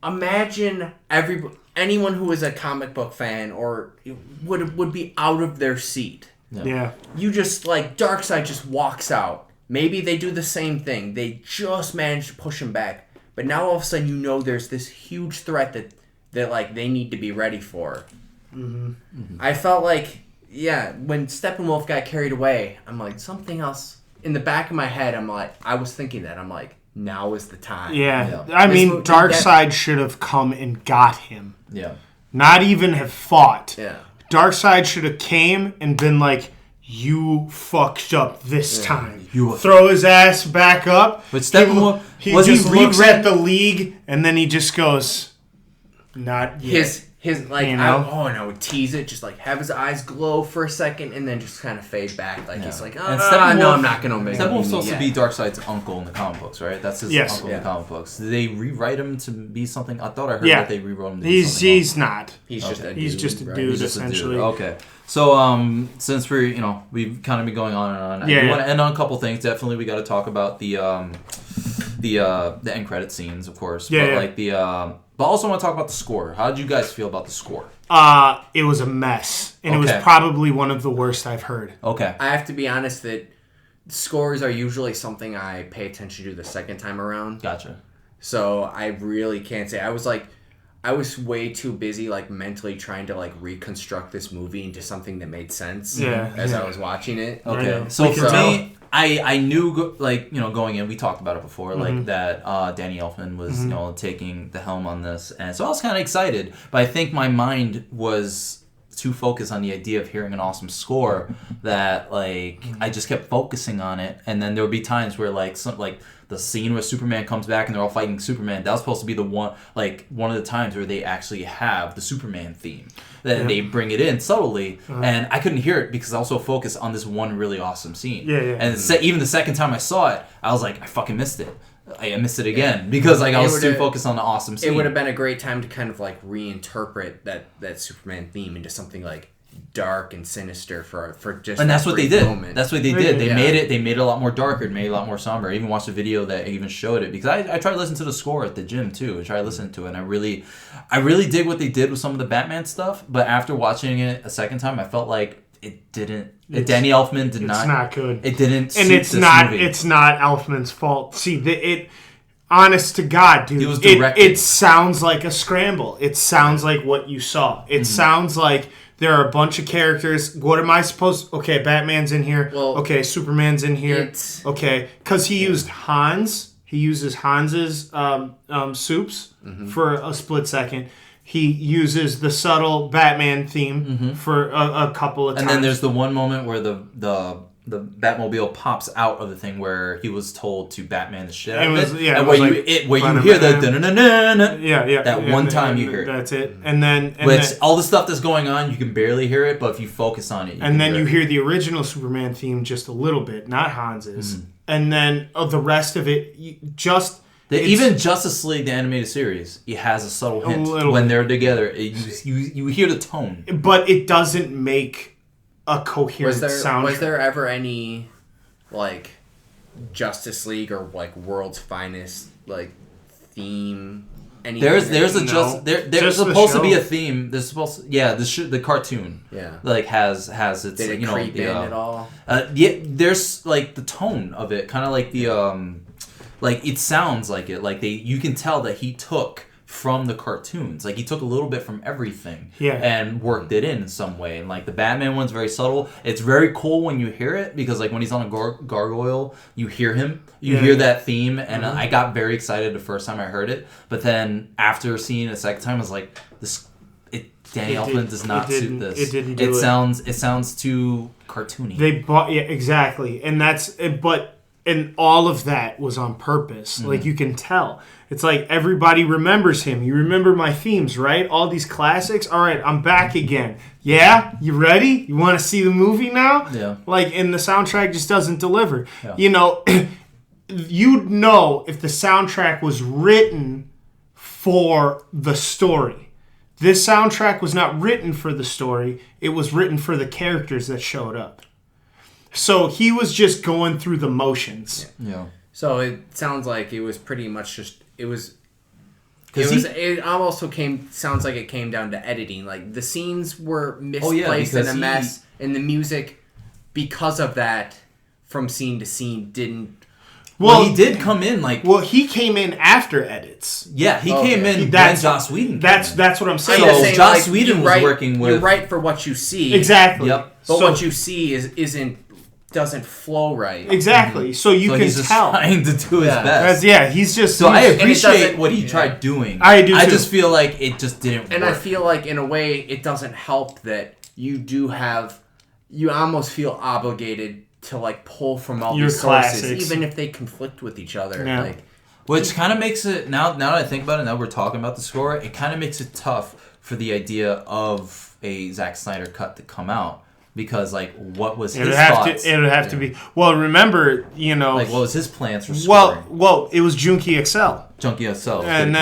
imagine anyone who is a comic book fan or would be out of their seat. Yeah. You just Darkseid just walks out. Maybe they do the same thing. They just manage to push him back. But now all of a sudden there's this huge threat that they need to be ready for. Mm-hmm. I felt like when Steppenwolf got carried away, I'm like, something else in the back of my head. I was thinking that. I'm like, now is the time. Yeah. I mean, Darkseid should have come and got him. Yeah. Not even have fought. Yeah. Darkseid should have came and been like, you fucked up this time. You throw his ass back up. But Steppenwolf, he looks at the League, and then he just goes, not yet. I would tease it, just have his eyes glow for a second, and then just kind of fade back. He's like, no, I'm not going to make it. Steppenwolf's supposed to be Darkseid's uncle in the comic books, right? That's his uncle in the comic books. Did they rewrite him to be something? I thought I heard that they rewrote him to be something He's not. He's just a dude. He's just a dude, essentially. Okay. So, since we've kind of been going on and on, we want to end on a couple things. Definitely, we got to talk about the end credit scenes, of course. But also want to talk about the score. How did you guys feel about the score? It was a mess, and it was probably one of the worst I've heard. Okay. I have to be honest that scores are usually something I pay attention to the second time around. Gotcha. So I really can't say. I was way too busy mentally trying to reconstruct this movie into something that made sense as I was watching it. Okay. So for me, I knew, like, you know, going in, we talked about it before, like, that Danny Elfman was, you know, taking the helm on this. And so I was kind of excited. But I think my mind was too focused on the idea of hearing an awesome score that, like, I just kept focusing on it. And then there would be times where, like, the scene where Superman comes back and they're all fighting Superman, that was supposed to be one of the times where they actually have the Superman theme. Then they bring it in subtly, and I couldn't hear it because I was so focused on this one really awesome scene. And even the second time I saw it, I was like, I fucking missed it. I missed it again because like I was too focused on the awesome scene. It would have been a great time to kind of like reinterpret that Superman theme into something like dark and sinister for just. And that's what they did. Moment. That's what they did. They made it. They made it a lot more darker. Made it a lot more somber. I even watched a video that even showed it because I tried to listen to the score at the gym too. I tried to listen to it, and I really dig what they did with some of the Batman stuff. But after watching it a second time, I felt like it didn't. Danny Elfman did not. It's not good. It didn't. And it's not. Movie. It's not Elfman's fault. See, honest to God, dude, it sounds like a scramble. It sounds like what you saw. It sounds like there are a bunch of characters. What am I supposed... Okay, Batman's in here. Well, okay, Superman's in here. Okay, because he used Hans. He uses Hans's soups for a split second. He uses the subtle Batman theme for a couple of times. And then there's the one moment where the Batmobile pops out of the thing where he was told to Batman the shit out of it. And where you hear the da-na-na-na-na. That one time you hear it. That's it. And then all the stuff that's going on, you can barely hear it, but if you focus on it, you hear the original Superman theme just a little bit, not Hans's. And then the rest of it, even Justice League, the animated series, it has a subtle hint when they're together. You hear the tone, but it doesn't make a coherent soundtrack. Was there ever any like Justice League or like World's Finest like theme? There's supposed to be a theme. There's supposed the cartoon like has its Did it creep in at all? There's like the tone of it, kind of like the like it sounds like it. Like you can tell that he took from the cartoons. Like he took a little bit from everything and worked it in some way. And like the Batman one's very subtle. It's very cool when you hear it because like when he's on a gargoyle, you hear him. You hear that theme, and I got very excited the first time I heard it. But then after seeing it a second time, I was like, Danny Elfman does not suit this. It didn't do it. It sounds too cartoony. Exactly. And all of that was on purpose. Like you can tell. It's like everybody remembers him. You remember my themes, right? All these classics. All right, I'm back again. Yeah? You ready? You want to see the movie now? Yeah. Like, and the soundtrack just doesn't deliver. Yeah. You know, you'd know if the soundtrack was written for the story. This soundtrack was not written for the story. It was written for the characters that showed up. So he was just going through the motions. Yeah. So it sounds like it was pretty much just it almost sounds like it came down to editing. Like the scenes were misplaced and a mess, and the music, because of that, from scene to scene didn't. Well, he did come in like. Well, he came in after edits. Yeah, he came in when Joss Whedon. That's what I'm saying. So Joss Whedon was working with. You're right for what you see. Exactly. Yep. But what you see doesn't flow right. Exactly. So you can he's just tell. Trying to do his best. He's just. So I appreciate what he tried doing. I do too. I just feel like it just didn't work. And I feel like in a way it doesn't help that you almost feel obligated to like pull from all these sources, even if they conflict with each other. Yeah. Like, which kind of makes it now that I think about it, now we're talking about the score, it kind of makes it tough for the idea of a Zack Snyder cut to come out. Because, like, what was his thoughts? It would have to be... Well, remember, you know... Like, what was his plans for scoring? Well, it was Junkie XL. Junkie XL. And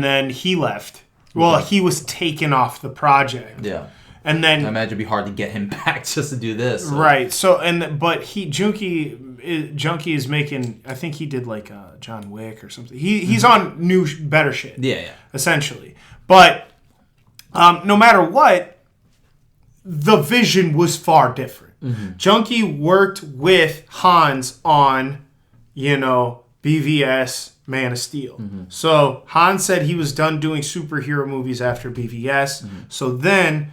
then he left. Well, he was taken off the project. Yeah. And then... I imagine it'd be hard to get him back just to do this. So. Right. So, but Junkie is making... I think he did, like, John Wick or something. He's on new, better shit. Yeah. Essentially. But, no matter what... The vision was far different. Junkie worked with Hans on, BVS, Man of Steel. So Hans said he was done doing superhero movies after BVS. So then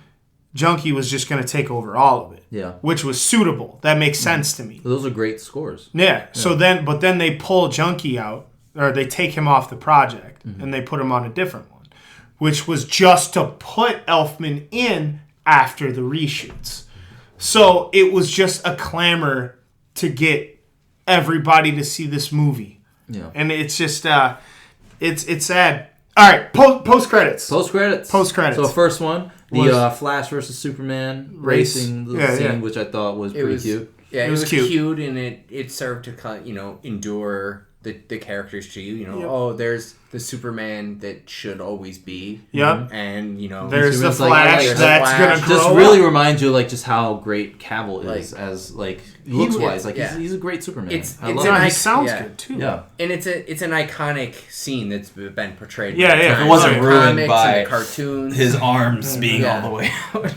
Junkie was just going to take over all of it. Yeah. Which was suitable. That makes sense to me. Those are great scores. Yeah. So then they pull Junkie out, or they take him off the project, and they put him on a different one, which was just to put Elfman in after the reshoots. So it was just a clamor to get everybody to see this movie. Yeah. And it's just, it's sad. All right, post credits. Post credits. So first one, the Flash versus Superman racing scene, which I thought was pretty cute. Yeah, it was cute, and it served to endure the characters to you. Oh, there's the Superman that should always be. Yep. And there's the Flash that's gonna grow just really reminds you just how great Cavill is as looks wise. He's a great Superman. He sounds good too. Yeah. And it's an iconic scene that's been portrayed. Yeah, yeah. It wasn't ruined by cartoons. His arms being all the way out.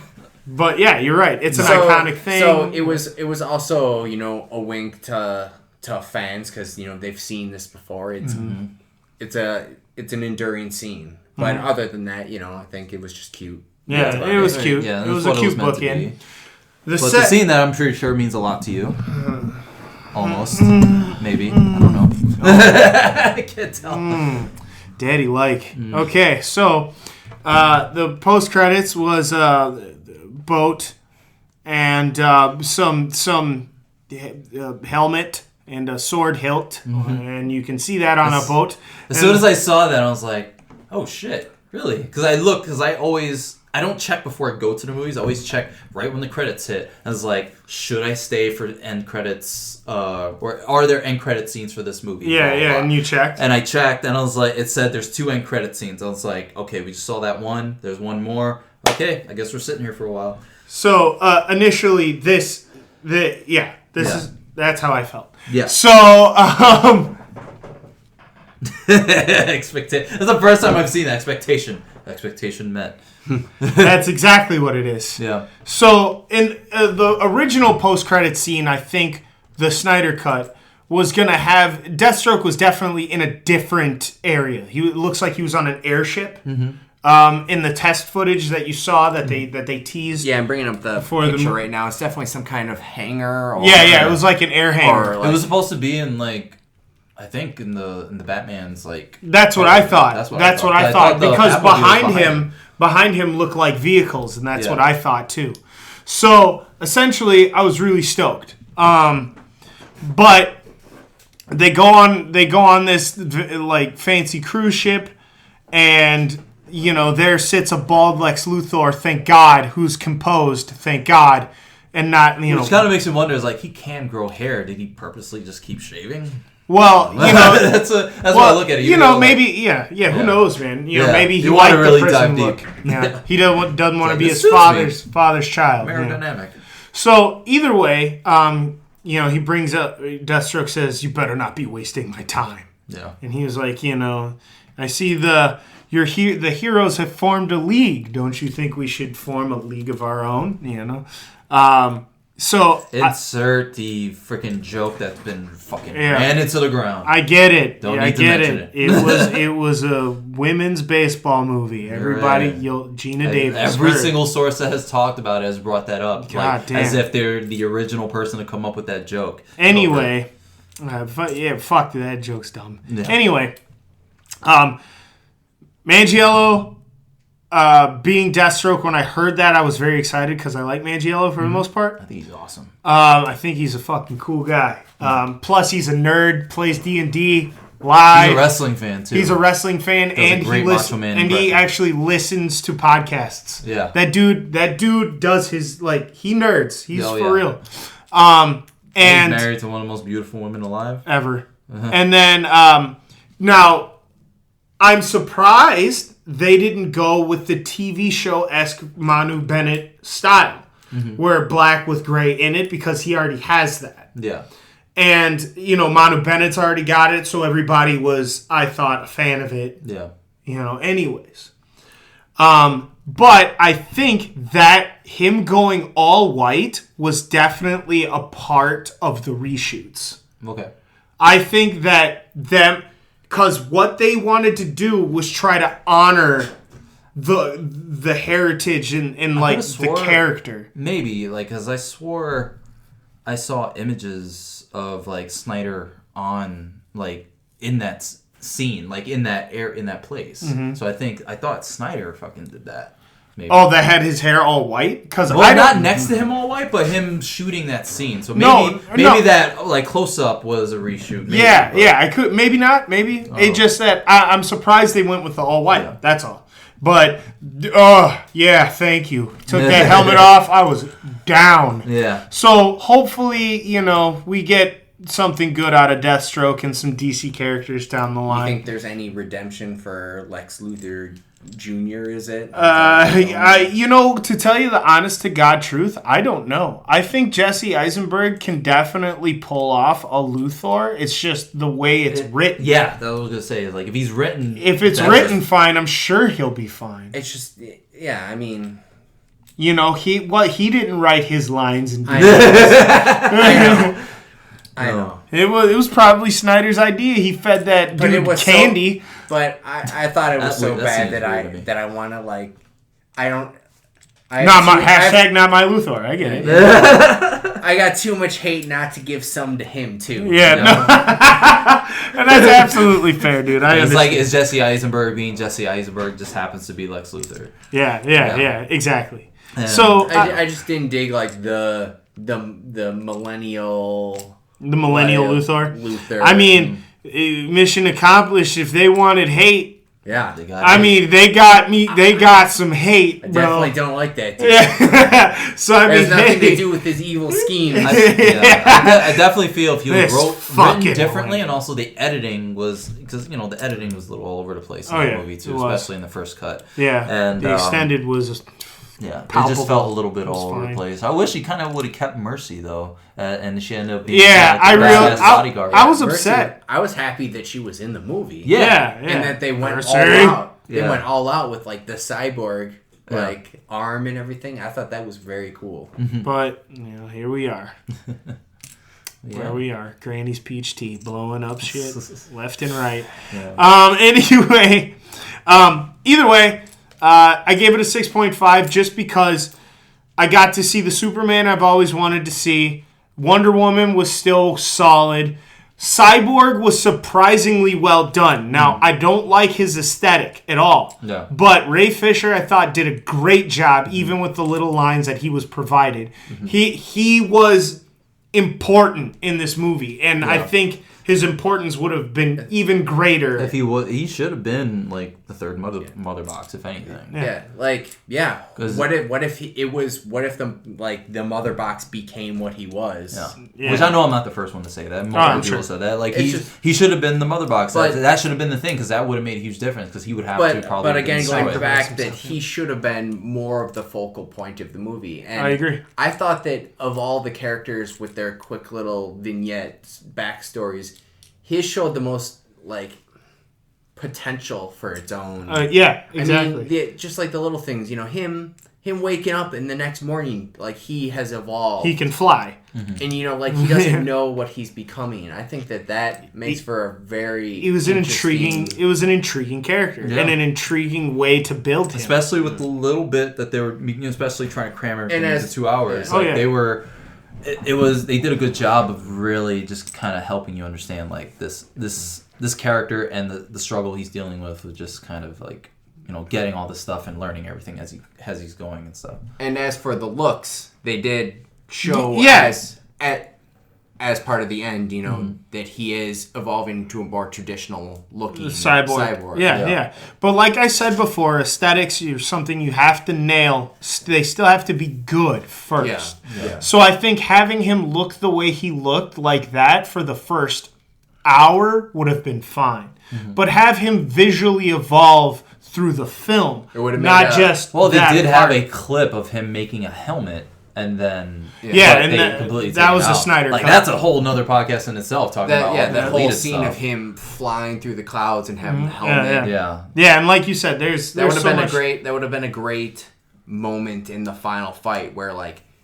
But yeah, you're right. It's an iconic thing. So it was also a wink to fans because they've seen this before. It's it's an enduring scene. But other than that, I think it was just cute. Yeah, it was cute. Yeah, it was a cute bookend. The scene that I'm pretty sure means a lot to you. Almost. Maybe. I don't know. I can't tell. Daddy like. Okay, so the post credits was boat and some helmet and a sword hilt, and you can see that on a boat. As soon as I saw that, I was like, "Oh shit, really?" Because I don't check before I go to the movies. I always check right when the credits hit. I was like, should I stay for end credits? Or are there end credit scenes for this movie? Yeah, and you checked. And I checked, and I was like, it said there's 2 end credit scenes. I was like, okay, we just saw that one. There's one more. Okay, I guess we're sitting here for a while. So initially, that's how I felt. Yeah. So That's the first time I've seen expectation. Expectation met. That's exactly what it is. Yeah. So in the original post-credit scene, I think the Snyder Cut was going to have... Deathstroke was definitely in a different area. It looks like he was on an airship. In the test footage that you saw that they teased. Yeah, I'm bringing up the picture right now. It's definitely some kind of hangar. It was like an air hangar. It was supposed to be in I think in the Batman's That's what I thought. That's what I thought because behind him looked like vehicles, and that's what I thought too. So essentially, I was really stoked. But they go on this fancy cruise ship, and there sits a bald Lex Luthor. Thank God, who's composed. Thank God, and not Which kind of makes me wonder: he can grow hair. Did he purposely just keep shaving? Well, that's what I look at it. Maybe, who knows, man? Maybe he liked the prison look. Yeah, he doesn't want to be his father's child. Aerodynamic. So either way, he brings up Deathstroke says, "You better not be wasting my time." Yeah, and he was like, I see the heroes have formed a league. Don't you think we should form a league of our own? So insert the freaking joke that's been fucking ran into the ground. I get it. Don't need to mention it. It was a women's baseball movie. Everybody, Gina Davis. Every single source that has talked about it has brought that up. God damn. As if they're the original person to come up with that joke. Anyway, fuck that joke's dumb. Yeah. Anyway, Mangiello. Being Deathstroke, when I heard that, I was very excited because I like Mangiello for the most part. I think he's awesome. I think he's a fucking cool guy. Plus, he's a nerd, plays D&D live. He's a wrestling fan, too. He's a wrestling fan, and he actually listens to podcasts. Yeah. That dude does his, he nerds. He's for real. And he's married to one of the most beautiful women alive. Ever. And then, now, I'm surprised they didn't go with the TV show-esque Manu Bennett style, where black with gray in it, because he already has that. Yeah. And, Manu Bennett's already got it, so everybody was, I thought, a fan of it. Yeah. Anyways. But I think that him going all white was definitely a part of the reshoots. Okay. I think that because what they wanted to do was try to honor the heritage and like the character. Maybe like because I swore I saw images of like Snyder on like in that scene, like in that place. Mm-hmm. So I thought Snyder fucking did that. Maybe. Oh, that had his hair all white? Because not next to him all white, but him shooting that scene. So maybe that like close up was a reshoot. Maybe, I could maybe not. Maybe it just that I'm surprised they went with the all white. Yeah. That's all. But thank you. Took that helmet off. I was down. Yeah. So hopefully, we get something good out of Deathstroke and some DC characters down the line. You think there's any redemption for Lex Luthor Jr., is it? To tell you the honest to God truth, I don't know. I think Jesse Eisenberg can definitely pull off a Luthor. It's just the way it's written. Yeah, that was what I was going to say. Like, if it's written fine, I'm sure he'll be fine. It's just, yeah, I mean... he didn't write his lines. And I know. It was probably Snyder's idea. He fed that dude candy. But I thought it was so bad that I want to like. I don't. Not my Luthor. I get it. I got too much hate not to give some to him too. Yeah, and that's absolutely fair, dude. It's like is Jesse Eisenberg being Jesse Eisenberg just happens to be Lex Luthor. Yeah, exactly. So I just didn't dig like the millennial. The millennial Luthor. I mean, mission accomplished. If they wanted hate, yeah, they got me. They got some hate. I definitely don't like that dude. Yeah. So there's nothing to do with his evil schemes. I definitely feel if he was written differently, and also the editing was because the editing was a little all over the place in the movie too, especially in the first cut. Yeah, and the extended was. Yeah, it just felt a little bit all over the place. I wish he kind of would have kept Mercy though, and she ended up being bodyguard. I was upset. I was happy that she was in the movie. Yeah. And that they went all out. They went all out with like the cyborg arm and everything. I thought that was very cool. Mm-hmm. But here we are. Where we are, Granny's peach tea, blowing up shit left and right. Yeah. Anyway, either way. I gave it a 6.5 just because I got to see the Superman I've always wanted to see. Wonder Woman was still solid. Cyborg was surprisingly well done. Now, I don't like his aesthetic at all. Yeah. But Ray Fisher, I thought, did a great job, even with the little lines that he was provided. Mm-hmm. He was important in this movie, and I think his importance would have been even greater if he should have been like the third mother box, if anything. What if the mother box became what he was? Yeah. Which I know I'm not the first one to say that. More people said that. Like he should have been the mother box. That should have been the thing because that would have made a huge difference because he would have to probably. But again, going back that he should have been more of the focal point of the movie. And I agree. I thought that of all the characters with their quick little vignettes, backstories. His showed the most potential for its own. Exactly. I mean, just like the little things, him waking up and the next morning, he has evolved. He can fly, and he doesn't know what he's becoming. I think that makes for a very. It was an intriguing character and an intriguing way to build him, especially with the little bit that they were, especially trying to cram everything into 2 hours. They were. They did a good job of really just kind of helping you understand this character and the struggle he's dealing with just kind of getting all this stuff and learning everything as he's going and stuff. And as for the looks, they did show as part of the end, that he is evolving to a more traditional looking cyborg. Yeah. But like I said before, aesthetics are something you have to nail. They still have to be good first. Yeah. So I think having him look the way he looked like that for the first hour would have been fine. Mm-hmm. But have him visually evolve through the film, not just Well, they did have a clip of him making a helmet. And then that was a Snyder cut. That's a whole nother podcast in itself talking about that whole scene of him flying through the clouds and having the helmet. Yeah, and like you said, that would have been a great moment in the final fight where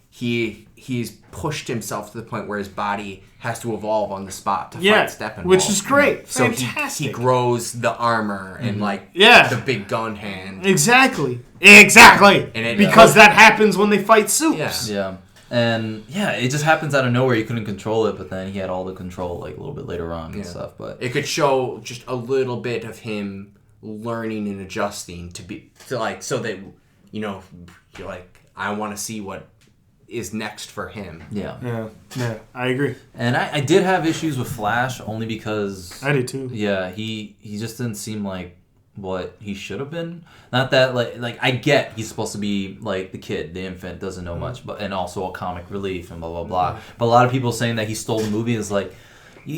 he he's pushed himself to the point where his body has to evolve on the spot to fight Steppenwolf. Which is great. So Fantastic. he grows the armor and like the big gun hand. Exactly. Because that happens when they fight Supes. Yeah. And it just happens out of nowhere. You couldn't control it, but then he had all the control like a little bit later on and stuff. But it could show just a little bit of him learning and adjusting so that you're like, I want to see what is next for him. Yeah, I agree. And I did have issues with Flash only because I did too. Yeah, he just didn't seem like what he should have been. Not that like I get he's supposed to be like the kid, the infant, doesn't know much, but and also a comic relief and blah blah blah. But a lot of people saying that he stole the movie is like,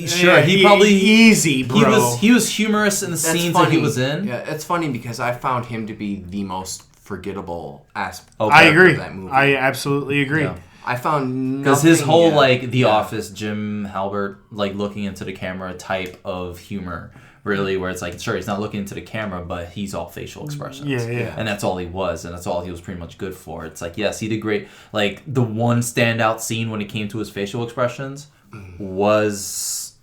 sure, he probably easy, bro. He was humorous in the scenes that he was in. Yeah, it's funny because I found him to be the most forgettable aspect. I agree. Of that movie. I absolutely agree. Yeah. I found because his whole The Office, Jim Halpert like looking into the camera type of humor. Really, where it's like, sure, he's not looking into the camera, but he's all facial expressions. Yeah. And that's all he was, and that's all he was pretty much good for. It's like, yes, he did great. Like, the one standout scene when it came to his facial expressions was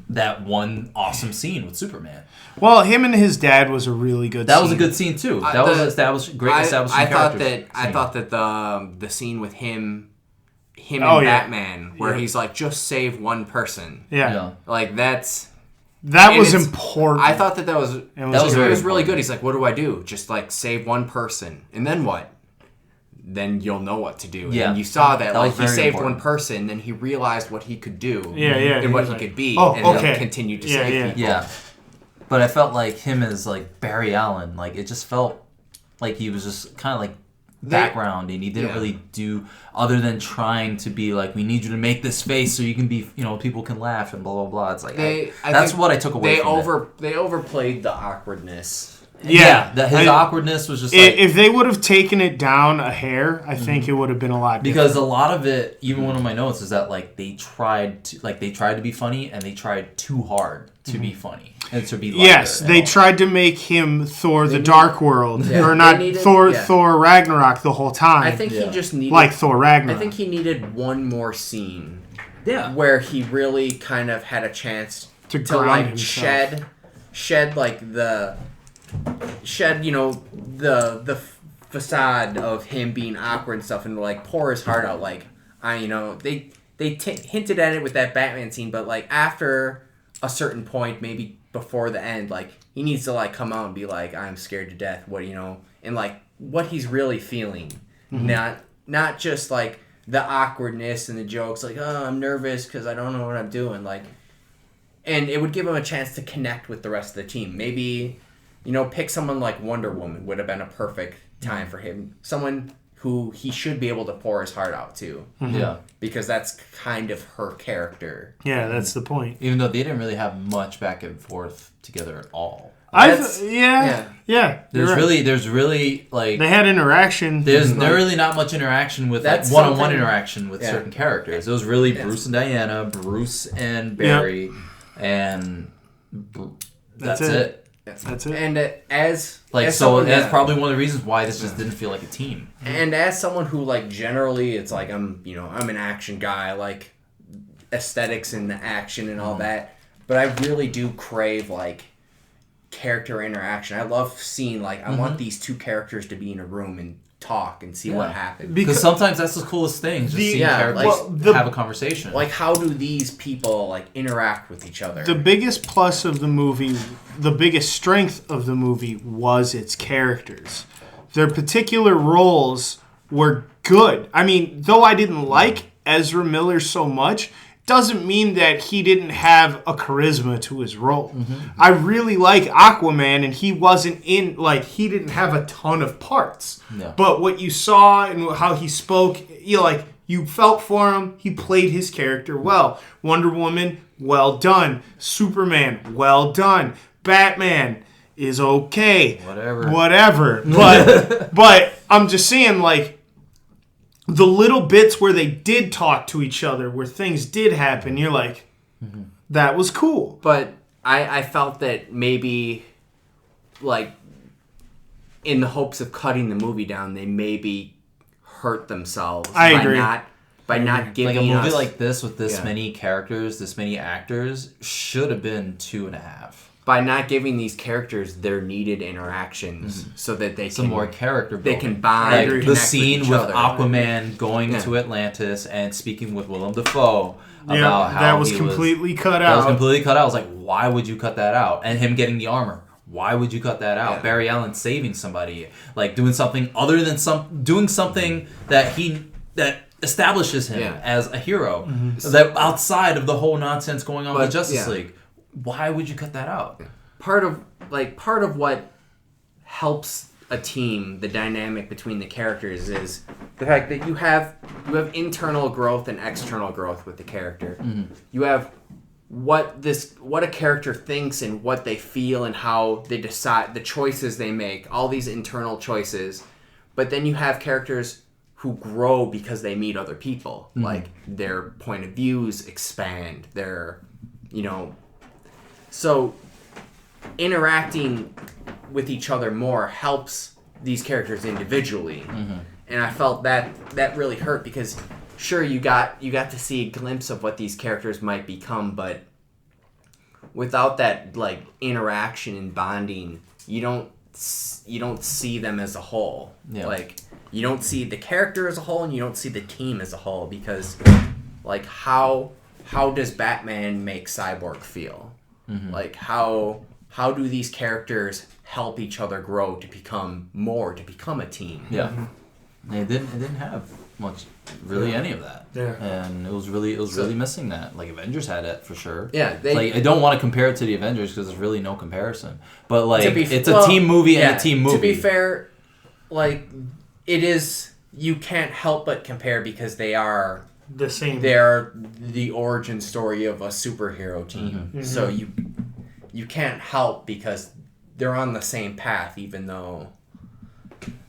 that one awesome scene with Superman. Well, him and his dad was a really good scene. That was a good scene, too. That was establishing characters. I thought that the scene with him and Batman, where he's like, just save one person. Yeah. Like, that was important. I thought that was really good. He's like, what do I do? Just like save one person. And then what? Then you'll know what to do. Yeah. And you saw that like he saved one person, then he realized what he could do. And what he could be. Then continued to save people. Yeah. But I felt like him as like Barry Allen, like it just felt like he was just kind of like background, and he didn't really do other than trying to be like, we need you to make this face so you can be, people can laugh and blah blah blah. It's like that's what I took away from it. They overplayed the awkwardness. His awkwardness was just like, if they would have taken it down a hair, I think it would have been a lot different. Because a lot of it, even one of my notes is that like they tried to be funny, and they tried too hard to be funny and to be lighter. Yes, they tried to make him Thor the Dark World, or not Thor Ragnarok the whole time. I think he just needed like Thor Ragnarok. I think he needed one more scene, where he really kind of had a chance to like shed the facade of him being awkward and stuff, and like pour his heart out. Like they hinted at it with that Batman scene, but like after a certain point, maybe before the end, like he needs to like come out and be like, I'm scared to death. What and like what he's really feeling, not just like the awkwardness and the jokes, like, oh, I'm nervous because I don't know what I'm doing, like. And it would give him a chance to connect with the rest of the team. Maybe, pick someone like Wonder Woman would have been a perfect time for him. Someone who he should be able to pour his heart out to. Yeah. Because that's kind of her character. Yeah, that's the point. Even though they didn't really have much back and forth together at all. There's really like they had interaction. There's really not much interaction with like one-on-one interaction with certain characters. It was really Bruce and Diana, Bruce and Barry, and that's it. That's it. And that's probably one of the reasons why this just didn't feel like a team. And as someone who like generally, it's like I'm an action guy, I like aesthetics and the action and all that, but I really do crave like character interaction. I love seeing like I want these two characters to be in a room and talk and see what happens. Because sometimes that's the coolest thing. Just seeing characters have a conversation. Like, how do these people like interact with each other? The biggest plus of the movie, the biggest strength of the movie was its characters. Their particular roles were good. I mean, though I didn't like Ezra Miller so much, doesn't mean that he didn't have a charisma to his role. I really like Aquaman, and he wasn't he didn't have a ton of parts. No. But what you saw and how he spoke, you felt for him. He played his character well. Wonder Woman, well done. Superman, well done. Batman is okay. Whatever. But I'm just saying, like, the little bits where they did talk to each other, where things did happen, you're like, that was cool. But I felt that maybe, like, in the hopes of cutting the movie down, they maybe hurt themselves I agree. not by not giving like a movie us, like this with this many characters, this many actors should have been 2.5. By not giving these characters their needed interactions, so that they some more character building. They can bond. Like the scene with Aquaman going to Atlantis and speaking with Willem Dafoe about how that was completely cut out. That was completely cut out. I was like, why would you cut that out? And him getting the armor. Why would you cut that out? Barry Allen saving somebody, like doing something other than doing something that establishes him as a hero, that outside of the whole nonsense going on with Justice League. Why would you cut that out? Part of what helps a team, the dynamic between the characters, is the fact that you have internal growth and external growth with the character. You have what a character thinks and what they feel and how they decide, the choices they make, all these internal choices. But then you have characters who grow because they meet other people. Like their point of views expand, so interacting with each other more helps these characters individually. And I felt that really hurt because sure you got to see a glimpse of what these characters might become, but without that like interaction and bonding, you don't see them as a whole. Like you don't see the character as a whole and you don't see the team as a whole, because like how does Batman make Cyborg feel? Like how do these characters help each other grow to become a team? It didn't have much, really, any of that. And it was really missing that. Like Avengers had it for sure. I don't want to compare it to the Avengers because there's really no comparison. But like it's a team movie and a team movie. To be fair, like it is, you can't help but compare because they are the same. They're the origin story of a superhero team. So you can't help because they're on the same path, even though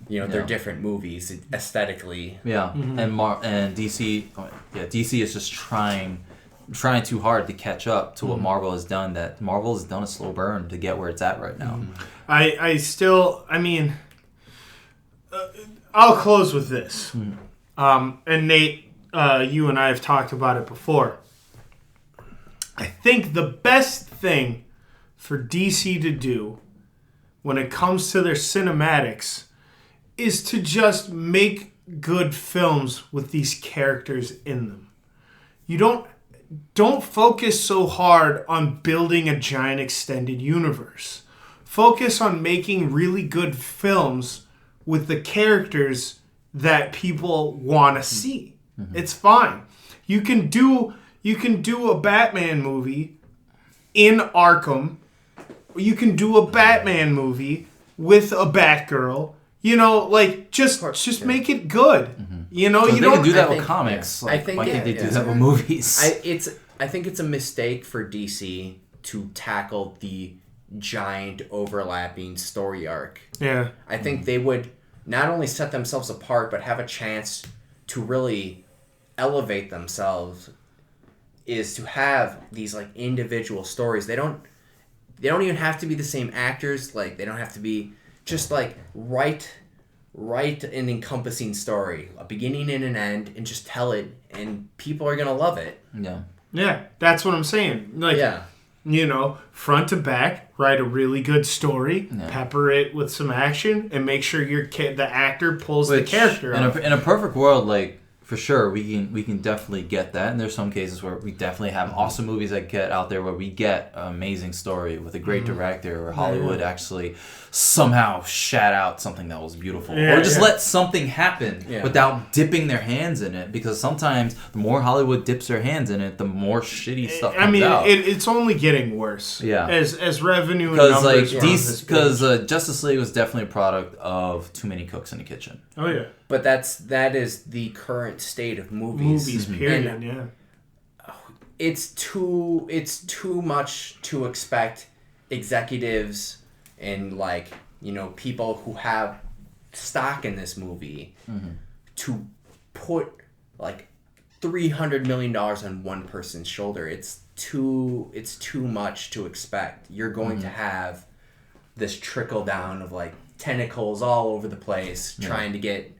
they're different movies aesthetically. And DC, DC is just trying too hard to catch up to what Marvel has done. That Marvel has done a slow burn to get where it's at right now. I'll close with this. And Nate, you and I have talked about it before. I think the best thing for DC to do when it comes to their cinematics is to just make good films with these characters in them. You don't focus so hard on building a giant extended universe. Focus on making really good films with the characters that people want to see. It's fine. You can do a Batman movie in Arkham. You can do a Batman movie with a Batgirl. Just make it good. You don't do that with comics. Why can't they do that with movies? I think it's a mistake for DC to tackle the giant overlapping story arc. I think they would not only set themselves apart, but have a chance to really elevate themselves, is to have these like individual stories. They don't even have to be the same actors. Like they don't have to be, just like write an encompassing story, a beginning and an end, and just tell it, and people are gonna love it. Yeah, that's what I'm saying. Front to back, write a really good story, pepper it with some action, and make sure the actor pulls the character off. In a perfect world, like, for sure, we can definitely get that. And there's some cases where we definitely have awesome movies that get out there where we get an amazing story with a great director, or Hollywood actually somehow shat out something that was beautiful. Or just let something happen without dipping their hands in it. Because sometimes the more Hollywood dips their hands in it, the more shitty stuff comes out. It's only getting worse. As revenue and numbers. Because Justice League was definitely a product of too many cooks in the kitchen. Oh, yeah. But that is the current state of movies. Period. And it's too much to expect executives and people who have stock in this movie to put like $300 million on one person's shoulder. It's too much to expect. You're going to have this trickle down of like tentacles all over the place trying to get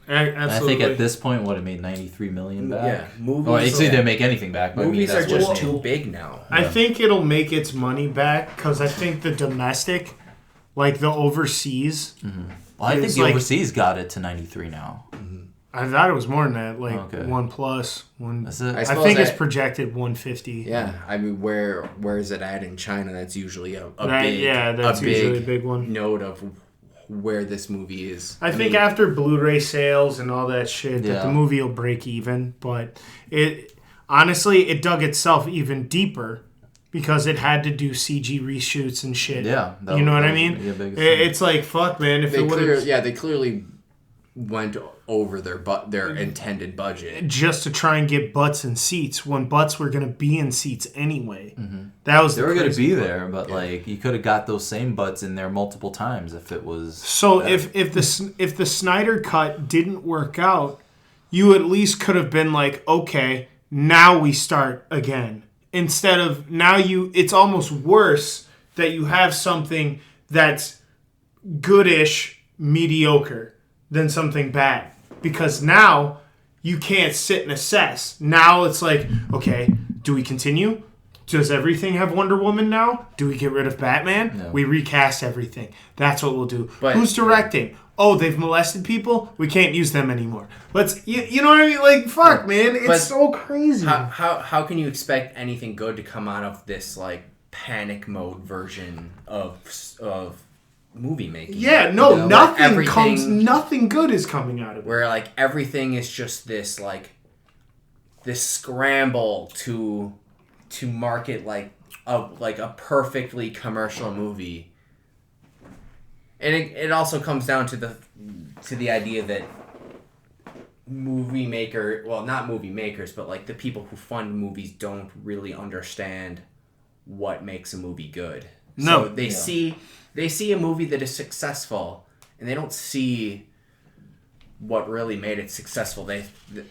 I think at this point, what, it made $93 million back? Yeah, movies. Well, it didn't make anything back. But Movies that's are just too big now. I think it'll make its money back because I think the domestic, like the overseas. Mm-hmm. Well, I think the overseas got it to 93 now. I thought it was more than that, like 1+. That's it. I think it's projected 150. Yeah, I mean, where is it at in China? That's usually a big one. Note of where this movie is. I think after Blu-ray sales and all that shit, that the movie will break even. But it honestly, it dug itself even deeper because it had to do CG reshoots and shit. Yeah, you know what I mean? It's like fuck, man. If they clearly went over their intended budget just to try and get butts in seats when butts were going to be in seats anyway. That was they were going to be there, but like you could have got those same butts in there multiple times if it was. So if the Snyder cut didn't work out, you at least could have been like, okay, now we start again. Instead of now it's almost worse that you have something that's goodish, mediocre than something bad. Because now you can't sit and assess. Now it's like, okay, do we continue? Does everything have Wonder Woman now? Do we get rid of Batman? No. We recast everything. That's what we'll do. But who's directing? Oh, they've molested people? We can't use them anymore. You know what I mean? Like, fuck, man. It's so crazy. How can you expect anything good to come out of this, like, panic mode version of movie making? Yeah, no, nothing good is coming out of it. Where, like, everything is just this, like, this scramble to market, like a perfectly commercial movie. And it also comes down to the idea that not movie makers, but like the people who fund movies don't really understand what makes a movie good. No. So they see a movie that is successful and they don't see what really made it successful.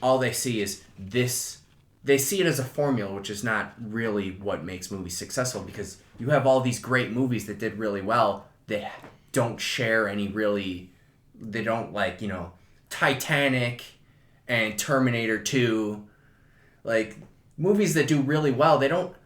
All they see is this. They see it as a formula, which is not really what makes movies successful, because you have all these great movies that did really well that don't share any really... They don't, like, you know, Titanic and Terminator 2. Like, movies that do really well, they don't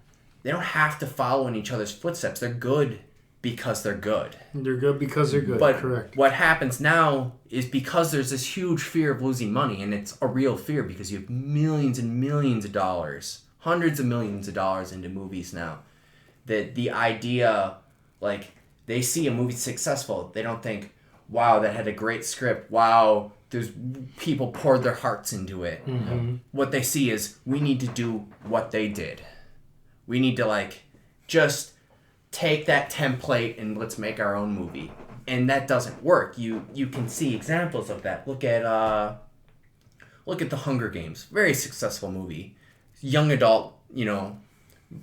have to follow in each other's footsteps. They're good because they're good. They're good because they're good, but correct. What happens now is because there's this huge fear of losing money, and it's a real fear because you have millions and millions of dollars, hundreds of millions of dollars into movies now, that the idea, like, they see a movie successful, they don't think, wow, that had a great script, wow, there's people poured their hearts into it. Mm-hmm. What they see is, we need to do what they did. We need to, like, just take that template and let's make our own movie. And that doesn't work. You can see examples of that. Look at The Hunger Games. Very successful movie. Young adult, you know,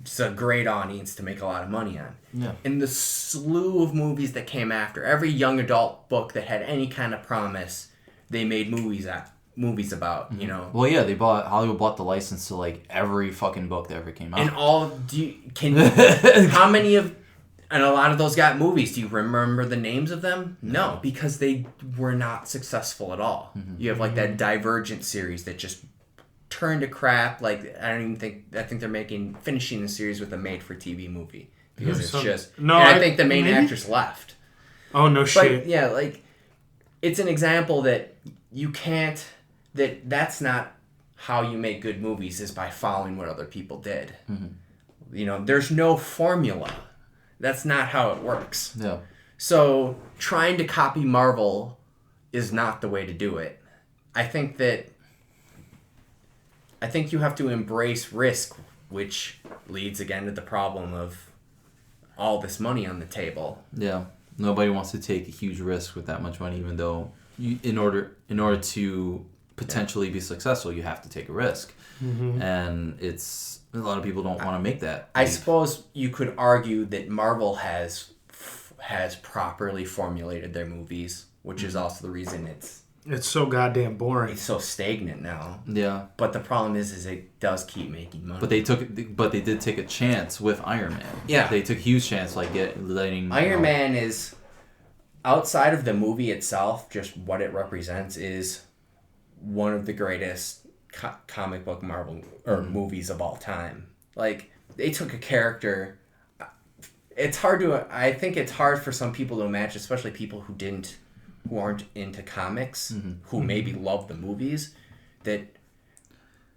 it's a great audience to make a lot of money on. Yeah. And the slew of movies that came after, every young adult book that had any kind of promise, they made movies about, you know. Well, yeah, Hollywood bought the license to like every fucking book that ever came out. And how many of, and a lot of those got movies. Do you remember the names of them? No, because they were not successful at all. Mm-hmm. You have like that Divergent series that just turned to crap. Like, I think they're finishing the series with a made-for-TV movie because it's just. No, and I think the main actress left. Oh no shit! But, yeah, like, it's an example that you can't. That's not how you make good movies, is by following what other people did. Mm-hmm. You know, there's no formula. That's not how it works. Yeah. So trying to copy Marvel is not the way to do it. I think you have to embrace risk, which leads again to the problem of all this money on the table. Yeah. Nobody wants to take a huge risk with that much money, even though in order to potentially be successful, you have to take a risk. Mm-hmm. And a lot of people don't want to make that. I suppose you could argue that Marvel has properly formulated their movies, which is also the reason it's so goddamn boring. It's so stagnant now. Yeah. But the problem is it does keep making money. But they did take a chance with Iron Man. Yeah. They took a huge chance, like letting Iron Man is, outside of the movie itself, just what it represents is one of the greatest comic book Marvel or movies of all time. Like, they took a character. I think it's hard for some people to imagine, especially people who aren't into comics, who maybe love the movies, that,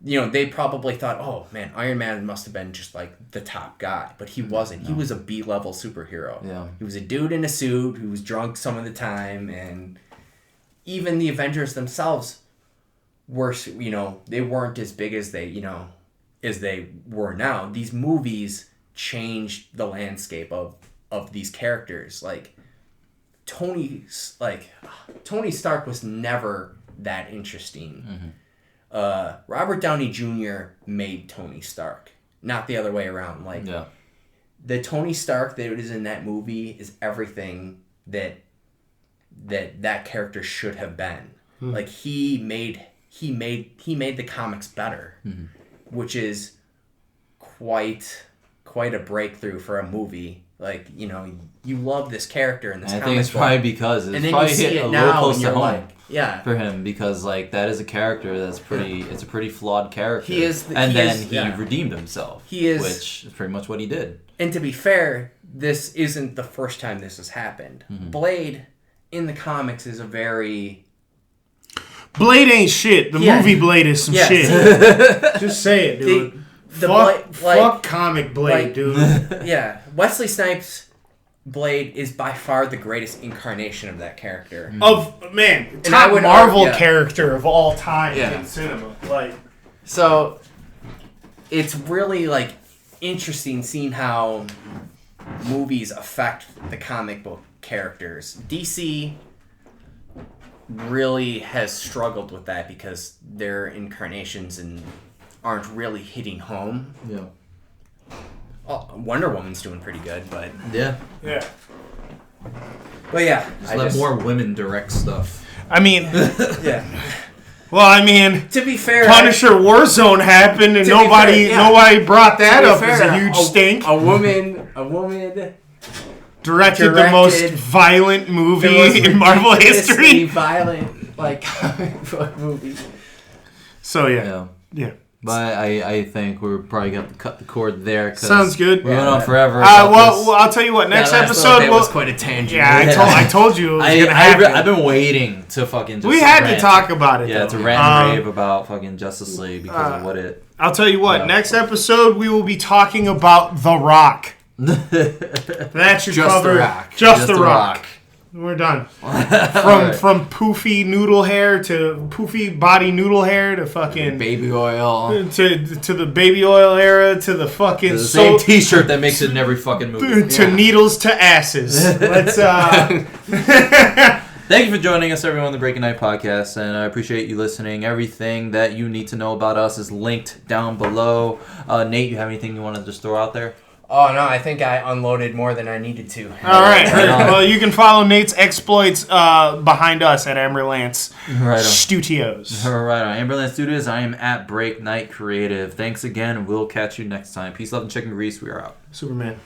they probably thought, oh man, Iron Man must have been just like the top guy, but he wasn't. He was a B-level superhero. Yeah. He was a dude in a suit who was drunk some of the time, and even the Avengers themselves were, they weren't as big as they were now. These movies changed the landscape of these characters. Like, Tony Stark was never that interesting. Robert Downey Jr. made Tony Stark, not the other way around. Like, the Tony Stark that is in that movie is everything that character should have been. Like, he made the comics better, which is quite a breakthrough for a movie. Like, you love this character in this comic book. I think it's probably because it's probably hit a little close to home for him, because like that is a character that's it's a pretty flawed character. He redeemed himself. Which is pretty much what he did. And to be fair, this isn't the first time this has happened. Blade in the comics is a very... Blade ain't shit. The movie Blade is some shit. Just say it, dude. Fuck comic Blade, dude. Yeah. Wesley Snipes' Blade is by far the greatest incarnation of that character. Top Marvel character of all time in cinema. Like, so it's really like interesting seeing how movies affect the comic book characters. DC really has struggled with that because their incarnations aren't really hitting home. Yeah. Wonder Woman's doing pretty good, but... Yeah. But yeah. Just let more women direct stuff. I mean... Yeah. Well, I mean... To be fair... Punisher Warzone happened and nobody brought that up as a huge stink. A woman... Directed the most violent movie in Marvel history. Violent, comic book movie. So, yeah. But I think we're probably going to cut the cord there. Sounds good. We went on forever. Well, I'll tell you what. Next episode was quite a tangent. Yeah, I told you it was going to happen. I've been waiting to fucking. We had to talk about it. Yeah, to rant and rave about fucking Justice League because of what it. I'll tell you what. Next episode we will be talking about The Rock. That should cover Just the Rock. We're done. From poofy noodle hair to poofy body noodle hair to fucking baby oil to the baby oil era to the fucking the same T-shirt that makes it in every fucking movie to needles to asses. Let's Thank you for joining us, everyone, on the Break Knyte podcast, and I appreciate you listening. Everything that you need to know about us is linked down below. Nate, you have anything you want to just throw out there? Oh, no, I think I unloaded more than I needed to. All right. Well, you can follow Nate's exploits behind us at Amberlance Studios. Right on. Amberlance Studios, I am at Break Knyte Creative. Thanks again, and we'll catch you next time. Peace, love, and chicken grease. We are out. Superman.